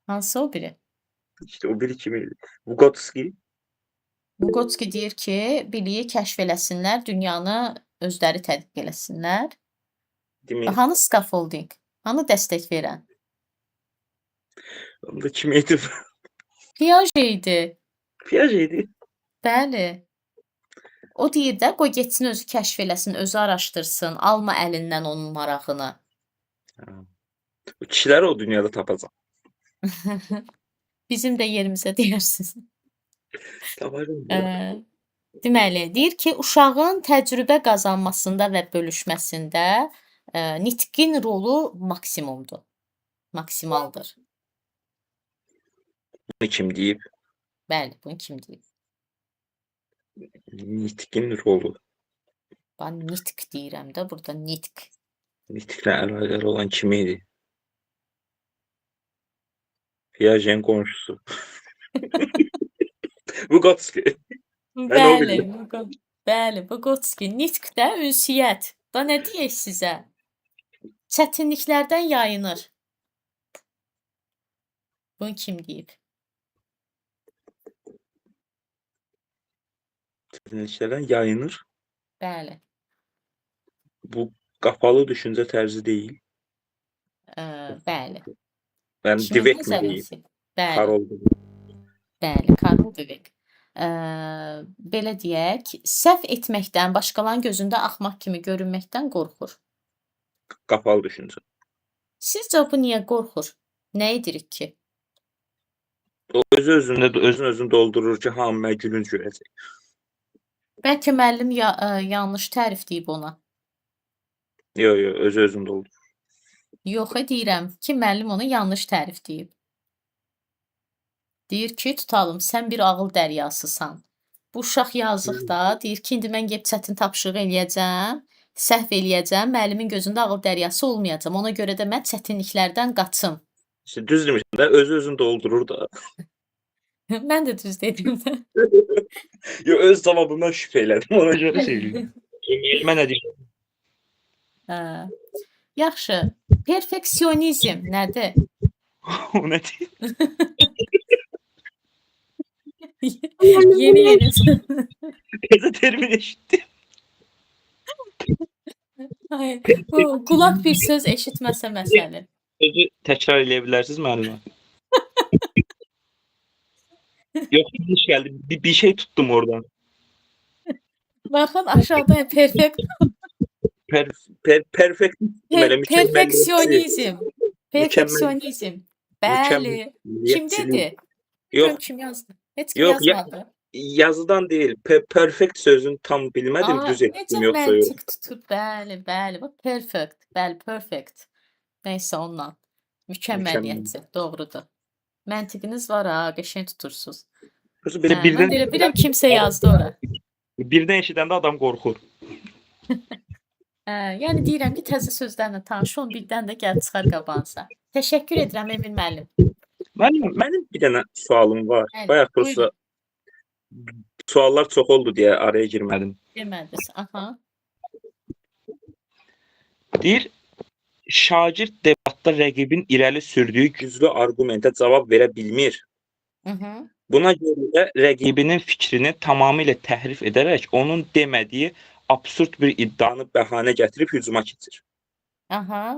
Hansı o biri? İşte o biri kimiydi? Vygotsky. Vygotsky deyir ki, biliyi kəşf eləsinlər, dünyanı özləri tədqiq eləsinlər. Değil mi? Hanı scaffolding? Hanı dəstək verən? O da kimiydi? Piaget idi. Piaget'di. Bəli. O deyir də, qoy getsin özü kəşf eləsin, özü araşdırsın, alma əlindən onun marağını. Bu kişiləri o dünyada tapacaq. Bizim də yerimizə deyərsiniz. Tapacaq. Deməli, deyir ki, uşağın təcrübə qazanmasında və bölüşməsində nitqin rolu maksimumdur. Maksimaldır. Bunu kim deyib? Bəli, bunu kim deyib? Nitqin rolu. Ben nitq deyirəm də, burada nitq. Nitqlə əlaqəli olan kim idi? Piaget'in qonşusu. Vygotsky. Bəli, Vygotsky. Nitq də ünsiyyət. Da nə deyək sizə? Çətinliklərdən yayınır. Bunu kim deyib? Çətinliklərdən yayınır. Bəli. Bu qapalı düşüncə tərzi deyil. Bəli. Yəni Kimin Dweck mi deyil? nəzəriyyəsi? Bəli. Karol Dweck. Bəli, Karol Dweck. Belə deyək, səhv etməkdən, başqalarının gözündə axmaq kimi görünməkdən qorxur. Qapalı düşüncə. Sizcə bu niyə qorxur? Nə edirik ki? O özünü doldurur ki, hamı mənə gülünc görəcək. Bəlkə müəllim yanlış tərif deyib ona. Yox, özünü doldurur. Yox, deyirəm ki, müəllim ona yanlış tərif deyib. Deyir ki, tutalım, sən bir ağıl dəryasısan. Bu uşaq yazıq da, deyir ki, indi mən gəlib çətin tapşırıq eləyəcəm, səhv eləyəcəm, müəllimin gözündə ağıl dəryası olmayacam. Ona görə də mən çətinliklərdən qaçım. İşte düz demişim də, özünü doldurur da. Mən də düz dedim də. Yox, öz cavabımdan şübhə elədim, ona görə söyləyim. Mən nə deyim? Yaxşı, perfeksionizm nədir? O nədir? Yeni. Təzə termin eşitdim. Hayır, bu qulaq bir söz eşitməsə məsələ. Sözü təkrar eləyə bilərsiniz müəllimə? Yox, yanlış gəldi. Bir şey tuttum oradan. Baxın, aşağıda perfekt. Perfeksionizm. Perfeksionizm. Bəli. Kim dedi? Yox. Kim yazdı? Heç kim yazmadı. Yazıdan deyil. Perfect sözünü tam bilmədim, düz etdim, yoxsa yox. Məntiq tutub, bəli. Bax, perfect. Bəli, perfect. Nəysə ondan. Mükəmməliyyətdir, doğrudur. Məntiqiniz var ha, qəşəng tutursunuz. Belə Mən də bilirəm kimsə yazdı ora. Birdən eşidəndə adam qorxur. Yəni deyirəm ki, təzə sözlərlə tanış olun, birdən də gəl çıxar qabağınıza. Təşəkkür edirəm Emin müəllim. Mənim bir dənə sualım var. Bəli, Bayaq buyurun. prosta suallar çox oldu deyə araya girmədim. Demədiniz. Aha. Deyir, şagird debatda rəqibin irəli sürdüyü güclü arqumentə cavab verə bilmir. Buna görə də rəqibinin fikrini tamamilə təhrif edərək onun demədiyi absurd bir iddianı bəhanə gətirib hücuma keçir. Aha.